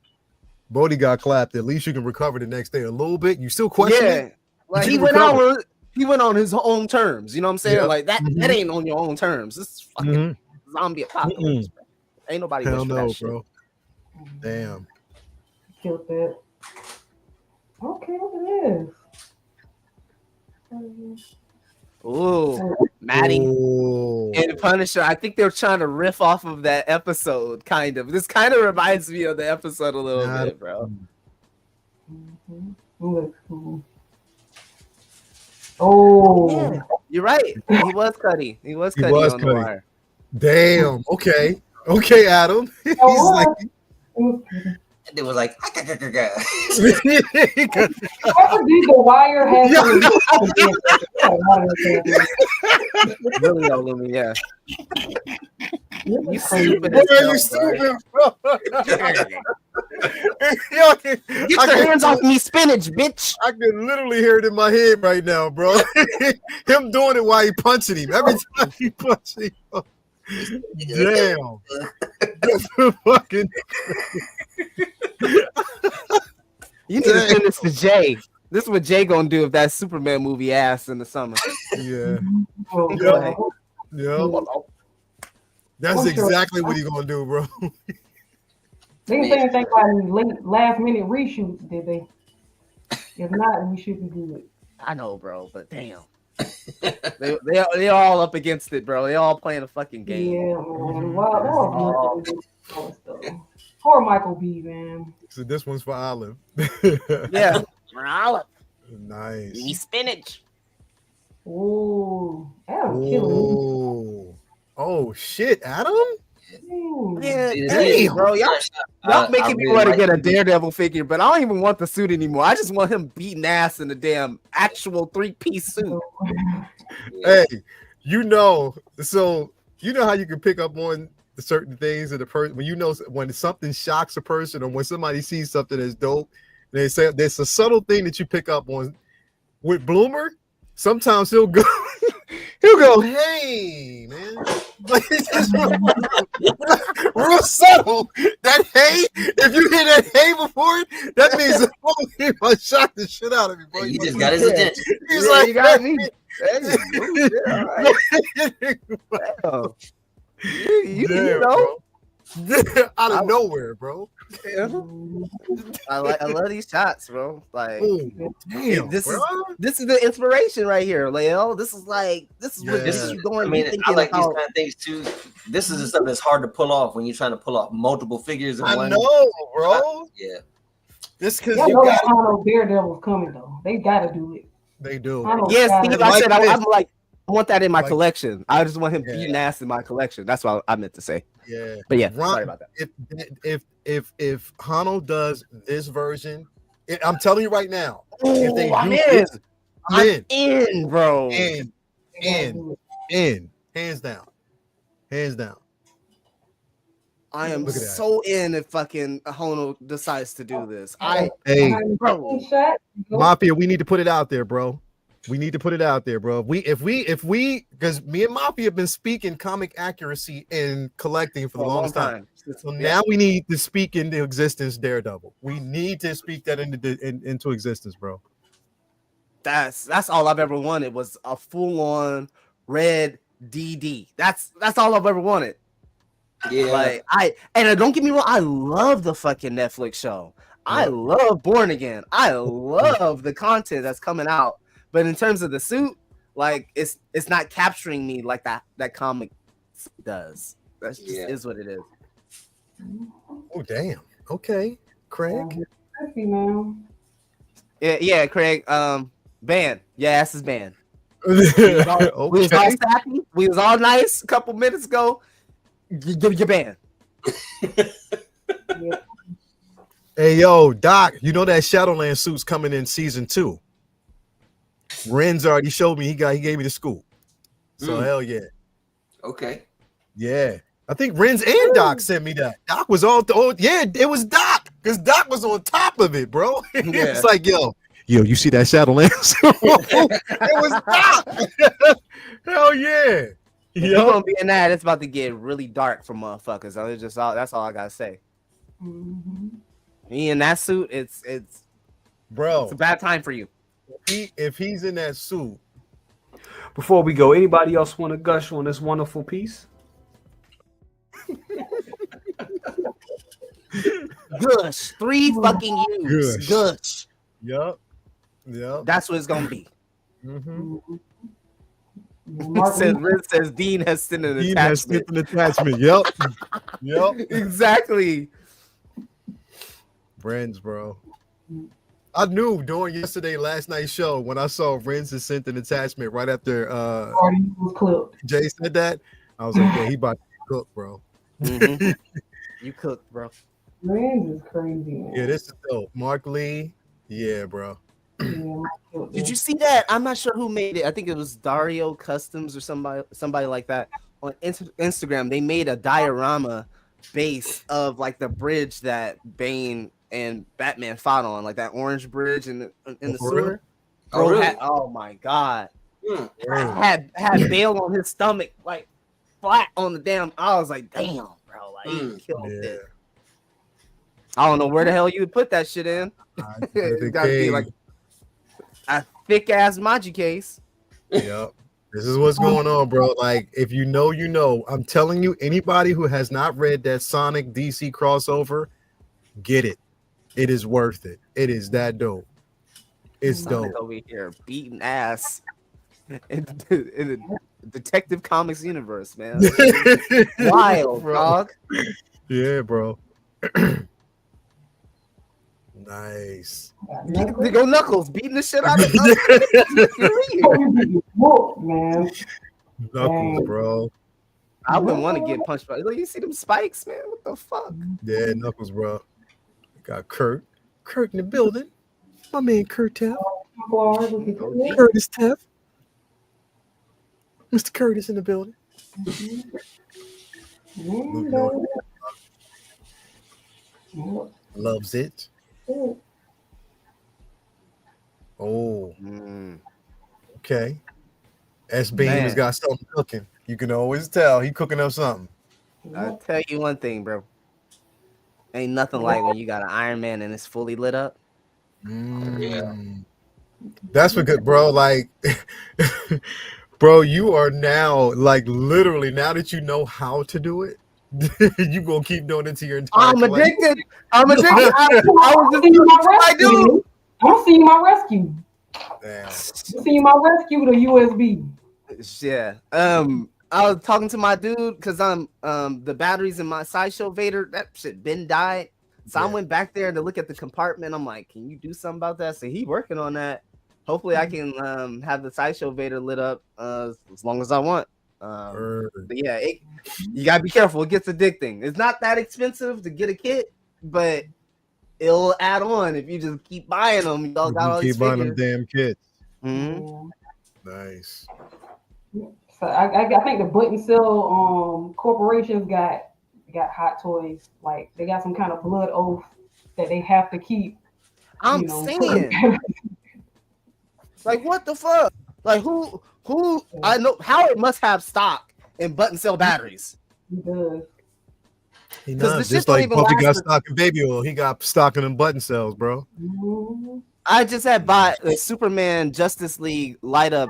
Bodie got clapped. At least you can recover the next day a little bit. You still question Yeah. it? Like you he can went recover. out. He went on his own terms. You know what I'm saying? Yep. Like that. Mhm. That ain't on your own terms. This is fucking Mhm. zombie apocalypse. Bro. Ain't nobody Hell wish for no, that shit. bro. Damn. Killed that. Okay, look at this. Ooh, Maddie Oh. and Punisher. I think they're trying to riff off of that episode. Kind of. This kind of reminds me of the episode a little Nah, bit, bro. Mhm. Looks cool. Oh, Yeah, you're right. He was Cuddy. He was He Cuddy was on the Cuddy. wire. Damn. Okay. Okay, Adam. He's Oh, like, It was like, Whoever did the wire has Really, though, Lumi, yeah. You stupid Boy, as you hell, stupid, bro. Yo, Get your hands off me, spinach, bitch. I can literally hear it in my head right now, bro. Him doing it while he punching him. Every time he punching him. Damn. That's fucking. You need to send this to Jay. This is what Jay gonna do if that Superman movie ass in the summer. Yeah. Oh, Yeah. That's I'm sure. exactly what he gonna do, bro. They didn't say anything about any last minute reshoots, did they? If not, we should be good. I know, bro, but damn. They're all up against it, bro. They all playing a fucking game. Yeah, man. Wow, that was good. Poor Michael B, man. So this one's for Olive. Yeah. Olive, Nice. spinach. Ooh, Adam killing Oh. Oh shit, Adam? me. Yeah, See, hey, damn. bro, y'all I making me really want to like get a it. Daredevil figure, but I don't even want the suit anymore. I just want him beating ass in the damn actual 3-piece suit. Yeah. Hey, you know, so you know how you can pick up on the certain things of the person when you know when something shocks a person or when somebody sees something that's dope. They say there's a subtle thing that you pick up on with Bloomer. Sometimes he'll go, hey man, like it's just real subtle. That hey, if you hear that hey before it, that means the phone he might shock the shit out of me, bro. You just got his attention. He's Yeah, like, you got me. Hey, all right. Damn. You Damn, know, bro. Out of nowhere, bro. I love these shots, bro. Like Oh, damn, this bro. this is the inspiration right here, Leo. This is what Yeah. this is going. I mean, thinking I like these about- kind of things too. This is the stuff that's hard to pull off when you're trying to pull off multiple figures in I one. know, bro. Yeah. This because Y'all you know got that Hano Daredevil's coming though. They gotta do it. they do. Hano Yes, gotta Steve, do I it. said Like I'm this. like I want that in my Like- collection. I just want him Yeah. beating ass in my collection. That's what I meant to say. Yeah. But yeah, Ron- sorry about that. If Hano does this version, I'm telling you right now, if they Ooh, I'm do in. this, I'm I'm in, bro. in, They gotta in, do it. in, hands down, hands down. I am Look at that. so in if fucking Hono decides to do this. I Hey, Behind the bro. screen shot, go. Mafia, we need to put it out there, bro. We need to put it out there, bro. If we, because me and Mafia have been speaking comic accuracy and collecting for the longest time. So now we need to speak into existence Daredevil. We need to speak that into existence, bro. That's all I've ever wanted was a full-on red DD. That's all I've ever wanted. Yeah. Like don't get me wrong, I love the fucking Netflix show. I love Born Again. I love the content that's coming out. But in terms of the suit, like it's not capturing me like that comic does. That's just is what it is. Oh damn. Okay, Craig. Happy, man. Yeah, Craig. Banned. Yeah, ass is banned. Okay. We was all sappy. We was all nice a couple minutes ago. You're banned. Hey yo, Doc, you know that Shadowland suit's coming in season 2. Renz already showed me. He gave me the scoop. So hell yeah. Okay. Yeah. I think Renz and Doc sent me that. Doc was it was Doc, because Doc was on top of it, bro. It's like, yo, you see that Shadowland? It was Doc. Hell yeah. You're gonna be in that. It's about to get really dark for motherfuckers. That's all I gotta say. Mm-hmm. Me in that suit, it's bro. It's a bad time for you. If he's in that suit. Before we go, anybody else want to gush on this wonderful piece? Gush. 3 fucking U's. Gush. Yup. That's what it's gonna be. Mm-hmm. Riz says Dean has sent an attachment. Yep. Exactly. Friends, bro. I knew during last night's show when I saw Renz has sent an attachment right after Jay said that. I was like, yeah, he about to cook, bro. Mm-hmm. You cooked, bro. Renz is crazy, man. Yeah, this is dope. Mark Lee. Yeah, bro. Did you see that? I'm not sure who made it. I think it was Dario Customs or somebody like that on Instagram. They made a diorama base of like the bridge that Bane and Batman fought on, like that orange bridge in the sewer. Oh, really? Oh my god! Had Bale on his stomach, like flat on the damn. I was like, damn, bro, like he killed it. I don't know where the hell you would put that shit in. It's got to be like a thick ass Maji case. Yep. This is what's going on, bro. Like, if you know, you know. I'm telling you, anybody who has not read that Sonic DC crossover, get it. It is worth it. It is that dope. It's dope. Over here beating ass in the Detective Comics universe, man. Wild, dog. Yeah, bro. Nice. They go Knuckles beating the shit out of man. Knuckles, bro. I wouldn't want to get punched by. Like, you see them spikes, man? What the fuck? Yeah, Knuckles, bro. Got Kurt in the building. My man Kurt Teff. Curtis Teff. Mr. Curtis in the building. Loves it. Oh. Okay. S Beam's got something cooking. You can always tell he cooking up something. I'll tell you one thing, bro. Ain't nothing like when you got an Iron Man and it's fully lit up. Yeah. That's what good, bro. Like, bro, you are now like literally now that you know how to do it, you gonna keep doing it to your entire I'm addicted. I'm seeing my rescue. Damn. I'm seeing my rescue, the USB. Yeah. I was talking to my dude because I'm the batteries in my Sideshow Vader, that shit been died. So I went back there to look at the compartment. I'm like, can you do something about that? So he working on that. Hopefully I can have the Sideshow Vader lit up as long as I want. But yeah, you gotta be careful. It gets addicting. It's not that expensive to get a kit, but it'll add on if you just keep buying them. Y'all got all these buying them damn kits. Mm-hmm. Nice. So I think the Button Cell corporations got Hot Toys. Like they got some kind of blood oath that they have to keep. I'm saying. Like, what the fuck? Like, who? I know how it must have stock in button cell batteries. It does. He 'Cause the knows. shit Just don't like even Buffy last got for- stock in baby oil, he got stock in them button cells, bro. Mhm. I just had bought the Superman Justice League light up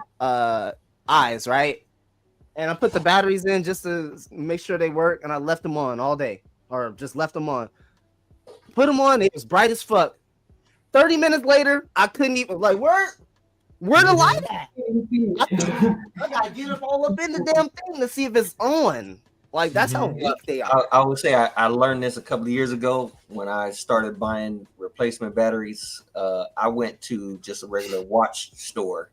eyes, right? And I put the batteries in just to make sure they work, and I left them on all day, or just left them on. Put them on, it was bright as fuck. 30 minutes later, I couldn't even where the light at? I gotta get up all up in the damn thing to see if it's on. Like, that's how weak they are. I would say I learned this a couple of years ago when I started buying replacement batteries. I went to just a regular watch store,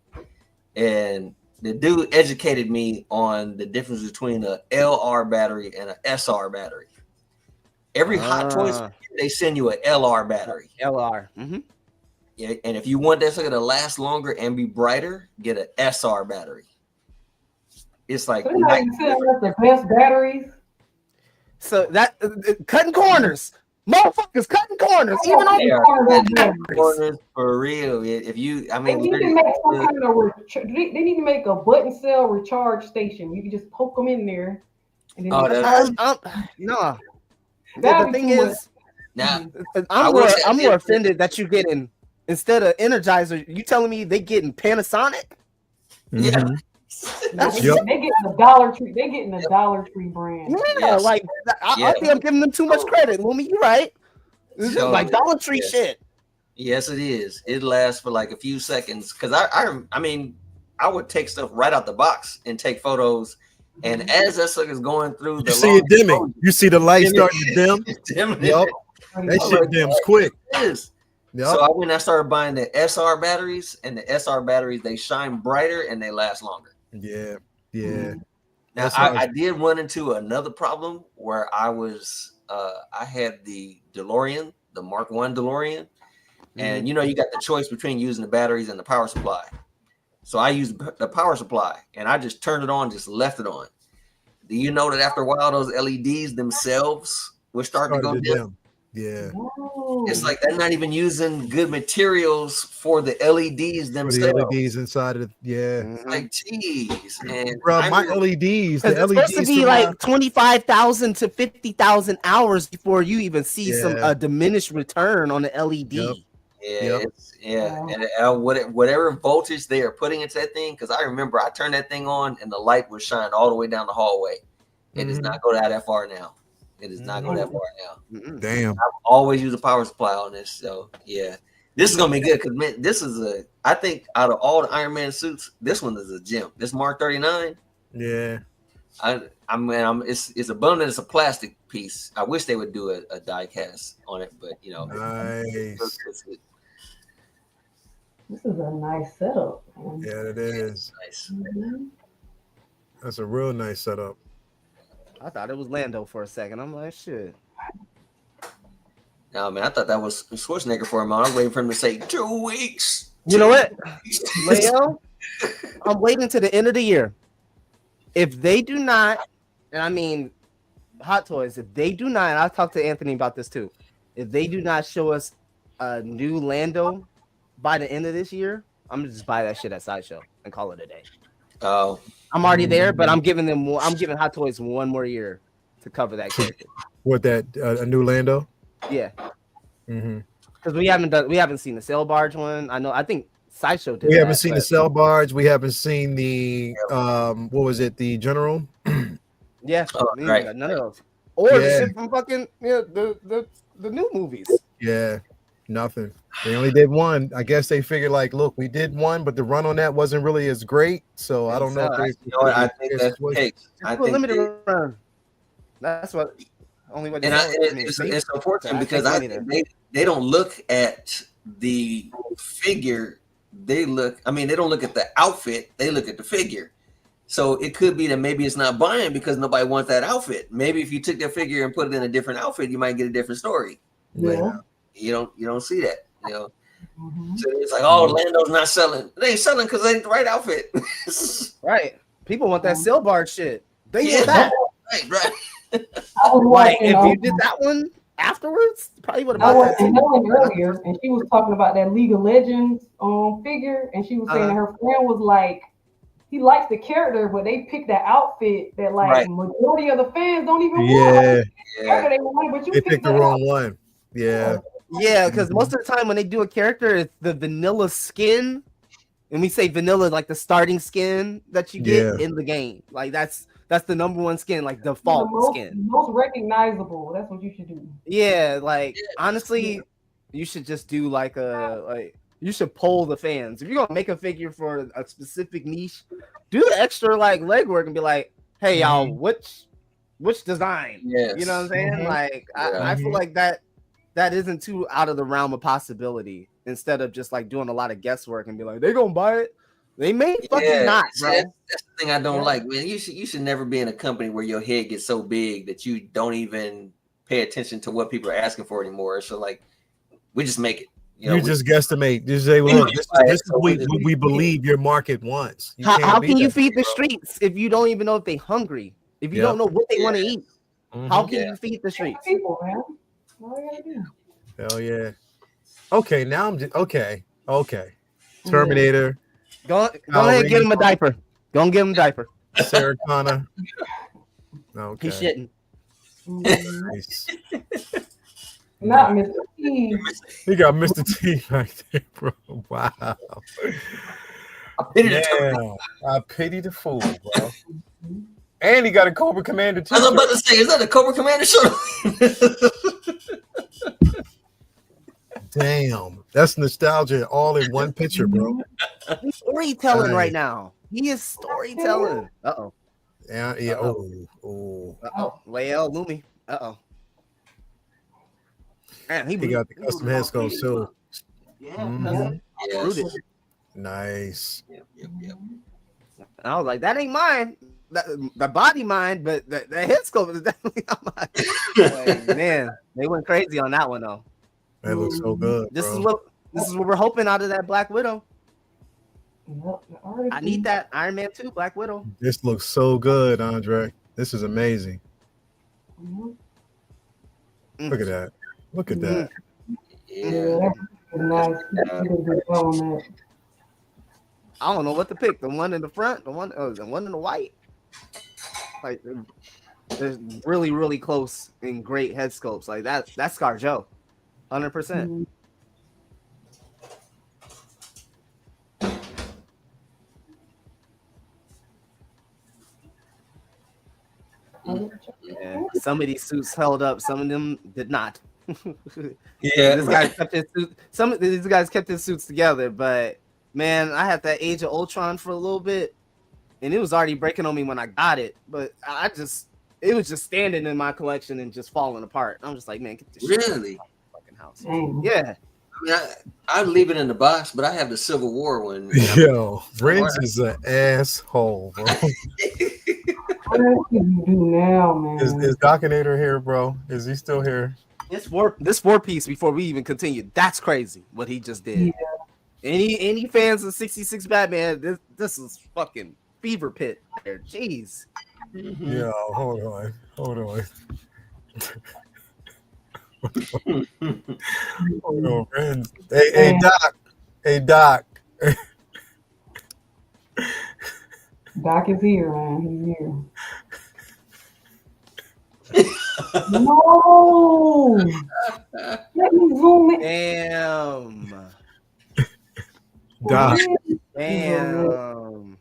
and the dude educated me on the difference between a LR battery and an SR battery. Every Hot Toys, they send you a LR battery. LR. Mm-hmm. Yeah, and if you want that sucker to last longer and be brighter, get an SR battery. It's like They're not even selling us the best batteries. So that cutting corners, motherfuckers cutting corners, even on they are They corners for real. If you, I mean, need to make some kind of they need to make a button cell recharge station. You can just poke them in there. And then Oh, that's- no. The That'd be thing too is, now I'm will say more this. offended that you getting instead of Energizer, you telling me they getting Panasonic? Yeah. Mhm. That's Yep. they getting the Dollar Tree. They getting the Dollar Tree brand. yeah, Yes. like I think I'm giving them too much credit. Lumi, you're right. This is So, like Dollar Tree yes. shit. Yes, it is. It lasts for like a few seconds because I mean, I would take stuff right out the box and take photos, and as that sucker's going through, You see it dimming. You see the light starting to dim. dimming. Yup. That shit dims quick. It is. Yep. So I started buying the SR batteries, and the SR batteries they shine brighter and they last longer. Yeah. Yeah. Now That's how I did run into another problem where I had the DeLorean, the Mark I DeLorean, and you know you got the choice between using the batteries and the power supply. So I used the power supply, and I just turned it on, just left it on. Do you know that after a while those LEDs themselves were starting to go Started to dim? dim. Yeah. It's like they're not even using good materials for the LEDs For themselves. the LEDs inside of it. Yeah. Like, geez, and Bro, I my remember- LEDs, the It's supposed LEDs to be from like 25,000 to 50,000 hours before you even see some Yeah. diminished return on the LED. Yep. Yeah, Yep. and whatever voltage they are putting into that thing, because I remember I turned that thing on and the light would shine all the way down the hallway. It does not go that far now. It does not go that far now. Damn. Always use a power supply on this, so yeah, this is gonna be good because man, this is I think out of all the Iron Man suits, this one is a gem. This Mark 39. Yeah. It's a bum that it's a plastic piece. I wish they would do a die cast on it, but you know, Nice. This is a nice setup. Man. Yeah, it is. nice. Mhm. That's a real nice setup. I thought it was Lando for a second. I'm like, shit. No, man, I thought that was Schwarzenegger for a moment. I was waiting for him to say 2 weeks. You know what, Leo? I'm waiting to the end of the year. If they do not, and I mean, Hot Toys, if they do not, and I talked to Anthony about this too. If they do not show us a new Lando by the end of this year, I'm gonna just buy that shit at Sideshow and call it a day. Oh, I'm already there, but I'm giving Hot Toys one more year to cover that character. What that a new Lando? Yeah, Mm-hmm. because we haven't seen the sail barge one. I think Sideshow did. We haven't that, seen but- the cell barge. We haven't seen the what was it? The general. Yeah, Oh, we right. got none of those. Or the Yeah. shit from fucking the new movies. Yeah, nothing. They only did one. I guess they figured like, look, we did one, but the run on that wasn't really as great. So I don't know. If they, you know what? I think that's the case. I Put think limited they- run. That's what only what. and it's unfortunate because I think they don't look at the figure. They don't look at the outfit. They look at the figure. So it could be that maybe it's not buying because nobody wants that outfit. Maybe if you took that figure and put it in a different outfit, you might get a different story. Yeah. You don't see that. You know, Mhm. so it's like, oh, Lando's not selling. They ain't selling because they ain't the right outfit. Right. People want that sail barge shit. They Yeah. want that. right. I was Like watching, if you did that one, afterwards. Probably would have I bought was that in too. Helen earlier, and she was talking about that League of Legends figure, and she was saying that her friend was like, he likes the character, but they picked that outfit that like Right. majority of the fans don't even want. Yeah, Like, the character they want, but you they picked the that wrong out. one. Yeah. Yeah, because most of the time when they do a character, it's the vanilla skin. And we say vanilla like the starting skin that you get Yeah. in the game. Like that's the number one skin, like The default skin. most recognizable. That's what you should do. Yeah, like honestly, you should just do like you should poll the fans. If you're gonna make a figure for a specific niche, do the extra like legwork and be like, hey y'all, which design? Yes. You know what I'm saying? Mhm. Like I feel like that isn't too out of the realm of possibility. Instead of just like doing a lot of guesswork and be like, they gonna buy it. They may fucking not, bro. That's the thing I don't like, man. You should never be in a company where your head gets so big that you don't even pay attention to what people are asking for anymore. So like, we just make it. You just guesstimate. Just say, well, look, this is what we believe your market wants. How can you feed the streets if you don't even know if they're hungry? If you don't know what they want to eat, how can you feed the streets? People, man. All you gotta do. Hell yeah. Okay, now I'm just okay. Terminator. Go ahead and give him a diaper. Go and give him a diaper. Sarah Connor. Okay. He's shitting. Nice. Not Mr. T. He got Mr. T right there, bro. Wow. I pity the fool, bro. And he got a Cobra Commander too. I was about to say, is that a Cobra Commander show? Damn, that's nostalgia all in one picture, bro. He's storytelling right now. He is storytelling. Uh-oh. Yeah. Oh. Uh-oh. Lael Lumi. Uh-oh. Man, he got the custom head sculpt too. Yeah. Mm-hmm. Nice. Yep. I was like, that ain't mine. The body mine, but the head sculpt is definitely not mine. Like, man, they went crazy on that one though. That looks so good. This bro. is what we're hoping out of that Black Widow. I need that Iron Man 2 Black Widow. This looks so good, Andre. This is amazing. Look at that. Look at that. Yeah, nice. I don't know what to pick. The one in the front, the one in the white. Like they're really, really close and great head sculpts. Like that's ScarJo. 100%. Yeah, some of these suits held up, some of them did not. Yeah, this guy kept his suit. Some of these guys kept his suits together, but man, I had that Age of Ultron for a little bit, and it was already breaking on me when I got it. But it was just standing in my collection and just falling apart. I'm just like, man, get this shit out of my fucking house. Yeah. I mean, I leave it in the box, but I have the Civil War one. Yo, Prince is an asshole, bro. What else can you do now, man? Is Dockinator here, bro? Is he still here? This four piece before we even continue. That's crazy what he just did. Yeah. Any fans of 66 Batman? This is fucking fever pit there. Jeez. Yo, hold on. Hold on, friends. Hey, Doc. Hey, Doc. Doc is here, man. He's here. No! Let me zoom in. Damn. Doc. Damn.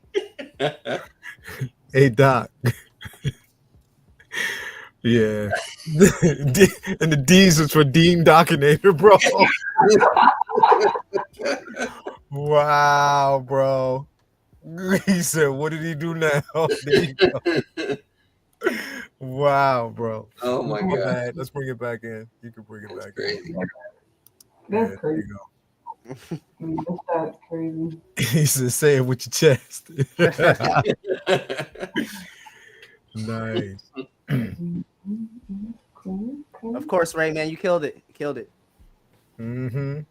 Hey, Doc. Yeah. And the D's is for Dean Dockinator, bro. Wow, bro. He said, what did he do now? There you go. Wow, bro. Oh my God. Bad. Let's bring it back in. You can bring it back in. That's Yeah, crazy. That's crazy. He said, say it with your chest. Nice. Of course, Ray, man, you killed it. You killed it. Mm-hmm.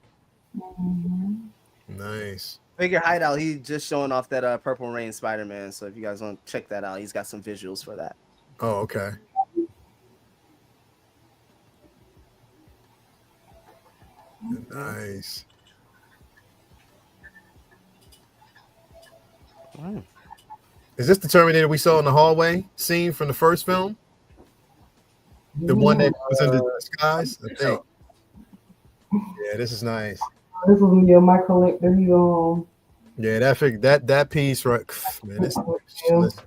Nice. Figure Hideout, he's just showing off that Purple Rain Spider-Man. So if you guys want to check that out, he's got some visuals for that. Oh, okay. Nice. Mm. Is this the Terminator we saw in the hallway scene from the first film? The one that was in the disguise? I think. Yeah, this is nice. This was me, my collector. Yeah, that piece, right? Man, Yeah. listen,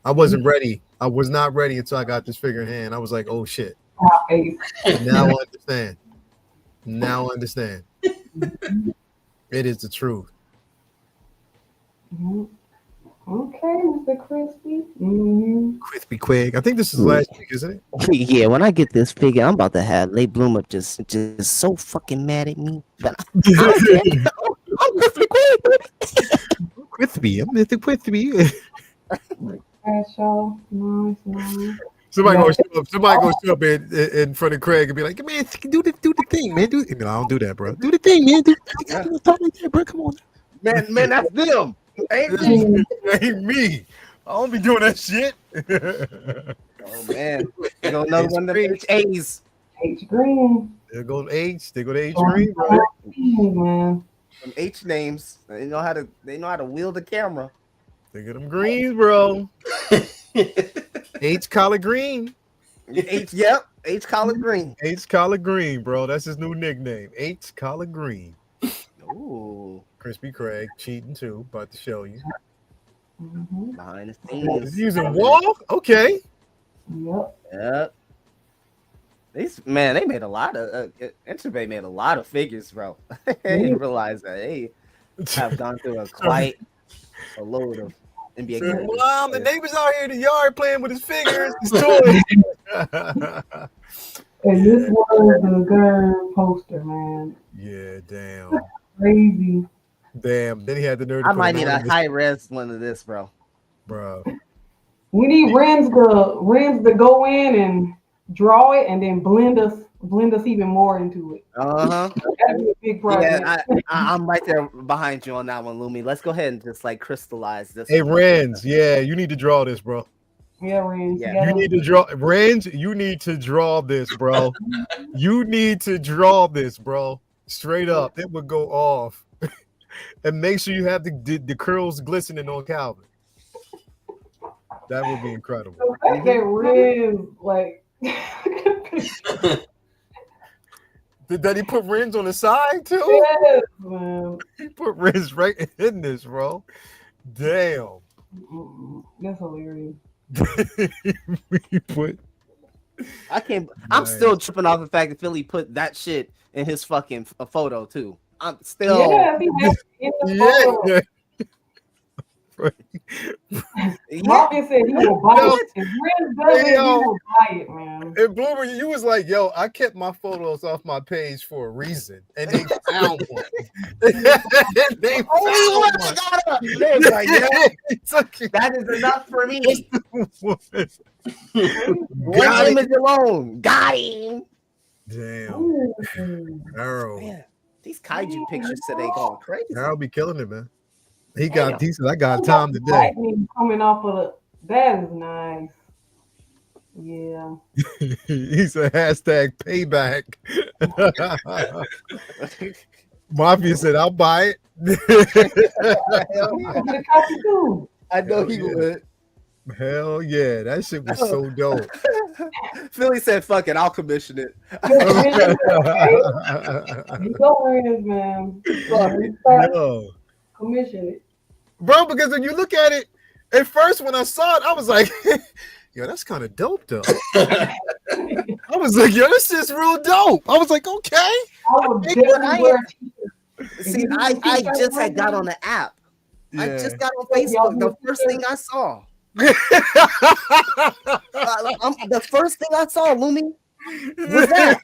I wasn't ready. I was not ready until I got this figure in hand. I was like, oh shit. face. Now I understand. Now I understand. It is the truth. Mhm. Okay, Mr. Crispy. Mm-hmm. Crispy Quig. I think this is last week, isn't it? Yeah, when I get this figure, I'm about to have Late Bloomer just so fucking mad at me. But I don't care. I'm Crispy Quig. Crispy. I'm Mr. Crispy. Show. Nice. Somebody Yeah. gonna show up in front of Craig and be like, man, do the thing, man. No, I don't do that, bro. Do the thing, man. Talk like that, bro. Come on. Man, that's them. Ain't me. Ain't me. I don't be doing that shit. Oh man, you know another one of them A's. H Green. They go to H. They go to H Green, bro. Man. Some H names. They know how to wield the camera. They get them greens, bro. H Collard Green. Yep. H Collard Green. H Collard Green, bro. That's his new nickname. H Collard Green. Ooh. Crispy Craig cheating too. About to show you. Mm-hmm. Behind the He's scenes. using wall. Okay. Yep. Yep. They made a lot of Interbay made a lot of figures, bro. I didn't realize that they have gone through quite a load of NBA characters. Wow, the neighbor's out here in the yard playing with his figures, his toys. And this was the girl poster, man. Yeah, damn. Crazy. Damn. Then he had the nerve to I put might it need on a his- high res one of this, bro. bro. We need Renz to go in and draw it and then blend us even more into it. Uh-huh. That'd be a big project. Yeah, I'm right there behind you on that one, Lumi. Let's go ahead and just like crystallize this. Hey, one. Renz, yeah, you need to draw this, bro. Yeah, Renz. Yeah. You need to draw Renz, you need to draw this, bro. You need to draw this, bro. Straight up. It would go off. And make sure you have the curls glistening on Calvin. That would be incredible. The fact that Renz, like, Did he put Renz on the side too? yes, man. He put Renz right in this, bro. Damn. That's hilarious. He put I can't. I'm Nice. still tripping off the fact that Philly put that shit in his fucking photo too. I'm still. Yeah, he has to get the photo. yeah. Marcus said he will buy Yo. it. If Renz does it, he Yo. will buy it, man. And Bloomer, you was like, yo, I kept my photos off my page for a reason. And they found one. They found Oh, one. I got it. They was like, yeah, He took it. that is enough for me. One Got it. image alone. Got him. Damn. Ooh. Harold. Man, these kaiju pictures today going crazy. Harold be killing it, man. He Damn. said, I got time today. Lightning coming off of the. That is nice. Yeah. He said hashtag payback. Mafia said, I'll buy it. Hell yeah. Get a copy too. I know Hell he yeah. would. Hell yeah, that shit was so dope. Philly said, "Fuck it, I'll commission it." You go Renz, man. No. Commission it. Bro, because when you look at it, at first when I saw it, I was like, yo, that's kind of dope though. I was like, yo, this is real dope. I was like, okay. I would think definitely what I wear See, I just had got on the app. I just got on Facebook. The first thing I saw. The first thing I saw, Lumi, was that.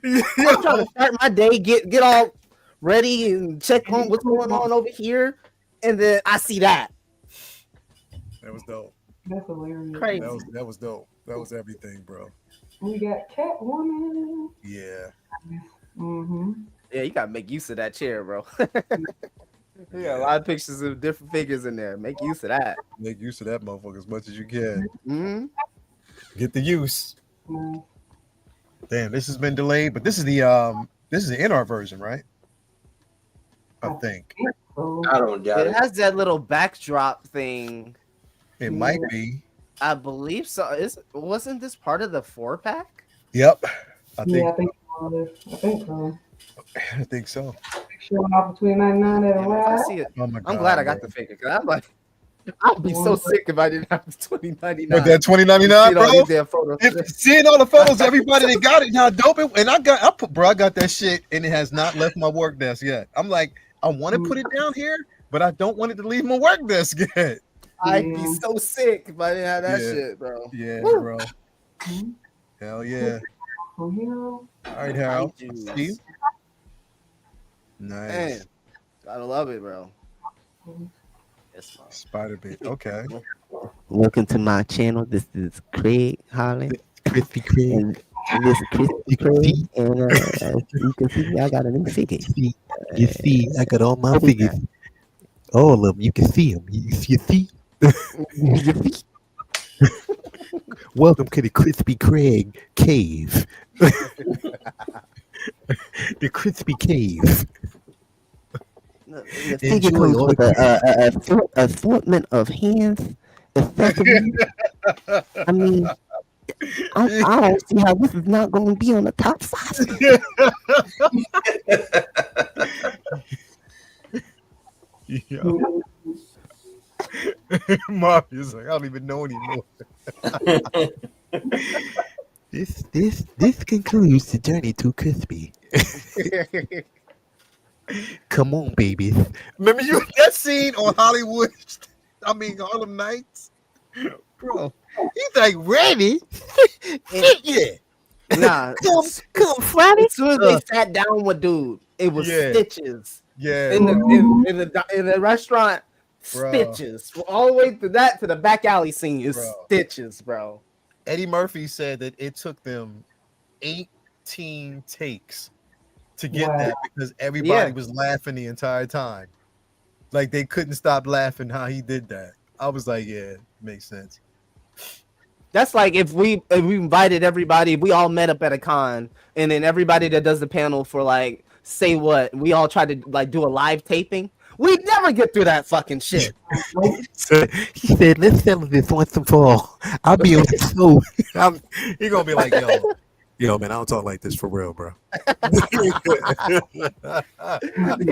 I'm trying to start my day, get all ready and check on what's going on over here, and then I see that. That was dope. That's hilarious. Crazy. That was dope. That was everything, bro. We got Catwoman. Yeah. Mm-hmm. Yeah, you gotta make use of that chair, bro. We got a lot of pictures of different figures in there. Make use of that. Make use of that motherfucker as much as you can. Mm-hmm. Get the use. Nice. Damn, this has been delayed, but this is the This is the NR version, right? I think So, I don't doubt It it. has that little backdrop thing. it might be. I believe so. Wasn't this part of the 4-pack? Yep, I think. yeah, I think so. I think so. Showing off between 99 at a Damn, if I ride. see it, Oh my god! I'm glad I got bro. the figure. 'Cause I'm like, I'd be so sick if I didn't have the 2099. But that 2099, bro. Damn photos. Seeing all the photos, everybody that got it, how dope it, and I got that shit, and it has not left my work desk yet. I'm like, I want to put it down here, but I don't want it to leave my work desk yet. I'd be so sick if I didn't have that Yeah. shit, bro. Yeah, Woo. bro. Mhm. Hell yeah. From Hero. All right, Harold. I do. See you. Nice. Man, gotta love it, bro. Mhm. Yes, man. Spider bit. Okay. Welcome to my channel. This is Craig Holland. Crispy Craig. And this is Crispy Craig. And you can see I got a new figure. You see, I got all my figures. All of them. You can see them. You see? Welcome to the Crispy Craig cave. The Crispy Cave. The figure Enjoy comes all with the a assortment of hands, accessories. I mean, I don't see how this is not going to be on the top 5. Yeah. Mario's like, I don't even know anymore. This concludes the journey to Crispy. Come on, babies. Remember you that scene on Hollywood? I mean Harlem Nights? Bro, he's like ready. Yeah. Nah, Come, Friday. as soon as they sat down with dude, it was Yeah. stitches. Yeah. In bro. the restaurant, Bro. stitches. All the way to that to the back alley scene is Bro. stitches, bro. Eddie Murphy said that it took them 18 takes to get Wow. that because everybody Yeah. was laughing the entire time. Like they couldn't stop laughing how he did that. I was like, yeah, makes sense. That's like if we invited everybody, if we all met up at a con, and then everybody that does the panel for like say what, we all try to like do a live taping. We'd never get through that fucking shit. So he said, let's settle this once and for all. I'll be on the show. He gonna be like, yo, man, I don't talk like this for real, bro. He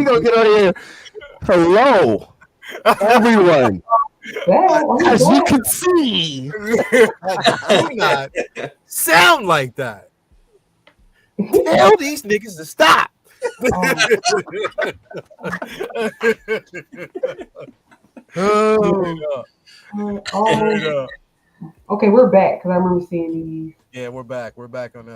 gonna get on here. Hello, everyone. As you can see, Do not sound like that. Tell these niggas to stop. Oh, Okay, we're back because I remember seeing these. yeah, we're back. We're back on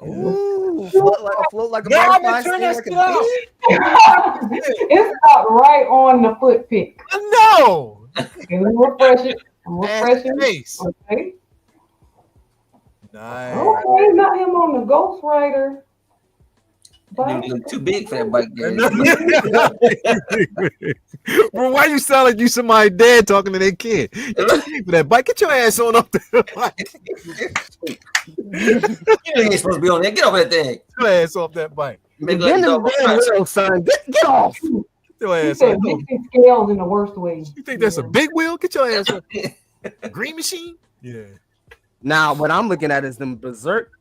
ooh, float like a Yeah, I'm butterfly. gonna turn sting that like shit a out. bee. It's not right on the foot pick. No. Okay, let me refresh it. I'm refreshing. Face. Okay. Nice. Okay, not him on the Ghost Rider. But You're too big for that bike game. Bro, why you sound like you somebody dead talking to their kid? You're too big for that bike. Get your ass on up there. You ain't supposed to be on there. Get over that thing. Get your ass off that bike. Make Get in like the damn wheel, son. Get off. Get your he ass said on. mixing scales in the worst way. You think that's a big wheel? Get your ass on. Green machine? Yeah. Now, what I'm looking at is them berserk.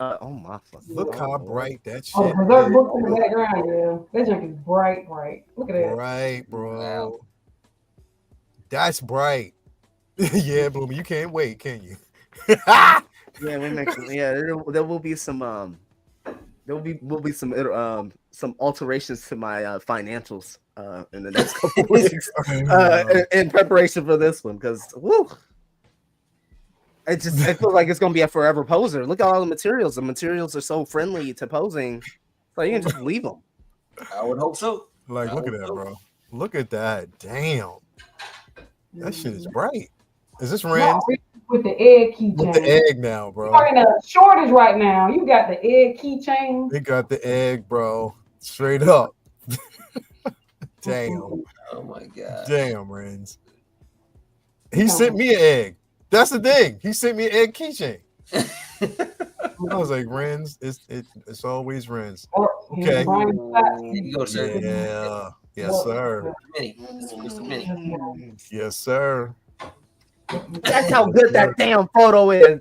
Oh my! Look how bright that shit Oh, the Berserk is. books in the background, yeah. That junk is bright. Look at that. Right, bro. Wow. That's bright. Yeah, Bloomy, you can't wait, can you? Yeah, we're making. Yeah, there will be some. There will be some alterations to my financials in the next couple weeks in preparation for this one because woo. It feels like it's gonna be a forever poser. Look at all the materials. The materials are so friendly to posing, so you can just leave them. I would hope so. Like, look at that, bro. Look at that. Damn. That shit is bright. Is this Rand? Not with the egg keychain. With the egg now, bro. You're in a shortage right now. You got the egg keychain. They got the egg, bro. Straight up. Damn. Oh my god. Damn, Renz. He sent me an egg. That's the thing. He sent me an egg keychain. I was like, Renz, it's always Renz. Oh, Okay. Brian Scott. There you go, sir. Yeah. Yes, sir. Mini. It's a mini. Yes, sir. That's how good that damn photo is.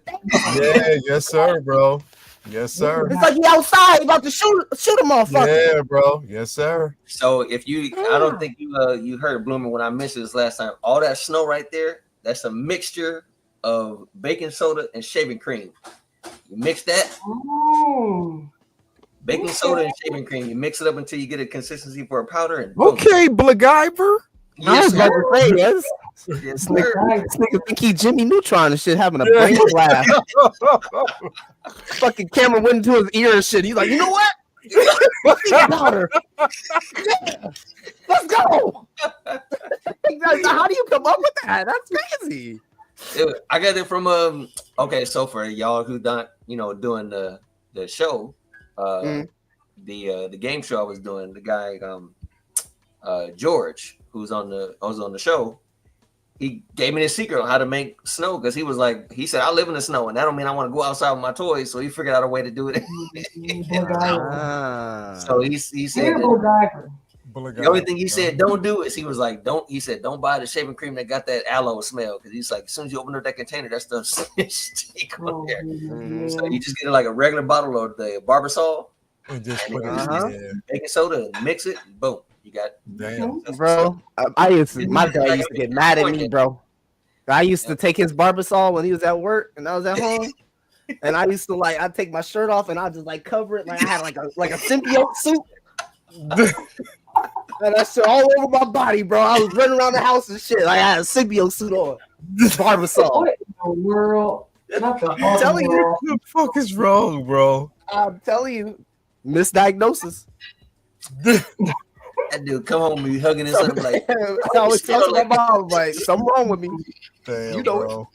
Yeah, yes, sir, bro. Yes, sir. It's like he outside about to shoot a motherfucker. Yeah, bro. Yes, sir. So if you, I don't think you heard Bloomer when I mentioned this last time. All that snow right there, that's a mixture of baking soda and shaving cream. You mix that. Mm. Baking soda and shaving cream. You mix it up until you get a consistency for a powder. And boom. Okay, Blackyver. I was Yes, about sir. to say this. Yes, This nigga, sir. this nigga think he Jimmy Neutron and shit, having a brain blast. Fucking camera went into his ear and shit. He's like, you know what? Daughter. Yeah. Let's go. How do you come up with that? That's crazy. I got it from okay, so for y'all who not doing the show, the game show I was doing, the guy George who's on the show, he gave me the secret on how to make snow because he said I live in the snow and that don't mean I want to go outside with my toys, so he figured out a way to do it. So he said the only thing he said don't do is he was like don't buy the shaving cream that got that aloe smell because he's like as soon as you open up that container that stuff stick on there. So you just get like a regular bottle of the Barbasol And just put baking soda and mix it and boom, you got bro. My dad used to get mad at me, bro. I used to take his Barbasol when he was at work and I was at home. And I used to I'd take my shirt off and I'd just cover it like I had like a symbiote suit. And that shit all over my body, bro. I was running around the house and shit. Like I had a symbiote suit on. Barbasol. What in the world? Not the I'm telling you, what the fuck is wrong, bro? I'm telling you, misdiagnosis. that dude come home and be hugging his son like I always tell my mom like something wrong with me. Damn, You know bro.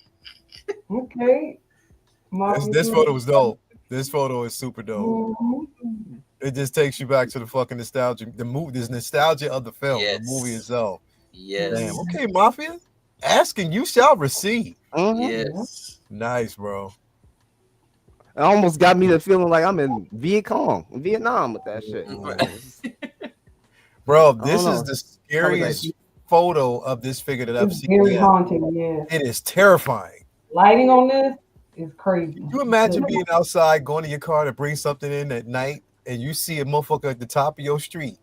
Okay. This photo was dope. This photo is super dope. Mm-hmm. It just takes you back to the fucking nostalgia. The movie, there's nostalgia of the film, Yes. the movie itself. yes, Damn. Okay, Mafia. Asking you shall receive. yes. Nice, bro. It almost got me to feeling like I'm in Vietnam with that shit. Bro, I this don't is know. the scariest photo of this figure that I've It's seen. very yet. haunting, yes. It is terrifying. Lighting on this is crazy. Can you imagine being outside, going to your car to bring something in at night, and you see a motherfucker at the top of your street?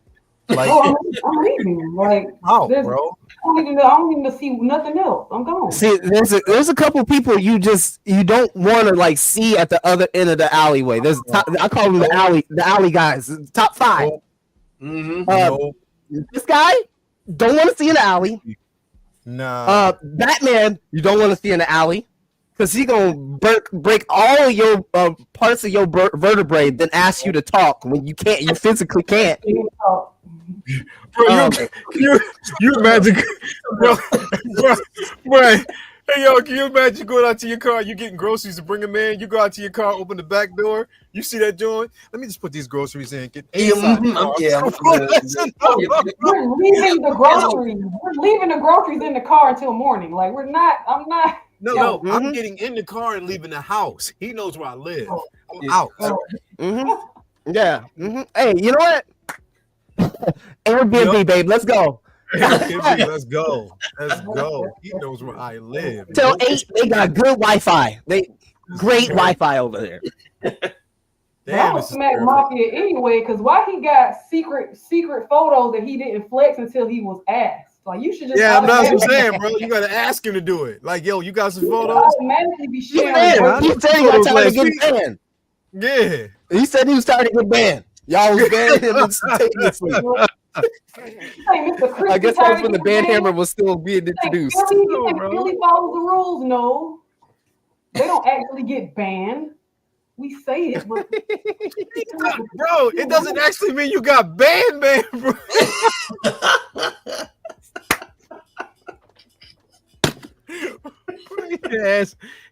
Like, Oh, I'm leaving. Like, how, there's- bro? I don't even see nothing else. I'm gone. See, there's a couple people you don't want to see at the other end of the alleyway. I call them the alley guys. Top 5. Mm-hmm. No, This guy don't want to see in the alley. nah. Batman, you don't want to see in the alley because he gonna break all of your parts of your vertebrae, then ask you to talk when you can't. You physically can't. Bro, you imagine, bro, hey yo, can you imagine going out to your car, you getting groceries to bring them in, you go out to your car, open the back door, you see that joint, let me just put these groceries in, get inside the car. We're leaving the groceries. We're leaving the groceries in the car until morning. Like I'm not. No, I'm getting in the car and leaving the house. He knows where I live. I'm out. Yeah. Hey, you know what? Airbnb, babe. Let's go. Let's go. Let's go. He knows where I live. Till 8, they got good Wi-Fi. Great Wi-Fi over there. I'm gonna smack Mafia anyway, because why he got secret photos that he didn't flex until he was asked. Like you should just I'm not what I'm saying, bro. You gotta ask him to do it. Like, yo, you got some photos? Automatically be He sharing. said he was tired of getting banned. Yeah. He said he was tired of getting banned. Y'all was banning him instantaneously. I guess that was when the ban hammer was still being introduced. You think Philly follows the rules? No, they don't actually get banned. We say it, but bro, it doesn't actually mean you got banned, man, bro.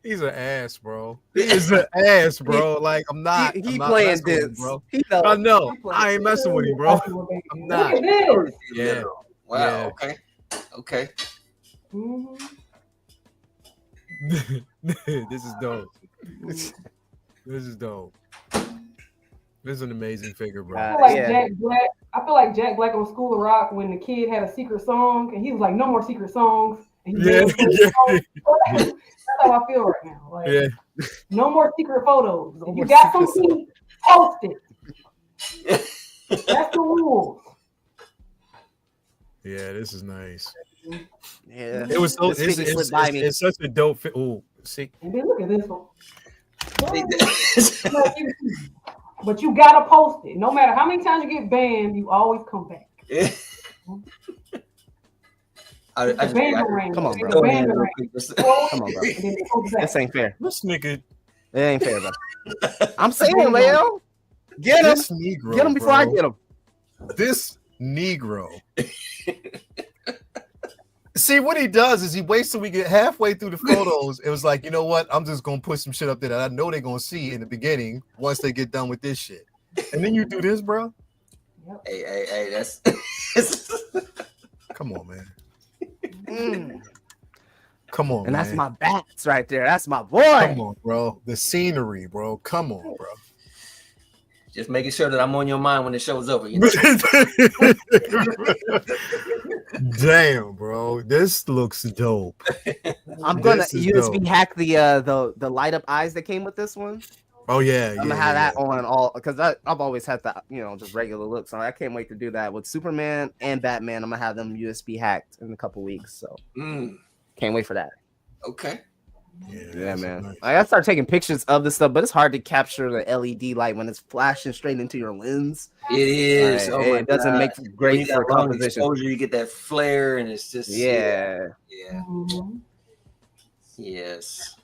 He's an ass, bro. He's an ass, bro. Like I'm not. He I'm not playing this, this, bro. He knows. I know. I ain't messing with him, bro. I'm not. Look at this. Yeah. Wow. Yeah. Okay. Mhm. This is dope. This is dope. This is an amazing figure, bro. I feel like Yeah. Jack Black. I feel like Jack Black on School of Rock when the kid had a secret song and he was like, "No more secret songs." And he Yeah, made a secret song. That's how I feel right now. Like, Yeah. no more secret photos. No if more you got secret something, post it. That's the rules. Yeah, this is nice. Yeah. It was so. This figure slipped by me. It's such a dope. Oh, see. And then look at this one. But you gotta post it. No matter how many times you get banned, you always come back. I just Bannerang. Come on, bro. go ahead real Bannerang. quick. Just- Come on, bro. And then it goes back. This ain't fair. This nigga, It ain't fair, bro. I'm saying, Leo. Get him. this Negro. Get him before I bro. get him. This Negro. See, what he does is he waits till we get halfway through the photos. It was like, you know what? I'm just gonna put some shit up there that I know they're gonna see in the beginning once they get done with this shit. And then you do this, bro. Hey, that's Come on, man. Mm. Come on, And that's man. my bats right there. That's my boy. Come on, bro. The scenery, bro. Come on, bro. just making sure that I'm on your mind when the show's over. You know? Damn, bro. This looks dope. I'm gonna This is USB dope. hack the light up eyes that came with this one. Oh yeah, I'm gonna have that on all because I've always had that, just regular look. So I can't wait to do that with Superman and Batman. I'm gonna have them USB hacked in a couple weeks. So can't wait for that. Okay. Yeah, man. I gotta start taking pictures of this stuff, but it's hard to capture the LED light when it's flashing straight into your lens. It is. Right. Oh my It doesn't God. make When great you for got long composition. exposure, you get that flare, and it's just Yeah. yeah. Mhm. Yes.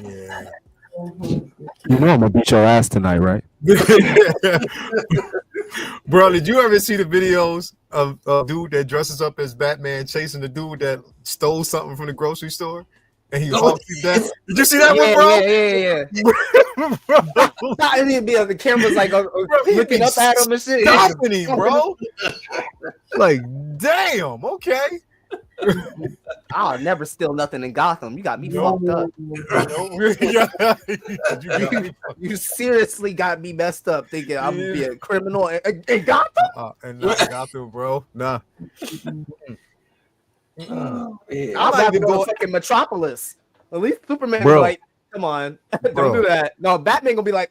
Yeah. Mhm. You know I'm gonna beat your ass tonight, right? Bro, did you ever see the videos of a dude that dresses up as Batman chasing the dude that stole something from the grocery store? And he walks to death. Did you see that one, bro? Yeah. And it'd be the camera's like he looking be up at him and shit. Stopping him, bro. Like, damn, okay. I'll never steal nothing in Gotham. You got me fucked up. You seriously got me messed up thinking I'm gonna be a criminal in Gotham. And not Gotham, bro. Nah. Oh, yeah. I'm not not even even going going- to fucking Metropolis. At least Superman Bro. be like, come on, Bro. don't do that. No, Batman gonna be like,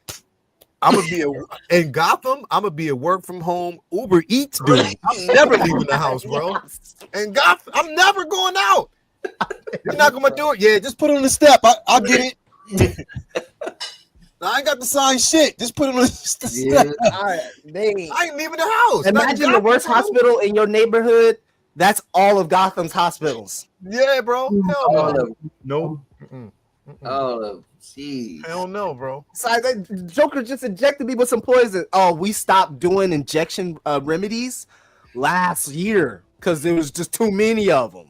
I'm gonna be in Gotham. I'm gonna be a work from home Uber Eats dude. I'm never leaving the house, bro. And Gotham, I'm never going out. You're not gonna do it. Yeah, just put it on the step. I'll get it. I ain't got to sign shit. Just put it on the step. I I ain't leaving the house. imagine the worst hospital in your neighborhood. That's all of Gotham's hospitals. Yeah, bro. Hell All no. of No. all of geez. Hell no, bro. So Joker just injected me with some poison. Oh, we stopped doing injection remedies last year because there was just too many of them.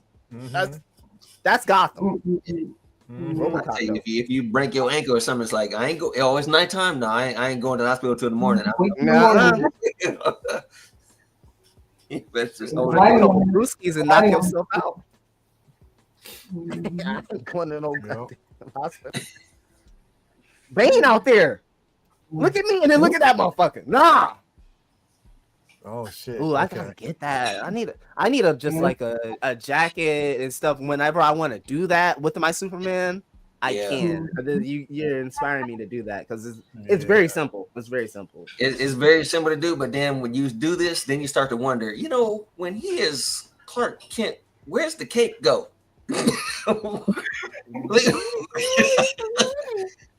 That's Gotham. I tell you, if you break your ankle or something, it's like I ain't go. Oh, it's nighttime. No, I ain't going to the hospital till the morning. That's just Drink Right. a couple brewskis and knock Right. yourself out. Mhm. I ain't going to no goddamn hospital. Bane out there. Look at me and then look at that motherfucker. Nah. Oh shit. Ooh, I gotta get that. I need a just like a jacket and stuff. Whenever I want to do that with my Superman, I Yeah. can. You're inspiring me to do that because it's very simple. It's very simple. It's very simple to do, but then when you do this, then you start to wonder. When he is Clark Kent, where's the cape go?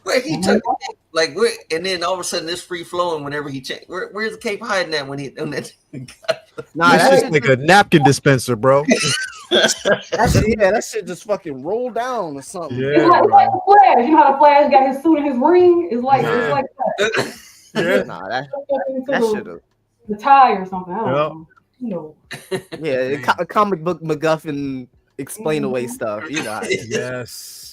Where he took it, like where, and then all of a sudden it's free flowing whenever he changed. Where's the cape hiding at when he? Nah, That's that just like a napkin dispenser, bro. that shit just fucking roll down or something. It's like the Flash. You know how the Flash got his suit and his ring? It's like that. Yeah. Nah, that Into should have. the tie or something. I don't know. Yeah, a comic book MacGuffin explain away stuff. You know.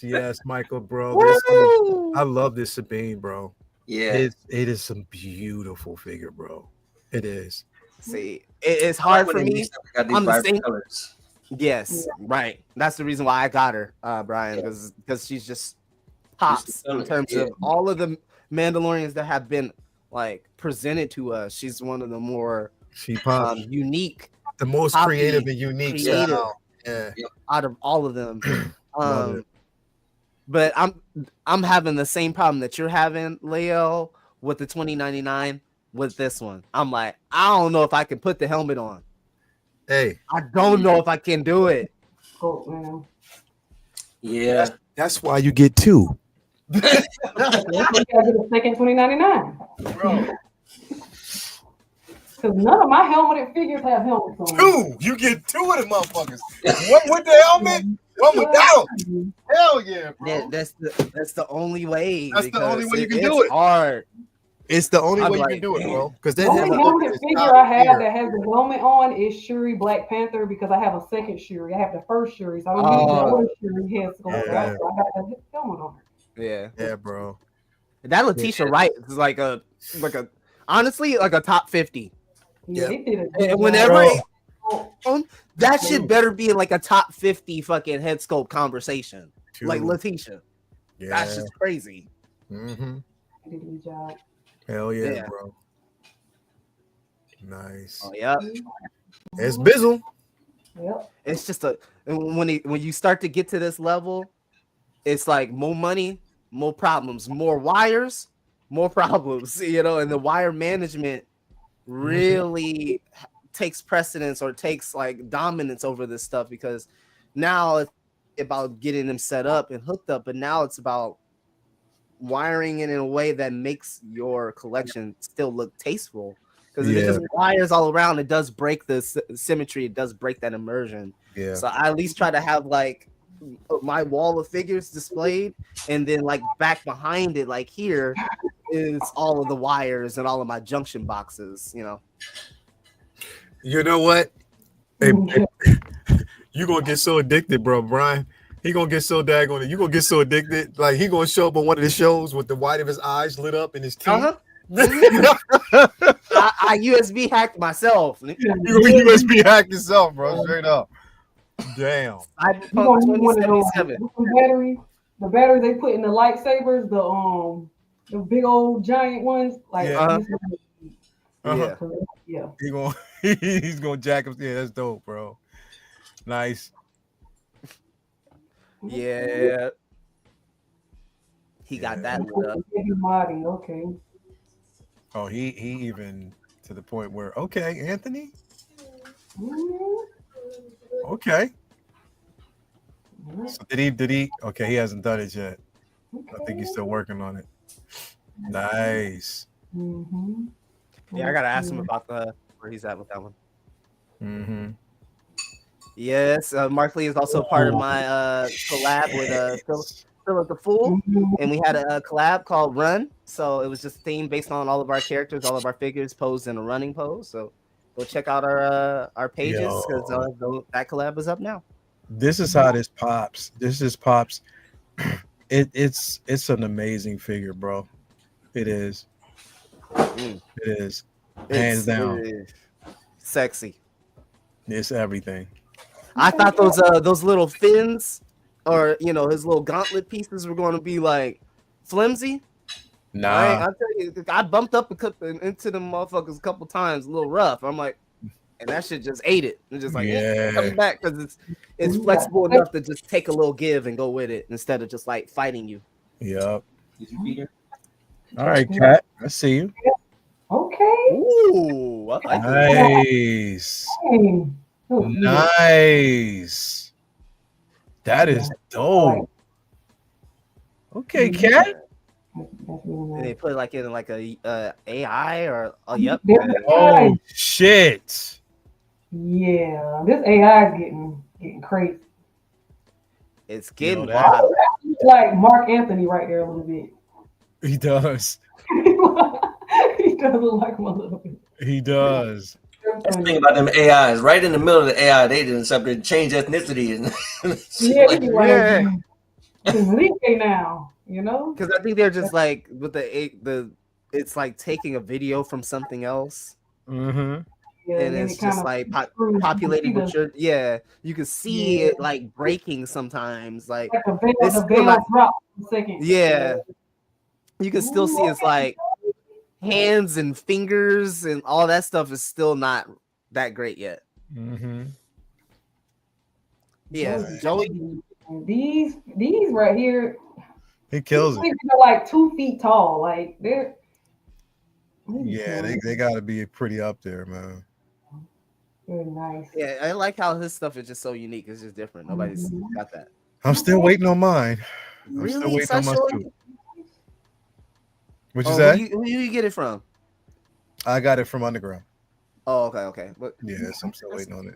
Yes, Michael, bro. Woo! I love this Sabine, bro. Yeah, It is some beautiful figure, bro. It is. See, it's hard for me. Got these I'm the vibrant same- colors. Yes, right. That's the reason why I got her, Brian, because she's just pops in terms Yeah. of all of the Mandalorians that have been like presented to us. She's one of the more She pops. unique, The most poppy, creative and unique creative style. Yeah. out of all of them. Love it. But I'm having the same problem that you're having, Leo, with the 2099 with this one. I'm like, I don't know if I can put the helmet on. Hey, I don't know if I can do it. Oh, man. Yeah. That's why you get two. You gotta get a second 2099. bro. Because none of my helmeted figures have helmets on. Two. You get two of the motherfuckers. One with the helmet, one without. Hell yeah, bro. That's the only way. That's the only because way you can it's do it. hard. It's the only I'm way you like, can do it, bro. Because The then only the helmeted is figure top I have tier. that has the helmet on is Shuri Black Panther because I have a second Shuri. I have the first Shuri, so I don't need the other Shuri head sculpt. Yeah. So I got the helmet on her. Yeah. Yeah, bro. That Letitia Wright is like a honestly like a top 50. Yeah, Yeah. they did it. And whenever Bro. that shit better be in like a top 50 fucking head sculpt conversation. Like Two. Letitia. Yeah. That's just crazy. Mm-hmm. They did a good job. Hell yeah, Yeah. bro. Nice. Oh yeah. It's Bizzle. Yep. It's just when you start to get to this level, it's like more money, more problems, more wires, more problems, you know, and the wire management really takes precedence or takes like dominance over this stuff because now it's about getting them set up and hooked up, but now it's about wiring it in a way that makes your collection still look tasteful. Because if it's just wires all around, it does break the symmetry, it does break that immersion. Yeah. So I at least try to have like my wall of figures displayed, and then like back behind it, like here, is all of the wires and all of my junction boxes, you know. You know what? Hey, you gonna get so addicted, bro, Brian. He gonna get so daggone. You gonna get so addicted. Like he gonna show up on one of the shows with the white of his eyes lit up and his teeth. Uh-huh. I USB hacked myself. You gonna USB hack yourself, bro. Straight up. Damn. Cyberpunk You gonna need one of those 2077. the batteries they put in the lightsabers, the big old giant ones, like Yeah. Yeah. yeah. He's gonna jack him. Yeah, that's dope, bro. Nice. Yeah. He got that lit up. Everybody, okay. Oh, he even to the point where okay, Anthony. Okay. So did he? Okay, he hasn't done it yet. I think he's still working on it. Nice. Mm-hmm. Yeah, I gotta ask him about where he's at with that one. Mm-hmm. Yes, Mark Lee is also part of my collab with Philip the Fool, and we had a collab called Run. So it was just themed based on all of our characters, all of our figures posed in a running pose. So go check out our pages because that collab is up now. This is how this pops. This just pops. It's an amazing figure, bro. It is. It is. Hands down. Sexy. It's everything. I thought those little fins or his little gauntlet pieces were going to be like flimsy. Nah. I tell you, I bumped up into them motherfuckers a couple times, a little rough. I'm like, and that shit just ate it. It's just like coming back because it's flexible enough to just take a little give and go with it instead of just like fighting you. Yep. All right, Kat. I see you. Okay. Ooh, I like that. Nice. Nice. That is dope. Okay, Kat. And they put it like in like a AI or yep. Oh shit. Yeah, this AI is getting crazy. It's getting that? wild. Like Mark Anthony right there a little bit. He does. He does look like him a little bit. He does. That's the thing about them AIs. Right in the middle of the AI, they did something, change ethnicity and Like now, because I think they're just like with the it's like taking a video from something else. Mm-hmm. Yeah, and then it's it kind just of like see populated with the, your you can see yeah, it like breaking sometimes. Like like it's the still veil not, dropped for a second. Yeah. yeah. You can still see Ooh, it's like hands and fingers and all that stuff is still not that great yet. Mm-hmm. Yeah, Joey. Joey. These right here, He these kills it. figures are like 2 feet tall. Like they're Yeah, they got to be pretty up there, man. very nice. Yeah, I like how his stuff is just so unique. It's just different. Nobody's Mhm. got that. I'm still waiting on mine. I'm still Really? waiting on my Sasha? suit. What you Oh, say? who you get it from? I got it from Underground. Oh, okay. But Yes, I'm still waiting on it.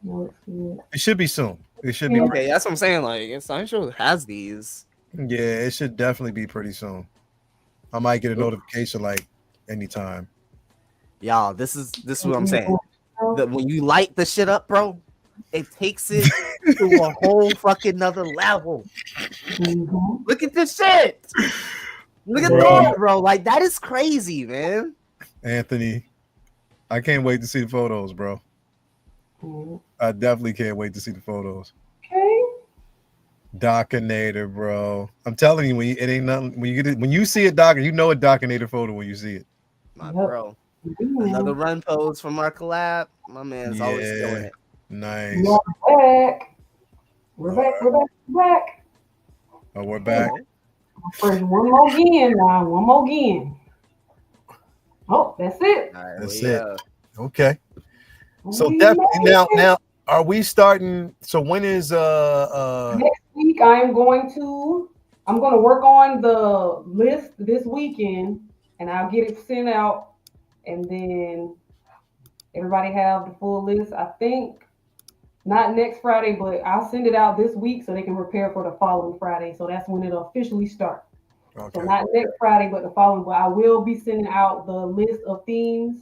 No, it's good. It should be soon. It should be. okay, that's what I'm saying. Like, Essential has these. Yeah, it should definitely be pretty soon. I might get a notification like anytime. Y'all, this is what I'm saying. That when you light the shit up, bro, it takes it to a whole fucking nother level. Mhm. Look at this shit. Look at that, bro. Like that is crazy, man. Anthony, I can't wait to see the photos, bro. Mhm. I definitely can't wait to see the photos. Okay. Docinator, bro. I'm telling you, it ain't nothing. When you get it, when you see a Doc, you know a Docinator photo when you see it. My Yep. bro. Another run pose from our collab. My man's always killing it. Nice. We're back. We're back. Oh, we're back. First, one more again now. One more again. Oh, that's it. All right, That's well, it. Okay. So We definitely made it. now are we starting? So when is Next week I'm going to work on the list this weekend and I'll get it sent out and then everybody have the full list. I think not next Friday, but I'll send it out this week so they can prepare for the following Friday. So that's when it'll officially start. okay. So not next Friday, but the following. But I will be sending out the list of themes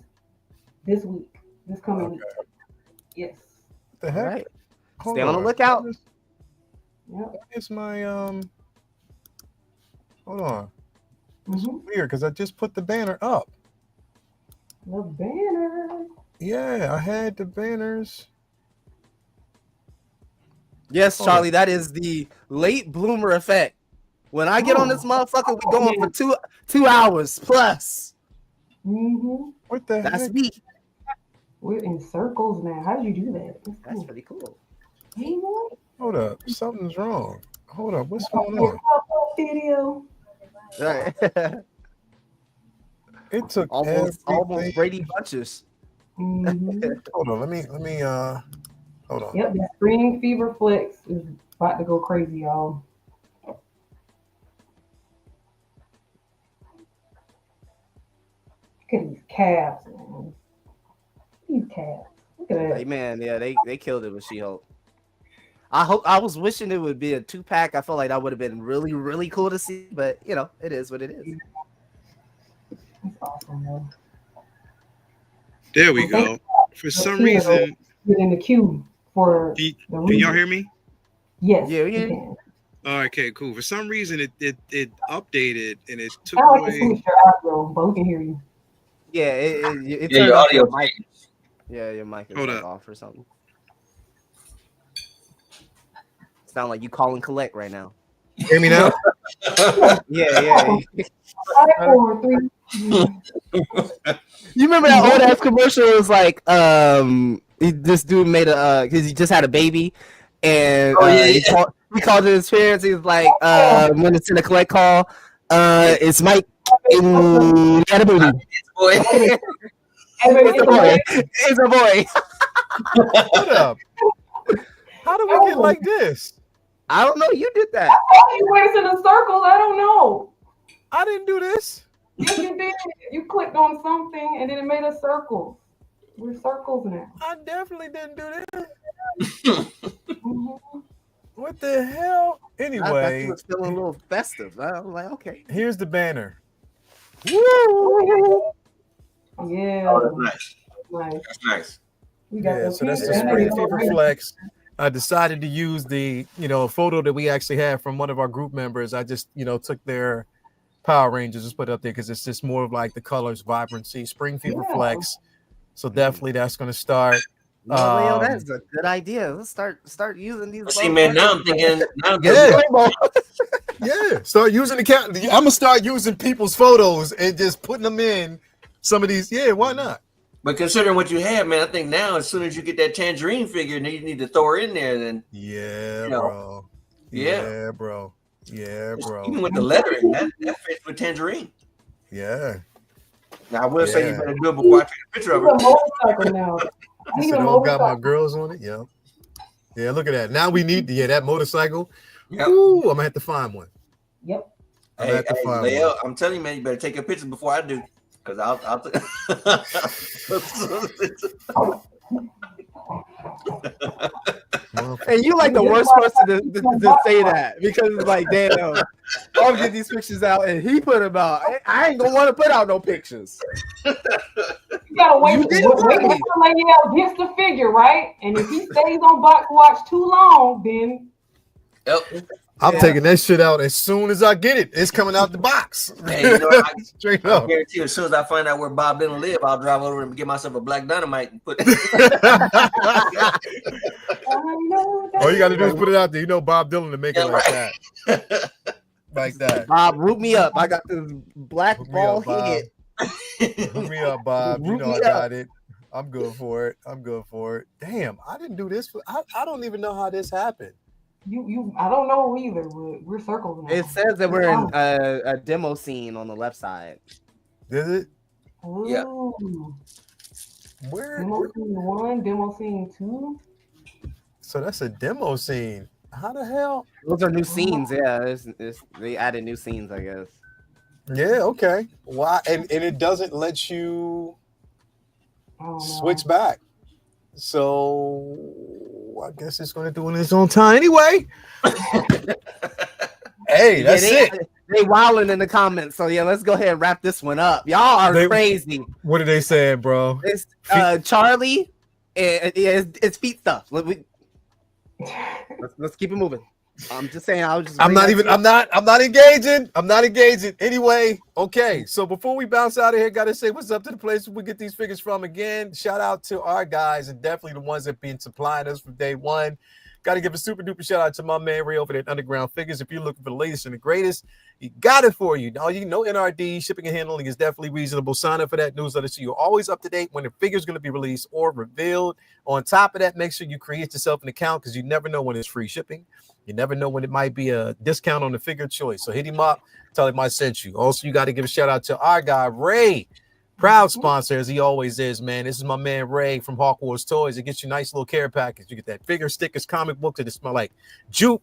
this week, this coming week. Yes. What the all heck? right. Hold Stay on the lookout. Yep. Yep. It's my hold on. It's Mhm. weird because I just put the banner up. The banner. Yeah, I had the banners. Yes, Oh. Charlie, that is the late bloomer effect. When I get on this motherfucker, we going for two hours plus. Mm-hmm. What the That's heck? me. We're in circles now. How did you do that? That's cool. pretty cool. Hey, boy. Hold up. Something's wrong. Hold up. What's going on? Video. All right. It took almost everything. Brady Bunches. Mm-hmm. Hold on. Let me hold on. Yep, the Spring Fever Flex is about to go crazy, y'all. Look at these calves, man. These calves. Look at that. Hey man, yeah, they killed it with She-Hulk. I was wishing it would be a 2-pack. I felt like that would have been really, really cool to see, but you know, it is what it is. That's awesome, though. There we go. For some Here, reason, get in the queue for can the y'all hear me? Yes. Yeah, we yeah. can. Oh, okay, cool. For some reason, it updated and it took I like to away. switch your audio, but we can hear you. Yeah, it Yeah, turned your off audio. your mic. Yeah, your mic is Hold like up. off or something. Sound like you calling collect right now. Hear me now? Yeah. 5, 4, 3. You remember that old ass commercial? It was like, this dude made a, because he just had a baby, and he called his parents. He was like, when it's in a collect call, it's Mike. And had a baby. Boy. It's a boy. It's a boy. Hold up. How do we get like this? I don't know. You did that. You went into the circles. I don't know. I didn't do this. Yes, you did. You clicked on something and then it made a circle. We're circles now. I definitely didn't do that. Mhm. What the hell? I Anyway, was feeling a little festive. I was like, okay. here's the banner. Yeah. Oh, that's nice. Nice. That's nice. We got Yeah, so that's the Spring Fever Flex. I decided to use the, photo that we actually have from one of our group members. I just, took their Power Rangers, just put it up there because it's just more of like the colors, vibrancy, Spring Fever Flex. So definitely that's going to start. No, Leo, that's a good idea. Let's start using these. See, man, now I'm thinking. Yeah, start using the cat. I'm gonna start using people's photos and just putting them in some of these. Yeah, why not? But considering what you have, man, I think now as soon as you get that tangerine figure, then you need to throw her in there. Then bro. Yeah, bro. Yeah, bro. Even with the lettering, that fits with tangerine. Yeah. Now I will say you better do it before I take a picture of it. Motorcycle now. I need a Got my motorcycle. girls on it. Yeah. Yeah, look at that. Now we need that motorcycle. Yep. Ooh, I'm gonna have to find one. Yep. Hey, Leo, I'm telling you, man, you better take a picture before I do, because I'll And you like the worst person to say that, because it's like, damn, I'll get these pictures out, and he put them out. I ain't gonna want to put out no pictures. You gotta wait until the lady out gets the figure, right? And if he stays on Box Watch too long, then I'm taking that shit out as soon as I get it. It's coming out the box. Hey, you know, Straight I up. guarantee you, as soon as I find out where Bob Dylan live, I'll drive over and get myself a Black Dynamite and put. All you got to do is put it out there. You know Bob Dylan to make it like that. Like that. Bob, root me up. I got this black ball head. Hook me up, Bob. You know I got it. I'm good for it. Damn, I didn't do this. I don't even know how this happened. I don't know either. We're circles now. It says that we're in a demo scene on the left side. Is it? Yeah. Where? Demo scene 1, demo scene 2. So that's a demo scene. How the hell? Those are new scenes. Yeah, they added new scenes, I guess. Yeah. Okay. Why? And it doesn't let you switch back. So I guess it's going to do it in its own time anyway. Hey, that's it. They wilding in the comments. So yeah, let's go ahead and wrap this one up. Y'all are crazy. What are they saying, bro? It's Charlie. It's feet stuff. Let's keep it moving. I'm just saying. I'm not engaging. I'm not engaging. Anyway, okay. So before we bounce out of here, gotta say what's up to the place we get these figures from again. Shout out to our guys and definitely the ones that been supplying us from day one. Got to give a super duper shout out to my man Ray over there at Underground Figures. If you're looking for the latest and the greatest, he got it for you. Now you know NRD shipping and handling is definitely reasonable. Sign up for that newsletter so you're always up to date when the figure is going to be released or revealed. On top of that, make sure you create yourself an account because you never know when it's free shipping. You never know when it might be a discount on the figure choice. So hit him up, tell him I sent you. Also, you got to give a shout out to our guy Ray. Proud sponsor, as he always is, man. This is my man Ray from Hawk Wars Toys. It gets you a nice little care package. You get that figure, stickers, comic books that smell like Juke,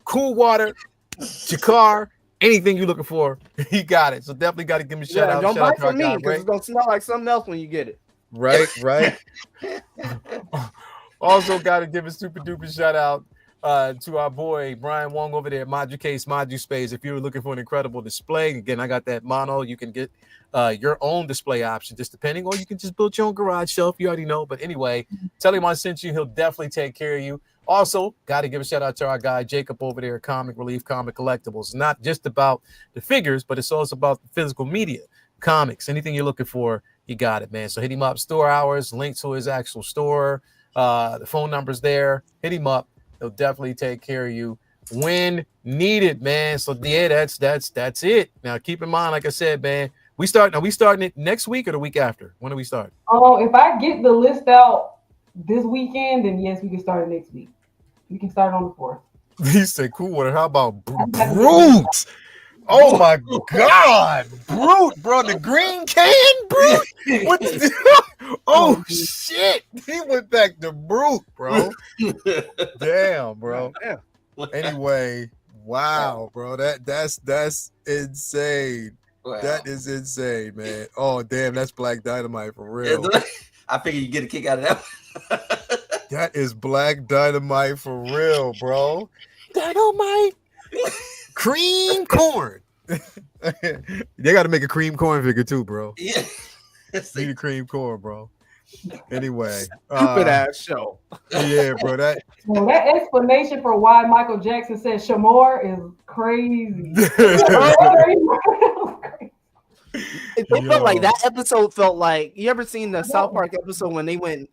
Cool Water, Jakar, anything you're looking for, he got it. So definitely got to give him a shout out. Don't buy from me because it's going to smell like something else when you get it. Right. Also got to give a super duper shout out to our boy Brian Wong over there at Module Case, Module Space. If you're looking for an incredible display, again, I got that mono. You can get your own display option, just depending, or you can just build your own garage shelf. You already know. But anyway, tell him I sent you. He'll definitely take care of you. Also, got to give a shout out to our guy Jacob over there at Comic Relief Comic Collectibles. It's not just about the figures, but it's also about the physical media, comics, anything you're looking for. You got it, man. So hit him up. Store hours, link to his actual store. The phone number's there. Hit him up. He'll definitely take care of you when needed, man. So yeah, that's it. Now keep in mind, like I said, man, are we starting it next week or the week after? When do we start? If I get the list out this weekend, then yes, we can start it next week. We can start on the 4th. He said, "Cool water." How about Brute? Oh my God, Brute, bro! The green can, Brute. What oh shit! He went back to Brute, bro. Damn, bro. Anyway, wow, bro. That's insane. Wow. That is insane, man. Oh damn, that's Black Dynamite for real. I figure you get a kick out of that. That is Black Dynamite for real, bro. Dynamite. Cream corn. They got to make a cream corn figure too, bro. Yeah. Need a cream corn, bro. Anyway, stupid ass show. Yeah, bro. That explanation for why Michael Jackson said Shamor is crazy. It felt like that episode felt like, you ever seen the South Park episode when they went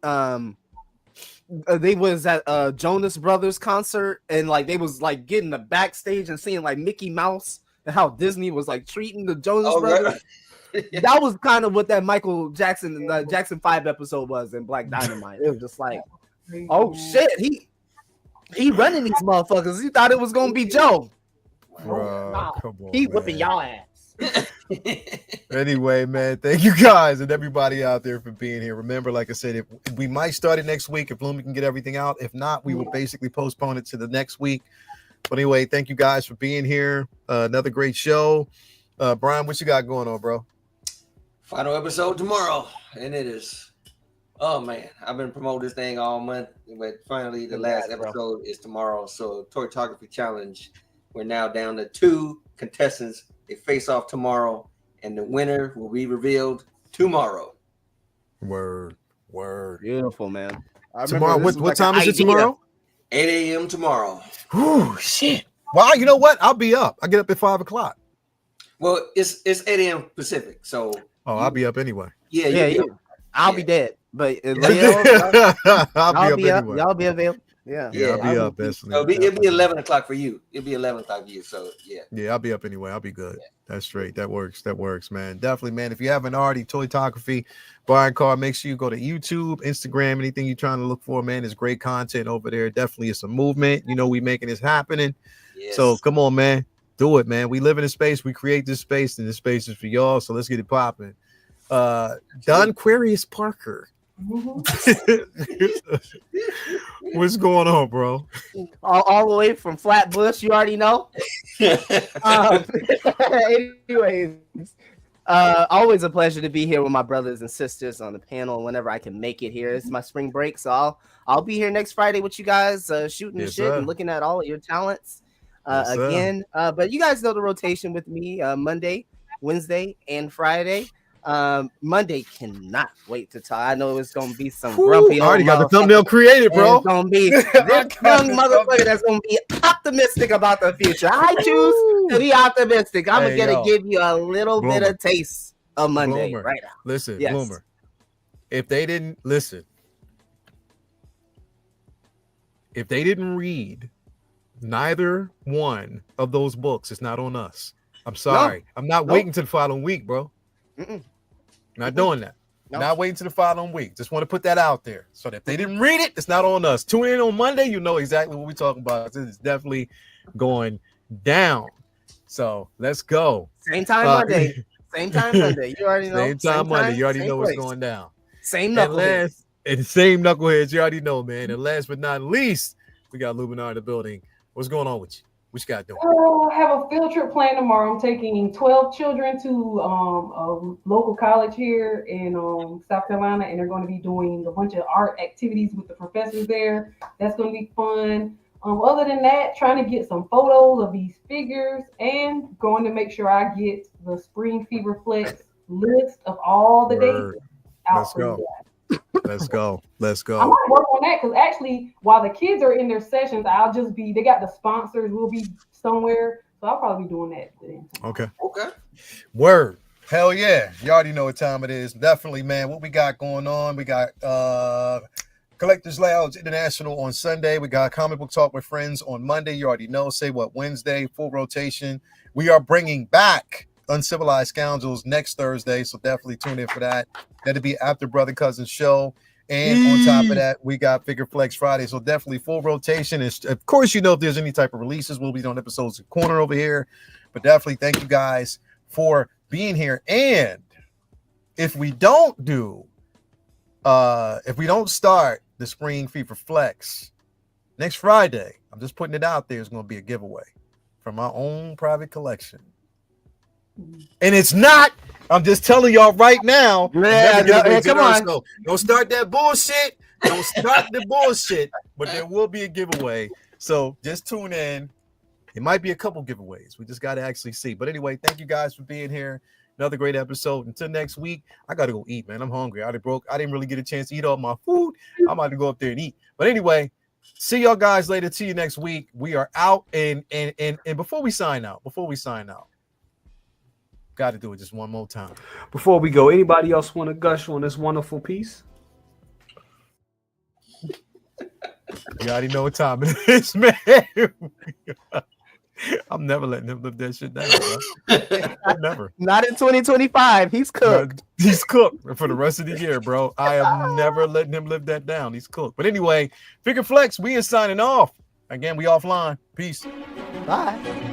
they was at Jonas Brothers concert and like they was like getting the backstage and seeing like Mickey Mouse and how Disney was like treating the Jonas Brothers. Right. That was kind of what that Michael Jackson Jackson 5 episode was in Black Dynamite. It was just like, oh shit, he running these motherfuckers. He thought it was gonna be Joe. Bro, come on, he whipping y'all ass. Anyway, man, thank you guys and everybody out there for being here. Remember, like I said, if we might start it next week if Lumi can get everything out. If not, we will basically postpone it to the next week. But anyway, thank you guys for being here. Another great show. Brian, what you got going on, bro? Final episode tomorrow, and it is. Oh man, I've been promoting this thing all month, but finally the last episode is tomorrow. So Toytography Challenge, we're now down to 2 contestants. They face off tomorrow, and the winner will be revealed tomorrow. Word. Beautiful, man. Tomorrow, what time is it tomorrow? 8 a.m. tomorrow. Oh shit! Well, you know what? I'll be up. I get up at 5 o'clock. Well, it's 8 a.m. Pacific, so. Oh, I'll be up anyway. Yeah. I'll be dead, but I'll be up anyway. Y'all be available. Yeah, I'll be up. So it'll be 11 o'clock for you. It'll be 11 o'clock for you. So yeah, I'll be up anyway. I'll be good. Yeah. That's straight. That works, man. Definitely, man. If you haven't already, Toytography, Brian Carr, make sure you go to YouTube, Instagram, anything you're trying to look for, man. There's great content over there. Definitely, it's a movement. You know, we making this happening. Yes. So come on, man. Do it, man. We live in a space. We create this space, and this space is for y'all. So let's get it popping. Don Quarius Parker. What's going on, bro? All the way from Flatbush, you already know. Anyways, always a pleasure to be here with my brothers and sisters on the panel whenever I can make it here. It's my spring break, so I'll be here next Friday with you guys, shooting the shit and looking at all of your talents again. But you guys know the rotation with me: Monday, Wednesday, and Friday. Monday cannot wait to talk. I know it's gonna be some grumpy. I already got the thumbnail created, bro. It's gonna be this young motherfucker that's gonna be optimistic about the future. I choose to be optimistic. I'm gonna give you a little bit of taste of Monday Bloomer. right now. Listen, Bloomer. If they didn't read neither one of those books, it's not on us. I'm sorry. No. I'm not waiting till the following week, bro. Not doing that. Not waiting to the following week. Just want to put that out there. So that if they didn't read it, it's not on us. Tune in on Monday. You know exactly what we're talking about. This is definitely going down. So let's go. Same time Monday. Same time Monday. You already know. Same time Monday. You already know what's going down. Same knuckleheads. And same knuckleheads. You already know, man. And last but not least, we got Luminar in the building. What's going on with you? What you got doing? I have a field trip planned tomorrow. I'm taking 12 children to a local college here in South Carolina, and they're going to be doing a bunch of art activities with the professors there. That's going to be fun. Other than that, trying to get some photos of these figures and going to make sure I get the Spring Fever Flex list of all the dates out. Let's go. Let's go. I might work on that because actually, while the kids are in their sessions, they got the sponsors. We'll be somewhere. So I'll probably be doing that then. Okay. Word. Hell yeah. You already know what time it is. Definitely, man. What we got going on? We got Collectors Lounge International on Sunday. We got Comic Book Talk with Friends on Monday. You already know. Say What Wednesday. Full rotation. We are bringing back Uncivilized Scoundrels next Thursday, so definitely tune in for that. That'll be after Brother Cousin show, and on top of that, we got Figure Flex Friday, so definitely full rotation. And of course, you know if there's any type of releases, we'll be doing episodes in the corner over here. But definitely thank you guys for being here. And if we don't start the Spring Fever Flex next Friday, I'm just putting it out there. It's going to be a giveaway from my own private collection. And it's not. I'm just telling y'all right now. Come on. Don't start that bullshit. Don't start the bullshit. But there will be a giveaway. So just tune in. It might be a couple giveaways. We just got to actually see. But anyway, thank you guys for being here. Another great episode. Until next week, I got to go eat, man. I'm hungry. I didn't really get a chance to eat all my food. I'm about to go up there and eat. But anyway, see y'all guys later. See you next week. We are out. And before we sign out. Got to do it just one more time. Before we go, anybody else want to gush on this wonderful piece? You already know what time it is, man. I'm never letting him live that shit down, bro. Never. Not in 2025. He's cooked. He's cooked for the rest of the year, bro. I am never letting him live that down. He's cooked. But anyway, Figure Flex, we are signing off. Again, we offline. Peace. Bye.